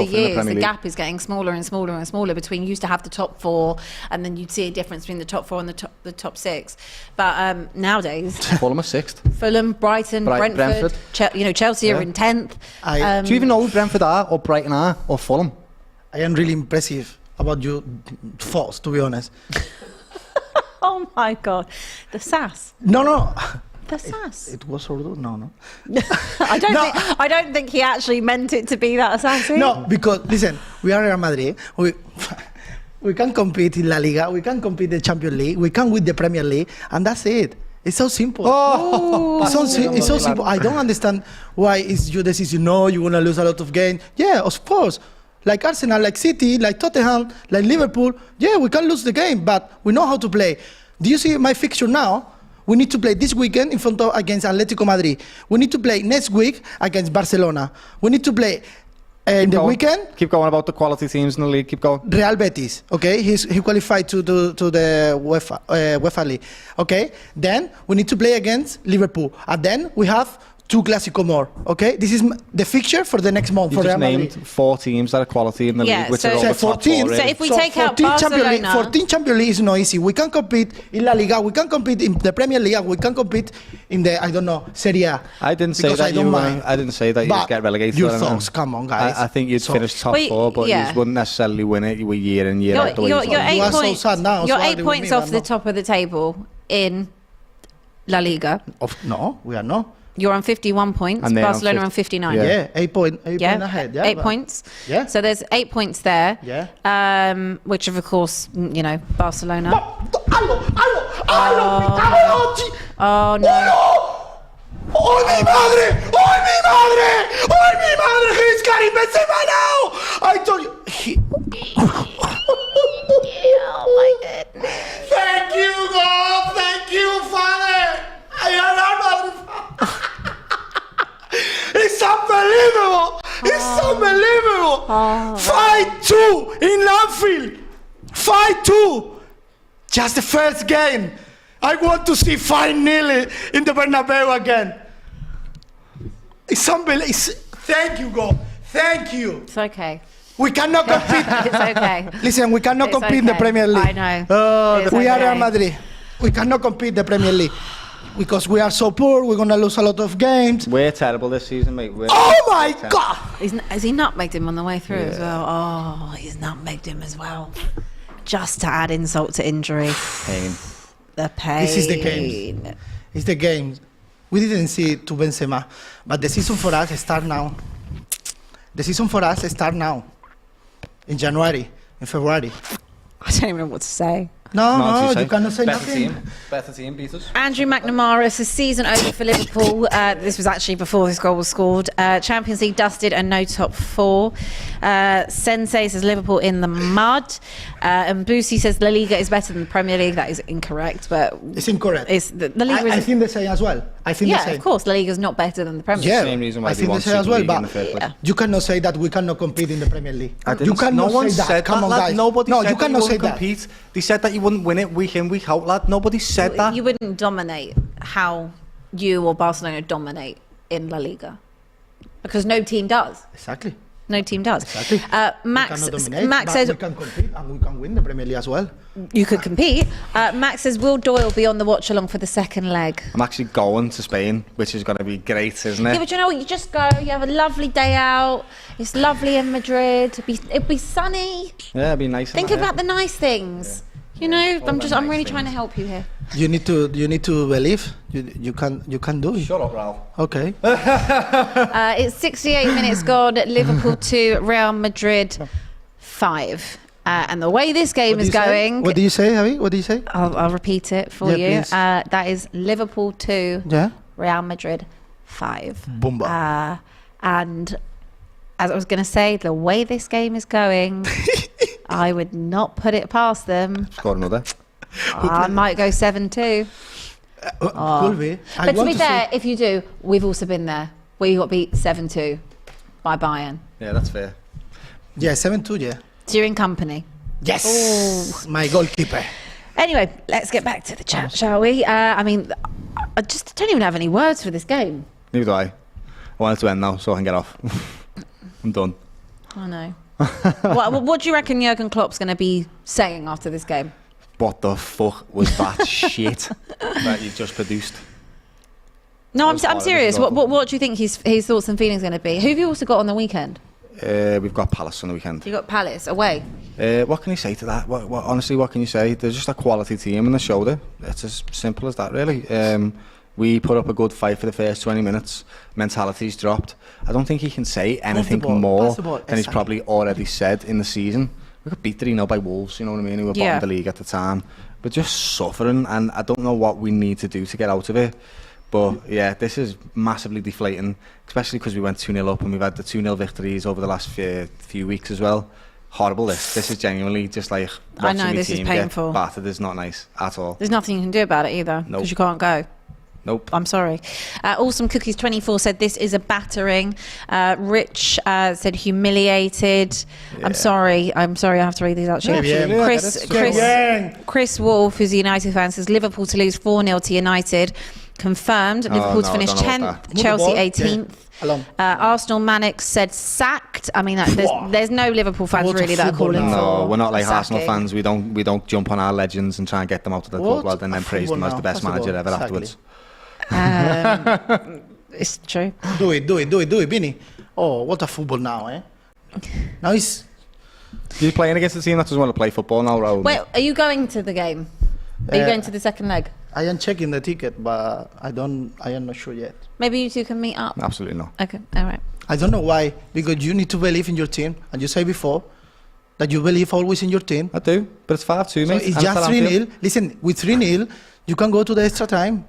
years, the gap is getting smaller and smaller and smaller between. You used to have the top four, and then you'd see a difference between the top four and the top six. But nowadays, Fulham are 6th. Fulham, Brighton, Brentford. Chelsea are in 10th. Do you even know who Brentford are, or Brighton are, or Fulham? I am really impressive about you, false, to be honest. Oh my God, the sass. No. The sass. It was Urdu? No. I don't think he actually meant it to be that sassy. No, because listen, we are Real Madrid. We can compete in La Liga. We can compete in the Champions League. We can win the Premier League, and that's it. It's so simple. It's so simple. I don't understand why it's your decision. No, you want to lose a lot of games. Yeah, of course. Like Arsenal, like City, like Tottenham, like Liverpool. Yeah, we can lose the game, but we know how to play. Do you see my fixture now? We need to play this weekend against Atletico Madrid. We need to play next week against Barcelona. We need to play in the weekend. Keep going about the quality teams in the league. Keep going. Real Betis. Okay, he qualified to the UEFA League. Okay, then we need to play against Liverpool, and then we have 2 Clásico more. Okay, this is the fixture for the next month. You for just Real named 4 teams that are quality in the league, which are all the top 4. So if we take out Barcelona, 14 Champions League is not easy. We can compete in La Liga, we can compete in the Premier League, we can compete in the Serie A. I didn't say that I didn't say that you'd get relegated. Your thoughts, come on, guys. I think you'd finish top 4, but you wouldn't necessarily win it. You were year in, year out. You're 8 points. So sad now, you're 8 points off the top of the table in La Liga. No, we are not. You're on 51 points. And Barcelona on 59. Yeah, 8 point ahead. Yeah, 8 points. Yeah. So there's 8 points there. Yeah. Which of course, Barcelona. Oh no. ¡Ay, mi madre! ¡Ay, mi madre! ¡Ay, mi madre! He's Karim Benzema now! I told you. Oh my goodness. Thank you, God. Thank you, Father. I am It's unbelievable. It's unbelievable. 5-2 in Anfield. 5-2. Just the first game. I want to see 5-0 in the Bernabeu again. It's unbelievable. Thank you, God. Thank you. It's okay. We cannot compete. It's okay. Listen, we cannot It's compete in the okay. Premier League. I know. It's We are okay. Real Madrid. We cannot compete in the Premier League because we are so poor. We're gonna lose a lot of games. We're terrible this season, mate. Oh my God! Has he nutmegged him on the way through as well? Oh, he's nutmegged him as well. Just to add insult to injury. Pain. The pain. This is the game. It's the game. We didn't see it to Benzema, but the season for us starts now. The season for us starts now. In January, in February. I don't even know what to say. No, you cannot say nothing. Better team beat us. Andrew McNamara's season over for Liverpool. This was actually before this goal was scored. Champions League dusted and no top 4. Sensei says Liverpool in the mud. And Boosie says La Liga is better than the Premier League. That is incorrect, but It's incorrect. it's the Liga I is. think the same as well. I think the Yeah, same. of course, La Liga is not better than the Premier League. Yeah, Same reason why I they think the want same as Super well, League in but the first place. Yeah. you cannot say that we cannot compete in the Premier League. I didn't You cannot no one say that. said Come on, lad. guys. Nobody No, said you that cannot you say wouldn't that. compete. They said that you wouldn't win it week in, week out, lad. Nobody said that. You wouldn't dominate how you or Barcelona dominate in La Liga, because no team does. Exactly. No team does. Exactly. Max we cannot dominate, Max but says we can compete and we can win the Premier League as well. you could compete. Max says will Doyle be on the watch along for the second leg? I'm actually going to Spain, which is going to be great, isn't it? Yeah, but you know what? You just go. You have a lovely day out. It's lovely in Madrid. It'd be sunny. Yeah, it'd be nice. Think about the nice things. You know, I'm really trying to help you here. You need to believe. You can do it. Shut up, Ralph. Okay. It's 68 minutes gone. Liverpool 2, Real Madrid 5. And the way this game is going, What do you say, Javi? What do you say? I'll repeat it for you. Yeah, please. That is Liverpool 2, Yeah. Real Madrid 5. Boomba. And as I was going to say, the way this game is going, I would not put it past them. Score another. I might go 7-2. Could be. But to be fair, if you do, we've also been there. We got beat 7-2 by Bayern. Yeah, that's fair. Yeah, 7-2, yeah. So you're in company. Yes! My goalkeeper. Anyway, let's get back to the chat, shall we? I mean, I just don't even have any words for this game. Neither do I. I want it to end now so I can get off. I'm done. I know. What do you reckon Jurgen Klopp's going to be saying after this game? What the fuck was that shit that you've just produced? No, I'm serious. What do you think his thoughts and feelings are going to be? Who have you also got on the weekend? We've got Palace on the weekend. You got Palace away. What can you say to that? Honestly, what can you say? They're just a quality team in the shoulder. It's as simple as that, really. We put up a good fight for the first 20 minutes. Mentality's dropped. I don't think he can say anything more than he's probably already said in the season. We got beat 3-0 by Wolves, you know what I mean, who were bottom of the league at the time. We're just suffering, and I don't know what we need to do to get out of it. But yeah, this is massively deflating, especially because we went 2-0 up and we've had the 2-0 victories over the last few weeks as well. Horrible this is genuinely just like watching my this team is painful. Get battered is not nice at all. There's nothing you can do about it either, because you can't go. Nope. I'm sorry. Awesome Cookies 24 said this is a battering. Rich said humiliated. Yeah. I'm sorry. I have to read these out. Chris Wolf, who's a United fan, says Liverpool to lose 4-0 to United. Confirmed. Liverpool to finish 10th. Chelsea 18th. Arsenal Mannix said sacked. I mean, there's no Liverpool fans really that are calling for. No, we're not like Arsenal fans. We don't jump on our legends and try and get them out of the club and then praise them as the best manager ever afterwards. It's true. Do it, Vinny. Oh, what a football now, eh? Now he's... You're playing against a team that doesn't want to play football now, Raul. Wait, are you going to the game? Are you going to the second leg? I am checking the ticket, but I am not sure yet. Maybe you two can meet up. Absolutely not. Okay, all right. I don't know why, because you need to believe in your team, and you say before that you believe always in your team. I do, but it's 5-2, mate. So it's just 3-0. Listen, with 3-0, you can go to the extra time.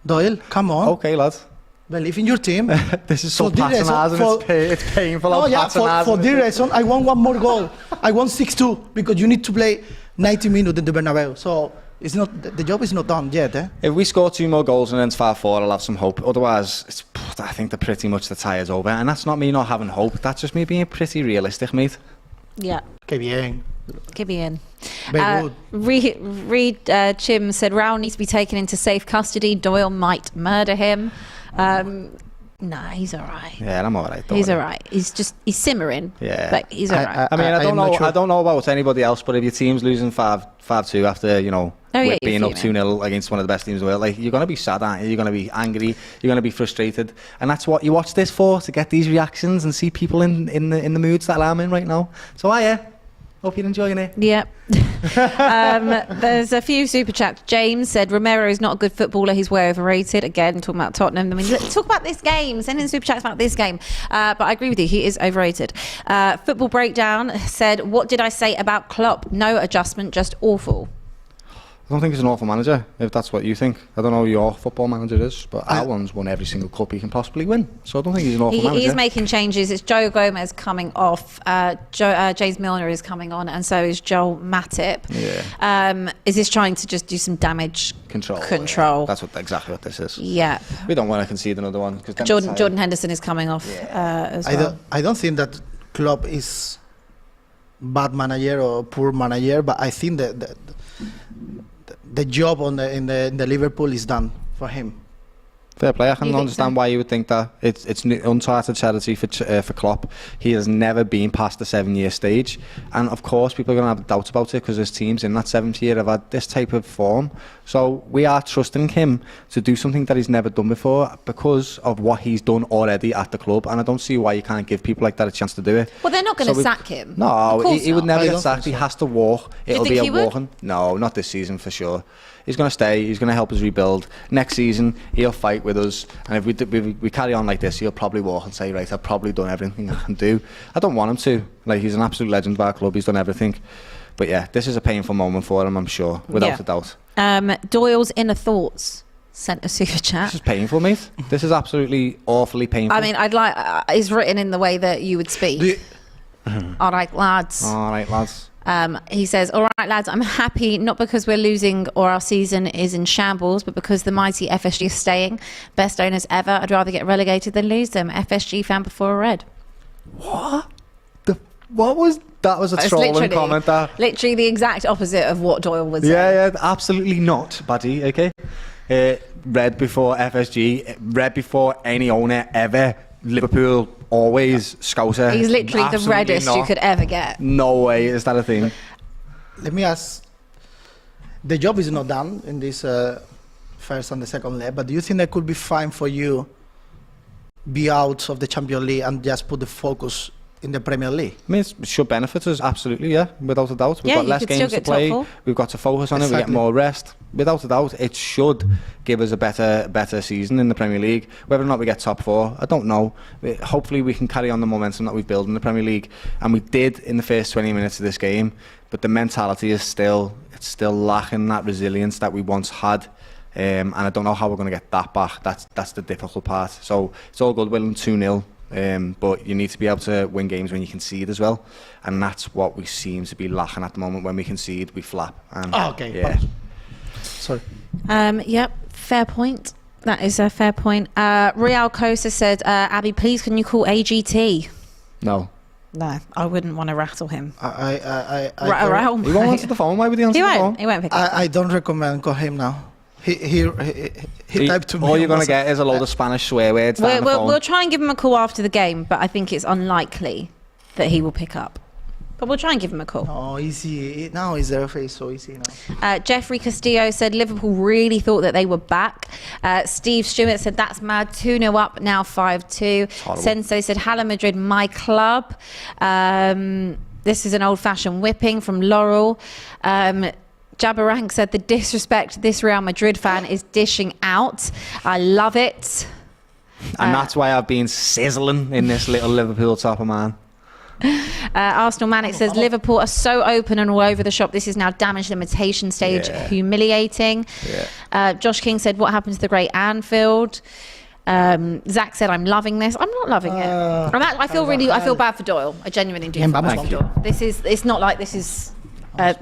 Doyle, come on. Okay, lad. Believe in your team. This is so patronising. It's painful. Oh, yeah, for this reason, I want one more goal. I want 6-2, because you need to play 90 minutes in the Bernabeu. So it's not, the job is not done yet. Eh? If we score 2 more goals and then it's 5-4, I'll have some hope. Otherwise, I think that pretty much the tire's over. And that's not me not having hope. That's just me being pretty realistic, mate. Yeah. Que bien. Give me in. Very good. Reed Chim said Raul needs to be taken into safe custody. Doyle might murder him. Nah, he's all right. Yeah, I'm all right. He's all right. He's simmering. Yeah, but he's all right. I mean, I don't know. Sure. I don't know about anybody else, but if your team's losing 5-2 after being up 2-0 against one of the best teams in the world, like you're gonna be sad, aren't you? You're gonna be angry. You're gonna be frustrated, and that's what you watch this for, to get these reactions and see people in the moods that I'm in right now. So hope you're enjoying it. Yep. There's a few super chats. James said Romero is not a good footballer. He's way overrated. Again, talking about Tottenham. I mean, talk about this game. Send in super chats about this game. But I agree with you. He is overrated. Football Breakdown said, what did I say about Klopp? No adjustment, just awful. I don't think he's an awful manager, if that's what you think. I don't know who your football manager is, but our one's won every single cup he can possibly win. So I don't think he's an awful manager. He's making changes. It's Joe Gomez coming off. James Milner is coming on, and so is Joel Matip. Yeah. Is this trying to just do some damage control? Yeah. That's exactly what this is. Yeah. We don't want to concede another one. Jordan Henderson is coming off as well. I don't think that Klopp is bad manager or poor manager, but I think that the job in the Liverpool is done for him. Fair play. I can understand why you would think that. It's uncharted territory for Klopp. He has never been past the 7-year stage, and of course people are going to have doubts about it because his teams in that 7th year have had this type of form. So we are trusting him to do something that he's never done before because of what he's done already at the club, and I don't see why you can't give people like that a chance to do it. Well, they're not going to sack him. No, he would never get sacked. He has to walk. It'll be a walking. Would? No, not this season for sure. He's going to stay. He's going to help us rebuild. Next season, he'll fight with us. And if we carry on like this, he'll probably walk and say, right, I've probably done everything I can do. I don't want him to. Like, he's an absolute legend of our club. He's done everything. But yeah, this is a painful moment for him, I'm sure, without a doubt. Doyle's inner thoughts sent a super chat. This is painful, mate. This is absolutely awfully painful. I mean, I'd like it's written in the way that you would speak. All right, lads. All right, lads. He says, all right, lads, I'm happy not because we're losing or our season is in shambles, but because the mighty FSG is staying. Best owners ever. I'd rather get relegated than lose them. FSG fan before a red. What? What was that? Was a It's trolling comment there. Literally the exact opposite of what Doyle would say. Yeah, absolutely not, buddy. Okay. Red before FSG, red before any owner ever. Liverpool always Scouser. He's literally the Absolutely reddest not. you could ever get. No way is that a thing. Let me ask. The job is not done in this first and the second leg, but do you think that could be fine for you? Be out of the Champions League and just put the focus in the Premier League. I mean, it should benefit us, absolutely, yeah, without a doubt. We've Yeah, got you less could still games to get top play. four. We've got to focus on it. We get Exactly. more rest. Without a doubt, it should give us a better season in the Premier League. Whether or not we get top four, I don't know. Hopefully, we can carry on the momentum that we've built in the Premier League, and we did in the first 20 minutes of this game. But the mentality is still lacking that resilience that we once had. And I don't know how we're going to get that back. That's the difficult part. So it's all good winning 2-0. But you need to be able to win games when you concede as well, and that's what we seem to be lacking at the moment. When we concede, we flap. And Okay. yeah. Sorry. Yep, fair point. That is a fair point. Real Costa said, Abby, please can you call AGT? No. No, I wouldn't want to rattle him. I Rattle He won't answer the phone. Why would he answer He the phone? won't. He won't pick up. I don't recommend call him now. He typed to me. All you're going to on get is a load of Spanish swear words down the phone. We'll try and give him a call after the game, but I think it's unlikely that he will pick up. But we'll try and give him a call. Oh, easy. Now his face so easy now. Jeffrey Castillo said Liverpool really thought that they were back. Steve Stewart said that's mad. 2-0 up, now 5-2. Sensei said, hello Madrid, my club. This is an old-fashioned whipping from Laurel. Jabberang said the disrespect this Real Madrid fan is dishing out. I love it. And that's why I've been sizzling in this little Liverpool top of man. Arsenal Manic says Liverpool are so open and all over the shop. This is now damage limitation stage. Yeah. Humiliating. Yeah. Josh King said, what happened to the great Anfield? Zach said, I'm loving this. I'm not loving it. I feel bad for Doyle. I genuinely do. Bien, feel vamos, bad for Doyle. It's not like this is a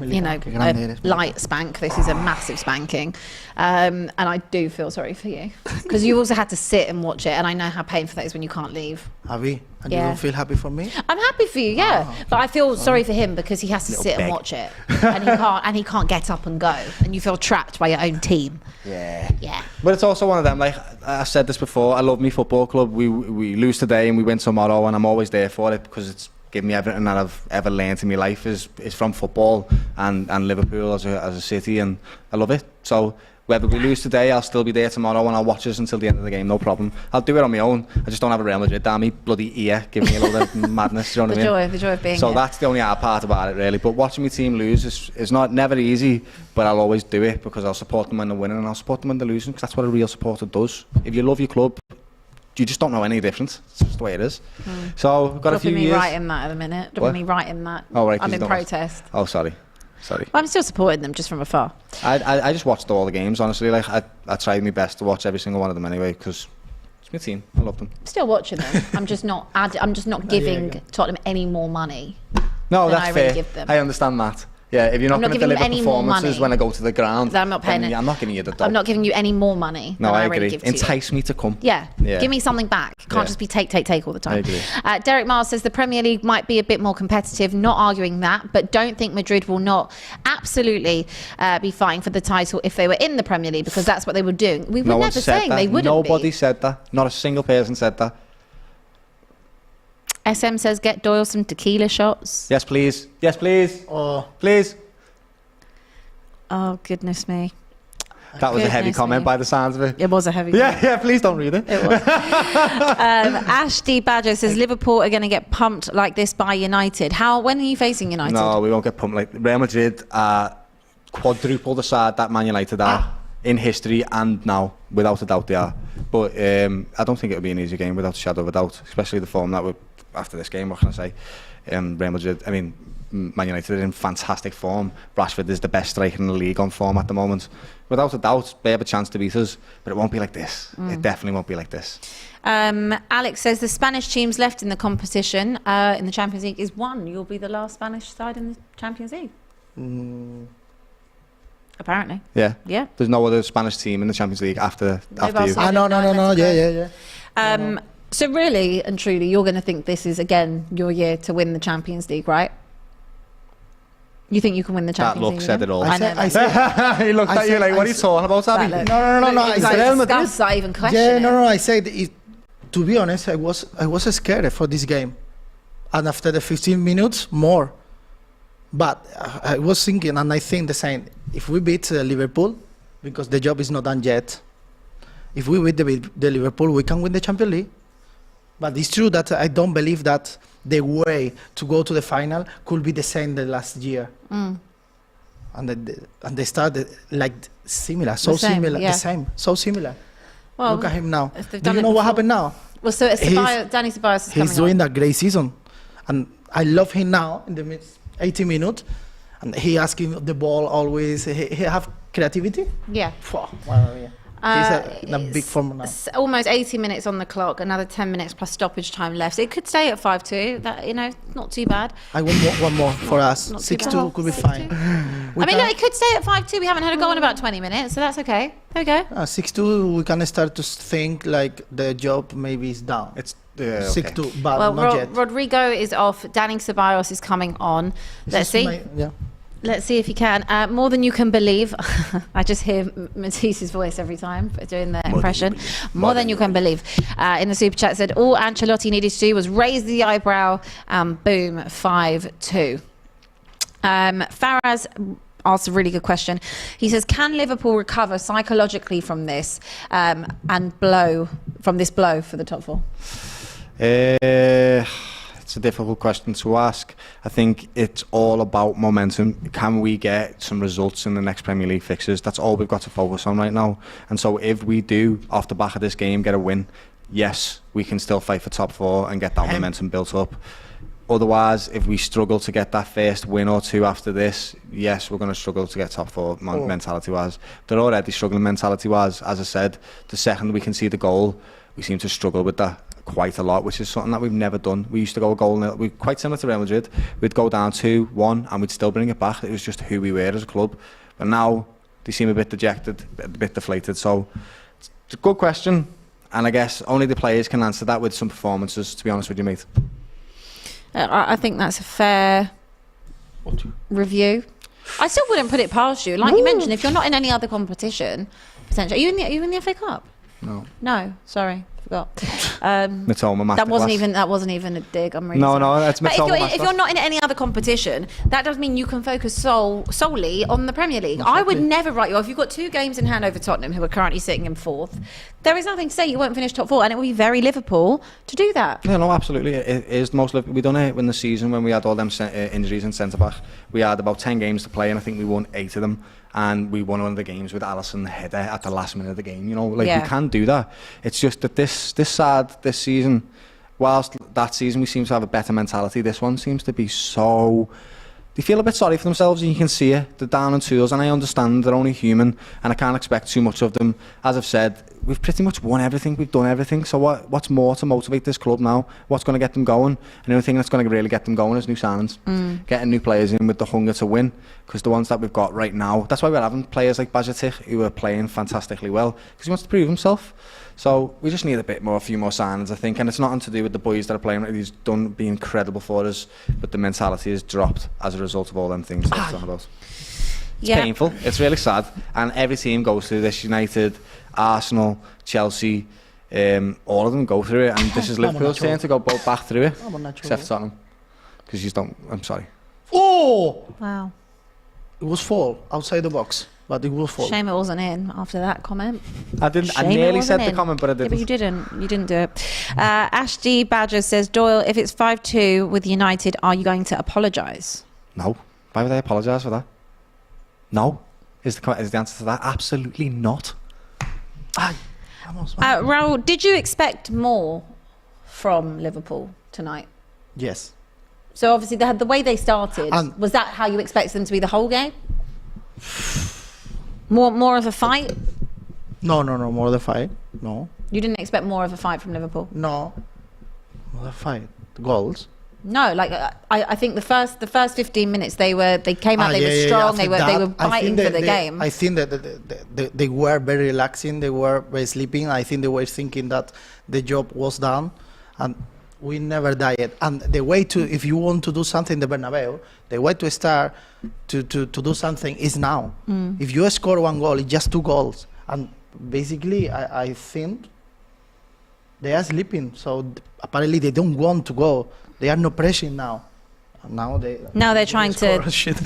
light spank. This is a massive spanking. And I do feel sorry for you because you also had to sit and watch it, and I know how painful that is when you can't leave. Abby, and Yeah. you don't feel happy for me? I'm happy for you, yeah. But I feel sorry for him because he has to sit and beg. watch it, and he can't get up and go, and you feel trapped by your own team. Yeah. Yeah. But it's also one of them, like I said this before, I love me football club. We lose today and we win tomorrow, and I'm always there for it because it's given me everything that I've ever learned in my life is from football and Liverpool as a city, and I love it. So whether we lose today, I'll still be there tomorrow and I'll watch us until the end of the game, no problem. I'll do it on my own. I just don't have a Real Madrid down me bloody ear giving me a load of madness, do you know what I mean? The joy of being So here. that's the only hard part about it, really. But watching my team lose is never easy, but I'll always do it because I'll support them when they're winning and I'll support them when they're losing, because that's what a real supporter does. If you love your club, you just don't know any difference. It's just the way it is. So we've got a few Dropping me years. right in that at the minute. Dropping What? me right in that. Oh, right, 'cause I'm you in don't watch- protest. Oh, sorry. Well, I'm still supporting them just from afar. I just watched all the games, honestly. Like I tried my best to watch every single one of them anyway, because it's my team. I love them. I'm still watching them. I'm just not giving Tottenham any more money. No, Then that's I really fair. give them. I understand that. Yeah, if you're not I'm not going to giving them deliver any more performances money. when I go to the ground, Then I'm not paying then it. I'm not giving you the dog. I'm not giving you any more money No, than I I already agree. give to you. Entice me to come. Yeah. Yeah. Give me something back. Can't Yeah. just be take all the time. I agree. Derek Miles says the Premier League might be a bit more competitive, not arguing that, but don't think Madrid will not absolutely be fighting for the title if they were in the Premier League, because that's what they were doing. We were No one never said saying that. they wouldn't Nobody be. said that. Not a single person said that. SM says get Doyle some tequila shots. Yes, please. Yes, please. Oh, Please. Oh, goodness me. That was a heavy Goodness comment me. by the sounds of it. It was a heavy Yeah, please don't read it. It was. Ash D. Badger says Liverpool are going to get pumped like this by United. When are you facing United? No, we won't get pumped. Like Real Madrid are quadruple the side that Man United are in history and now, without a doubt they are. But I don't think it'll be an easy game without a shadow of a doubt, especially the form that we're after this game. What can I say? Real Madrid. I mean, Man United are in fantastic form. Rashford is the best striker in the league on form at the moment. Without a doubt, they have a chance to beat us, but it won't be like this. It definitely won't be like this. Alex says the Spanish teams left in the competition in the Champions League is one. You'll be the last Spanish side in the Champions League. Apparently. Yeah. Yeah. There's no other Spanish team in the Champions League after you. Barcelona. No. Yeah. So really and truly, you're going to think this is, again, your year to win the Champions League, right? You think you can win the Champions That League? look said it all. I said, He looked at you like, what are you talking about, Abby? That look. No. I said Real Madrid. Discuss that, even question Yeah, it. no. I said, to be honest, I was scared for this game, and after the 15 minutes, more. But I was thinking, and I think the same. If we beat Liverpool, because the job is not done yet. If we beat the Liverpool, we can win the Champions League. But it's true that I don't believe that the way to go to the final could be the same the last year. And they started like similar, so The same, similar, yeah. the same, so similar. Well, Look at him now. if they've Do done you it know what before- happened now? Well, so it's Danny Ceballos is coming He's doing on. a great season, and I love him now in the 80 minutes, and he asking the ball always. He have creativity. Yeah. Wow, yeah. He's in a big It's form now. almost 80 minutes on the clock, another 10 minutes plus stoppage time left. So it could stay at 5-2. That, not too bad. I want one more for us. Not too 6-2 bad. could be 6-2. fine. I mean, look, it could stay at 5-2. We haven't had a goal in about 20 minutes, so that's okay. There we go. 6-2, we can start to think like the job maybe is down. It's 6-2, but Well, not yet. Rodrigo is off. Danny Ceballos is coming on. Let's see. Yeah. Let's see if you can. More than you can believe. I just hear Matisse's voice every time doing the impression. More than you can believe. In the super chat said, all Ancelotti needed to do was raise the eyebrow and boom, 5-2. Faraz asked a really good question. He says, can Liverpool recover psychologically from this and blow for the top four? It's a difficult question to ask. I think it's all about momentum. Can we get some results in the next Premier League fixtures? That's all we've got to focus on right now. And so if we do, off the back of this game, get a win, yes, we can still fight for top four and get that momentum built up. Otherwise, if we struggle to get that first win or two after this, yes, we're going to struggle to get top four mentality-wise. They're already struggling mentality-wise. As I said, the second we can see the goal, we seem to struggle with that quite a lot, which is something that we've never done. We used to go a goal nil. We're quite similar to Real Madrid. We'd go down 2-1 and we'd still bring it back. It was just who we were as a club. But now they seem a bit dejected, a bit deflated. So it's a good question, and I guess only the players can answer that with some performances, to be honest with you, mate. I think that's a fair review. I still wouldn't put it past you. Like you mentioned, if you're not in any other competition, potentially, are you in the FA Cup? No, sorry. Forgot. Mitoma that wasn't masterclass. even a dig. I'm really No, sorry. that's But Mitoma if you're not in any other competition, that does mean you can focus solely on the Premier League. I would never write you off. You've got 2 games in hand over Tottenham, who are currently sitting in 4th. There is nothing to say you won't finish top 4, and it will be very Liverpool to do that. Yeah, no, absolutely. It is the most. We done it in the season when we had all them injuries in centre back. We had about 10 games to play, and I think we won 8 of them. And we won one of the games with Alison header at the last minute of the game. We can do that. It's just that this season, whilst that season we seem to have a better mentality, this one seems to be so. They feel a bit sorry for themselves, and you can see it. They're down on tools, and I understand they're only human, and I can't expect too much of them. As I've said, we've pretty much won everything. We've done everything. So what's more to motivate this club now? What's going to get them going? And the only thing that's going to really get them going is new signings, getting new players in with the hunger to win. Because the ones that we've got right now, that's why we're having players like Bajatic who are playing fantastically well, because he wants to prove himself. So we just need a few more signings, I think, and it's nothing to do with the boys that are playing. He's done being incredible for us, but the mentality has dropped as a result of all them things that I'm talking about. It's painful. It's really sad, and every team goes through this. United, Arsenal, Chelsea, all of them go through it, and this is Liverpool's turn to go back through it, except for Tottenham, because you don't. I'm sorry. Oh! Wow. It was fall outside the box, but it was fall. Shame it wasn't in after that comment. I didn't. Shame I it nearly wasn't said the in. comment, but I Yeah, didn't. but you didn't. You didn't do it. Ash D. Badger says, Doyle, if it's 5-2 with United, are you going to apologise? No. Why would I apologise for that? No. Is the answer to that? Absolutely not. Raul, did you expect more from Liverpool tonight? Yes. So obviously the way they started, was that how you expected them to be the whole game? More of a fight? No, more the fight. No. You didn't expect more of a fight from Liverpool? No. More the fight. Goals. No, like I think the first 15 minutes they came out, they were strong, they were fighting for the game. I think that they were very relaxing, they were very sleeping. I think they were thinking that the job was done, and we never died. And the way to, if you want to do something in the Bernabeu, the way to start to do something is now. If you score one goal, it's just 2 goals, and basically I think they are sleeping. So apparently they don't want to go. They are not pressing now. Now they're trying to. Shit.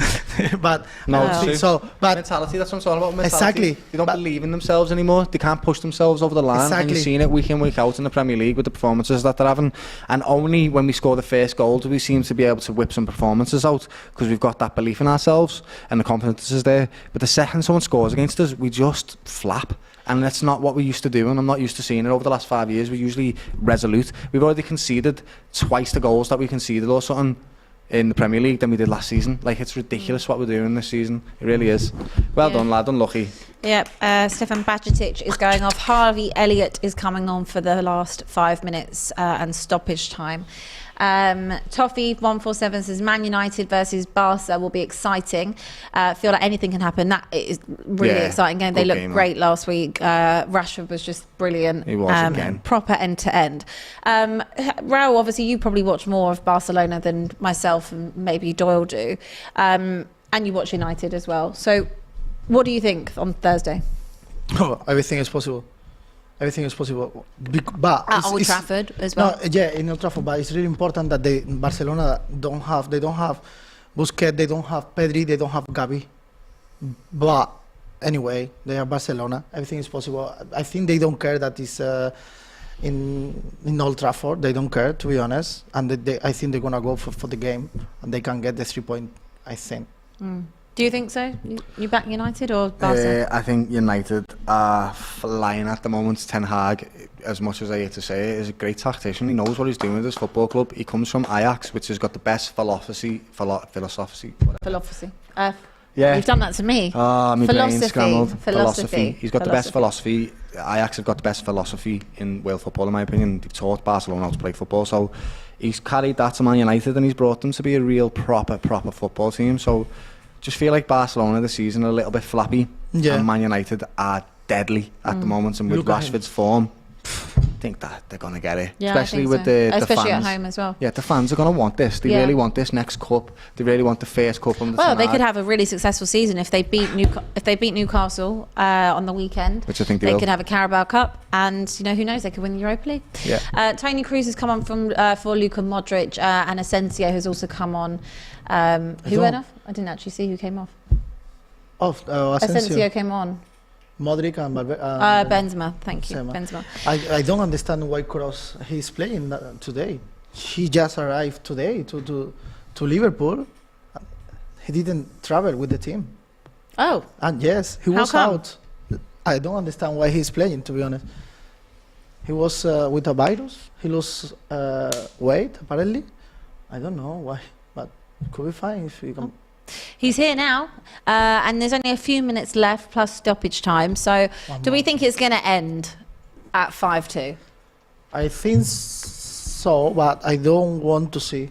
But mentality. That's what I'm talking about. Mentality. Exactly. They don't believe in themselves anymore. They can't push themselves over the line. Exactly. And you've seen it week in, week out in the Premier League with the performances that they're having. And only when we score the first goal do we seem to be able to whip some performances out, because we've got that belief in ourselves and the confidence is there. But the second someone scores against us, we just flap. And that's not what we used to do, and I'm not used to seeing it over the last 5 years. We're usually resolute. We've already conceded twice the goals that we conceded or something in the Premier League than we did last season. Like, it's ridiculous what we're doing this season. It really is. Well done, lad. Unlucky. Yep. Stefan Bajcetic is going off. Harvey Elliott is coming on for the last 5 minutes and stoppage time. Toffee147 says Man United versus Barca will be exciting. Feel like anything can happen. That is really exciting game. They looked great last week. Rashford was just brilliant. He was again. Proper end to end. Raul, obviously you probably watch more of Barcelona than myself and maybe Doyle do. And you watch United as well. So what do you think on Thursday? Oh, everything is possible. Everything is possible, but at Old Trafford as well. No, in Old Trafford, but it's really important that Barcelona don't have Busquets, they don't have Pedri, they don't have Gavi. But anyway, they are Barcelona. Everything is possible. I think they don't care that it's in Old Trafford. They don't care, to be honest. And I think they're gonna go for the game, and they can get the 3 point. I think. Do you think so? You back United or Barca? I think United are flying at the moment. Ten Hag, as much as I hate to say it, is a great tactician. He knows what he's doing with his football club. He comes from Ajax, which has got the best philosophy. Yeah. You've done that to me. My brain scrambled. Philosophy. He's got the best philosophy. Ajax have got the best philosophy in world football, in my opinion. They've taught Barcelona how to play football. So he's carried that to Man United, and he's brought them to be a real proper football team. So just feel like Barcelona this season are a little bit flappy, and Man United are deadly at the moment, and with Rashford's form, I think that they're going to get it, especially with the especially fans. At home as well. Yeah, the fans are going to want this. They really want this next cup. They really want the first cup. Well, they could have a really successful season if they beat Newcastle on the weekend, which I think they will. Could have a Carabao Cup, and who knows, they could win the Europa League. Yeah. Tony Cruz has come on for Luka Modric, and Asensio has also come on. Who went off? I didn't actually see who came off. Asensio came on. Modric and Benzema, thank you. Benzema. I don't understand why Kroos he's playing today. He just arrived today to Liverpool. He didn't travel with the team. Oh. And yes, he was out. I don't understand why he's playing, to be honest. He was with a virus. He lost weight, apparently. I don't know why, but could be fine if he can. He's here now, and there's only a few minutes left plus stoppage time. So, do we think it's going to end at 5-2? I think so, but I don't want to see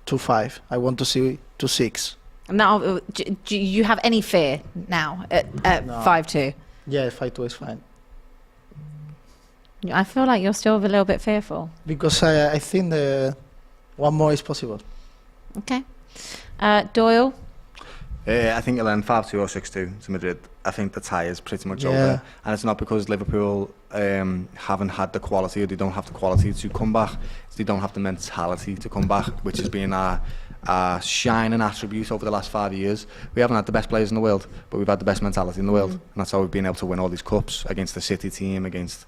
2-5. I want to see 2-6. Now, do you have any fear now at 5-2? Yeah, 5-2 is fine. I feel like you're still a little bit fearful. Because I think one more is possible. Okay. Doyle? I think it'll end 5-2 or 6-2 to Madrid. I think the tie is pretty much over. And it's not because Liverpool haven't had the quality, or they don't have the quality to come back. They don't have the mentality to come back, which has been our shining attribute over the last 5 years. We haven't had the best players in the world, but we've had the best mentality in the world. And that's how we've been able to win all these cups against the City team, against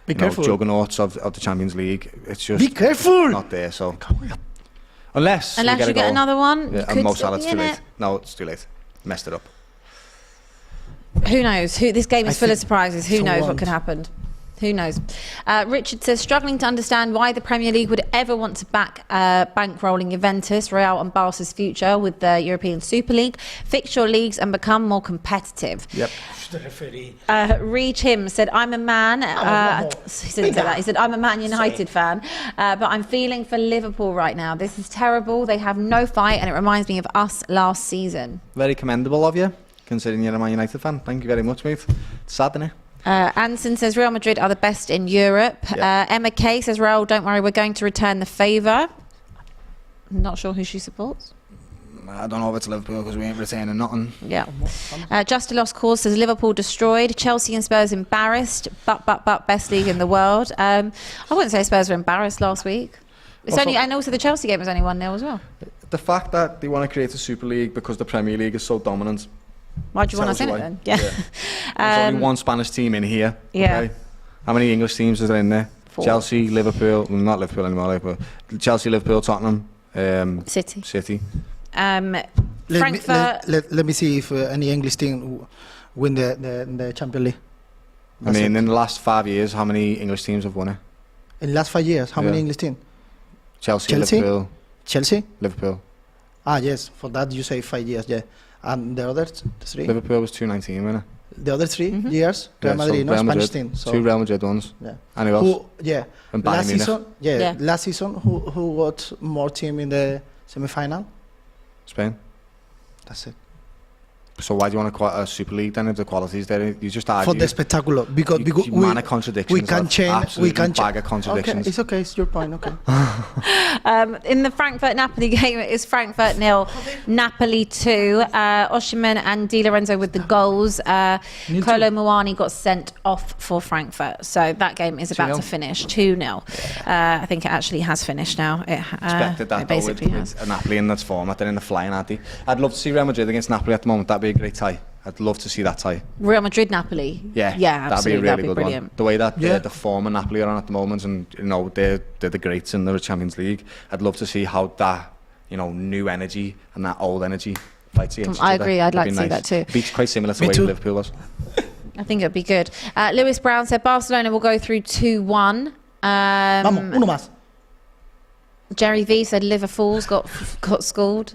juggernauts of the Champions League. It's just be careful. Not there. So unless you get another one, yeah, and Mo Salah's too late. No, it's too late. Messed it up. Who knows? This game is full of surprises. Who knows what could happen? Who knows? Richard says, struggling to understand why the Premier League would ever want to back bankrolling Juventus, Real and Barca's future with the European Super League, fix your leagues and become more competitive. Yep. Ree Chim said, I'm a man. He didn't say that. He said, I'm a Man United fan, but I'm feeling for Liverpool right now. This is terrible. They have no fight, and it reminds me of us last season. Very commendable of you, considering you're a Man United fan. Thank you very much, mate. It's sad, isn't it? Anson says Real Madrid are the best in Europe. Yeah. Emma Kay says, Raul, don't worry, we're going to return the favour. Not sure who she supports. I don't know if it's Liverpool because we ain't retaining nothing. Yeah. Just a lost cause says Liverpool destroyed. Chelsea and Spurs embarrassed. But best league in the world. I wouldn't say Spurs were embarrassed last week. It's Also, only, and also the Chelsea game was only 1-0 as well. The fact that they want to create a Super League because the Premier League is so dominant. Why do you want to tells you say it why. then? Yeah. There's only one Spanish team in here. Yeah. Okay? How many English teams is there in there? 4. Chelsea, Liverpool, well, not Liverpool anymore, Liverpool. Chelsea, Liverpool, Tottenham, City. Let Frankfurt. me see if any English team win the Champions League. I mean, in the last 5 years, how many English teams have won it? In the last 5 years, how many English teams? Chelsea, Chelsea? Liverpool, Chelsea? Liverpool. Ah, yes. For that, you say 5 years, yeah. And the other 3? Liverpool was 219, wasn't it? The other 3 years? Real Madrid, no Real Spanish Madrid, team. So, 2 Real Madrid ones. yeah. And who else? Who, yeah. And Bayern Last Munich. season, last season, who got more team in the semi-final? Spain. That's it. So why do you want a Super League then if the quality's there? You just argue. For the spectacular, because man of contradictions. we can change. We can bag of contradictions. Okay, it's okay. It's your point. Okay. In the Frankfurt-Napoli game, it is Frankfurt 0, Napoli 2. Osimhen and Di Lorenzo with the goals. Kolo Muani got sent off for Frankfurt. So that game is about 2-0. to finish 2-0. I think it actually has finished now. Expected that it though basically with has. Napoli in that format. They're in the flying, aren't they? I'd love to see Real Madrid against Napoli at the moment. That'd be a great tie. I'd love to see that tie. Real Madrid-Napoli. Yeah, Yeah, that'd be a absolutely. really That'd be good brilliant. one. The way that the form and Napoli are on at the moment, and you know they're the greats in the Champions League. I'd love to see how that new energy and that old energy fights against each I other. agree. I'd It'd like be to see that too. Be quite similar to the Me way too. Liverpool was. I think it'd be good. Lewis Brown said Barcelona will go through 2-1. Vamos, uno más. Jerry V said Liverpool's got schooled.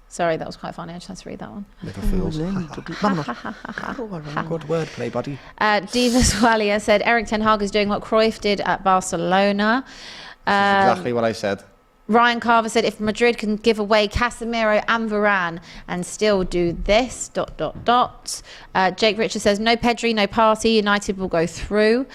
Sorry, that was quite funny. I just had to read that one. Liverpool's. Vámonos. Good word play, buddy. Divas Walia said Eric Ten Hag is doing what Cruyff did at Barcelona. Exactly what I said. Ryan Carver said if Madrid can give away Casemiro and Varane and still do this, ... Jake Richard says no Pedri, no party. United will go through.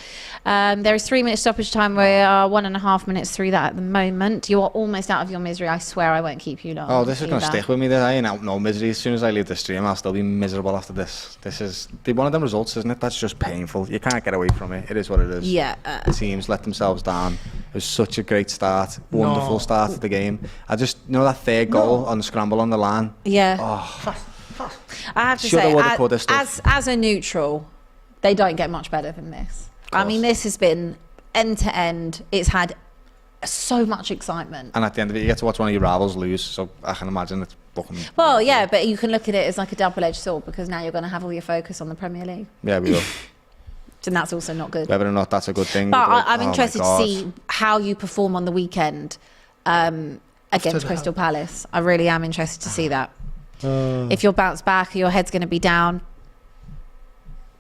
There is 3 minutes stoppage time. We are 1.5 minutes through that at the moment. You are almost out of your misery. I swear I won't keep you long. Oh, this is going to stick with me. I ain't out no misery. As soon as I leave the stream, I'll still be miserable after this. This is one of them results, isn't it? That's just painful. You can't get away from it. It is what it is. Yeah. The teams let themselves down. It was such a great start. Wonderful start to the game. I just, that third goal on the scramble on the line. Yeah. Oh, I have to Shoulda, say, woulda, coulda stuff. as a neutral, they don't get much better than this. I mean, this has been end to end. It's had so much excitement. and at the end of it, you get to watch one of your rivals lose. So I can imagine it's fucking... Well, yeah, but you can look at it as like a double-edged sword because now you're going to have all your focus on the Premier League. Yeah, we will. And that's also not good. Whether or not that's a good thing. But like, I'm oh my interested to God. see how you perform on the weekend against Crystal Palace. I really am interested to see that. If you'll bounce back, your head's going to be down.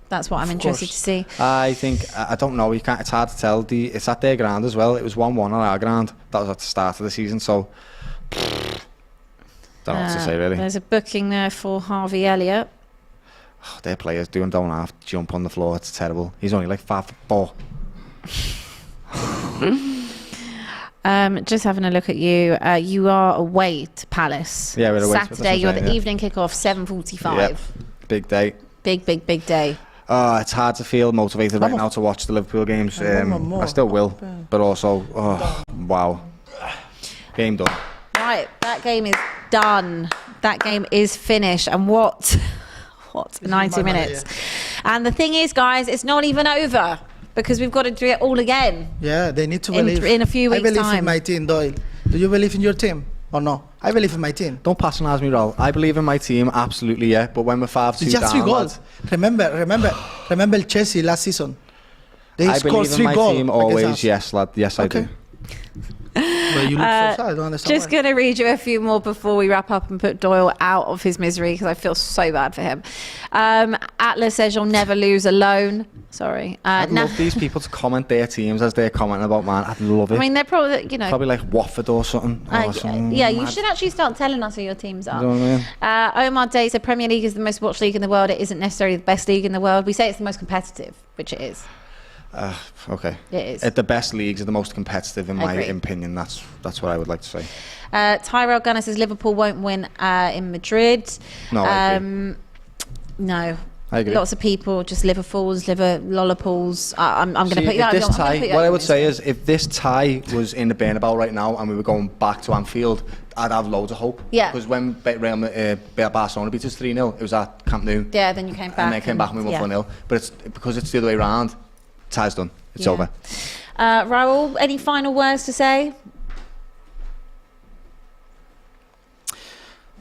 That's what I'm interested to see. I think, I don't know, you can't, it's hard to tell. It's at their ground as well. It was 1-1 on our ground. That was at the start of the season, so don't know what to say really. There's a booking there for Harvey Elliott. Oh, their players don't have to jump on the floor. It's terrible. He's only like 5'4". Just having a look at you. You are away to Palace. Yeah, we're away. Saturday, you're the evening kickoff, 7:45. Yep. Big day. Big day. It's hard to feel motivated right now to watch the Liverpool games. I still will, but also, wow. Game done. Right, that game is done. That game is finished. And what 90 minutes. And the thing is, guys, it's not even over because we've got to do it all again. Yeah, they need to believe. In a few weeks' I believe time. in my team, Doyle. Do you believe in your team or no? I believe in my team. Don't patronise me, Raul. I believe in my team, absolutely, yeah. But when we're 5-2 It's just down, 3 goals. lads, Remember Chelsea last season. They I scored believe in 3 my goals. team always, yes, lad. Yes, I Okay. do. But you look so sad. I don't understand. Just going to read you a few more before we wrap up and put Doyle out of his misery because I feel so bad for him. Atlas says you'll never lose alone. Sorry. I'd love these people to comment their teams as they're commenting about mine. I'd love it. I mean, they're probably, you know. Probably like Watford or something. Or something yeah, you mad. should actually start telling us who your teams are. You know what I mean? Omar Day said Premier League is the most watched league in the world. It isn't necessarily the best league in the world. We say it's the most competitive, which it is. Okay. It is. The best leagues are the most competitive, in my Agree. opinion. That's what I would like to say. Tyrell Gunner says Liverpool won't win in Madrid. No, I agree. No. I agree. Lots of people, just Liverpools, Lollipols. I'm going to put you out. This tie, what I would say is, is, if this tie was in the Bernabeu right now and we were going back to Anfield, I'd have loads of hope. Yeah. Because when Barcelona beat us 3-0, it was at Camp Nou. yeah, then you came back. And then came back and we won 4-0. But it's because it's the other way around. Tie's done. It's over. Raul, any final words to say?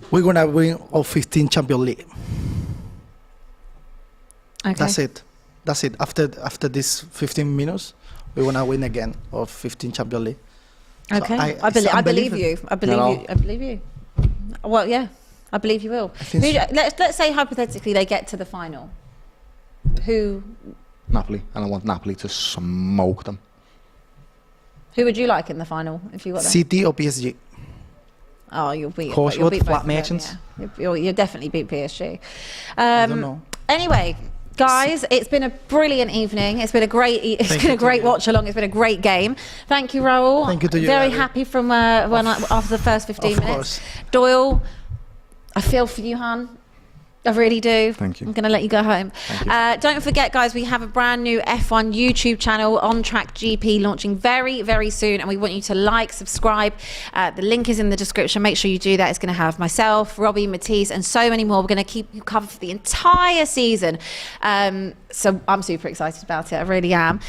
We're gonna win all 15 Champions League. Okay. That's it. After this 15 minutes, we wanna win again all 15 Champions League. So Okay. it's I believe unbelievable. you. I believe you. Well, yeah. I believe you will. think Who- so. let's say hypothetically they get to the final. Who Napoli. And I want Napoli to smoke them. would you like in the final if you got them? City or PSG? Oh, you'll beat. Coursewood, you'll beat both Flat of them, Merchants. yeah. You'll definitely beat PSG. I don't know. Anyway, guys, it's been a brilliant evening. It's been a great. Thank you to you. watch along. It's been a great game. Thank you, Raul. Thank you to you, Very Abby. happy from after the first 15 Of minutes. course. Doyle, I feel for you, hon. I really do. Thank you. I'm going to let you go home. Don't forget, guys, we have a brand new F1 YouTube channel, On Track GP, launching very, very soon. And we want you to like, subscribe. The link is in the description. Make sure you do that. It's going to have myself, Robbie, Matisse, and so many more. We're going to keep you covered for the entire season. So I'm super excited about it. I really am.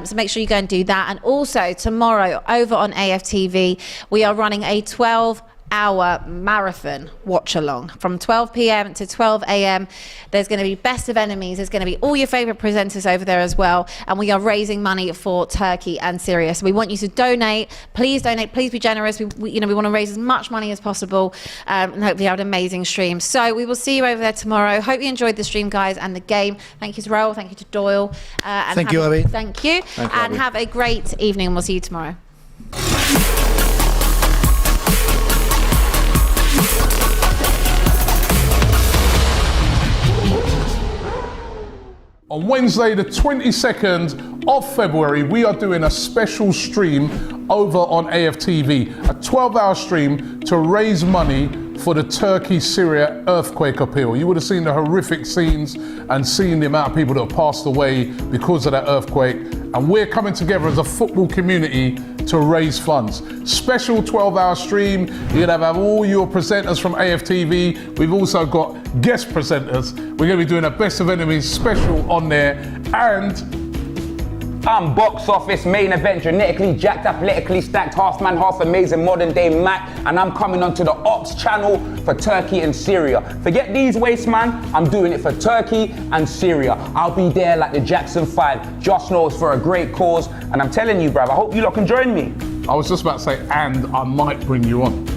So make sure you go and do that. And also, tomorrow, over on AFTV, we are running a 12-hour marathon watch along from 12 p.m. to 12 a.m. There's going to be best of enemies. There's going to be all your favorite presenters over there as well, and we are raising money for Turkey and Syria. So we want you to donate. Please donate. Please be generous. We want to raise as much money as possible, and hopefully have an amazing stream. So we will see you over there tomorrow. Hope you enjoyed the stream, guys, and the game. Thank you to Raul. Thank you to Doyle. And Thank you, Abby. Thank you, and Abby. have a great evening. And we'll see you tomorrow. On Wednesday, the 22nd of February, we are doing a special stream over on AFTV, a 12-hour stream to raise money for the Turkey-Syria earthquake appeal. You would have seen the horrific scenes and seen the amount of people that have passed away because of that earthquake. And we're coming together as a football community to raise funds. Special 12-hour stream. You're gonna have all your presenters from AFTV. We've also got guest presenters. We're gonna be doing a Best of Enemies special on there. And I'm box office, main event, genetically jacked, athletically stacked, half man, half amazing, modern day Mac, and I'm coming onto the Ops channel for Turkey and Syria. Forget these waste, man. I'm doing it for Turkey and Syria. I'll be there like the Jackson 5. Just know it's for a great cause, and I'm telling you, bruv, I hope you lot can join me. I was just about to say, and I might bring you on.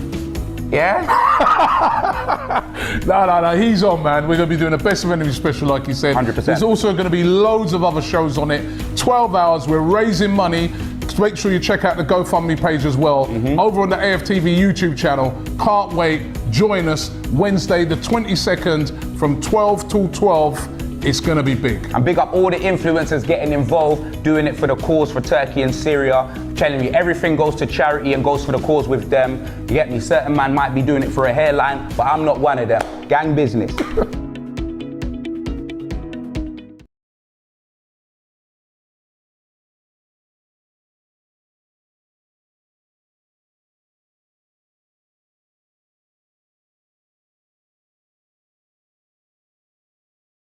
Yeah? No, he's on, man. We're going to be doing a Best of Enemies special, like you said. 100%. There's also going to be loads of other shows on it. 12 hours, we're raising money. Make sure you check out the GoFundMe page as well. Over on the AFTV YouTube channel. Can't wait. Join us Wednesday, the 22nd, from 12 till 12. It's going to be big. And big up all the influencers getting involved, doing it for the cause for Turkey and Syria. I'm telling you, everything goes to charity and goes for the cause with them. You get me? Certain man might be doing it for a hairline, but I'm not one of them. Gang business.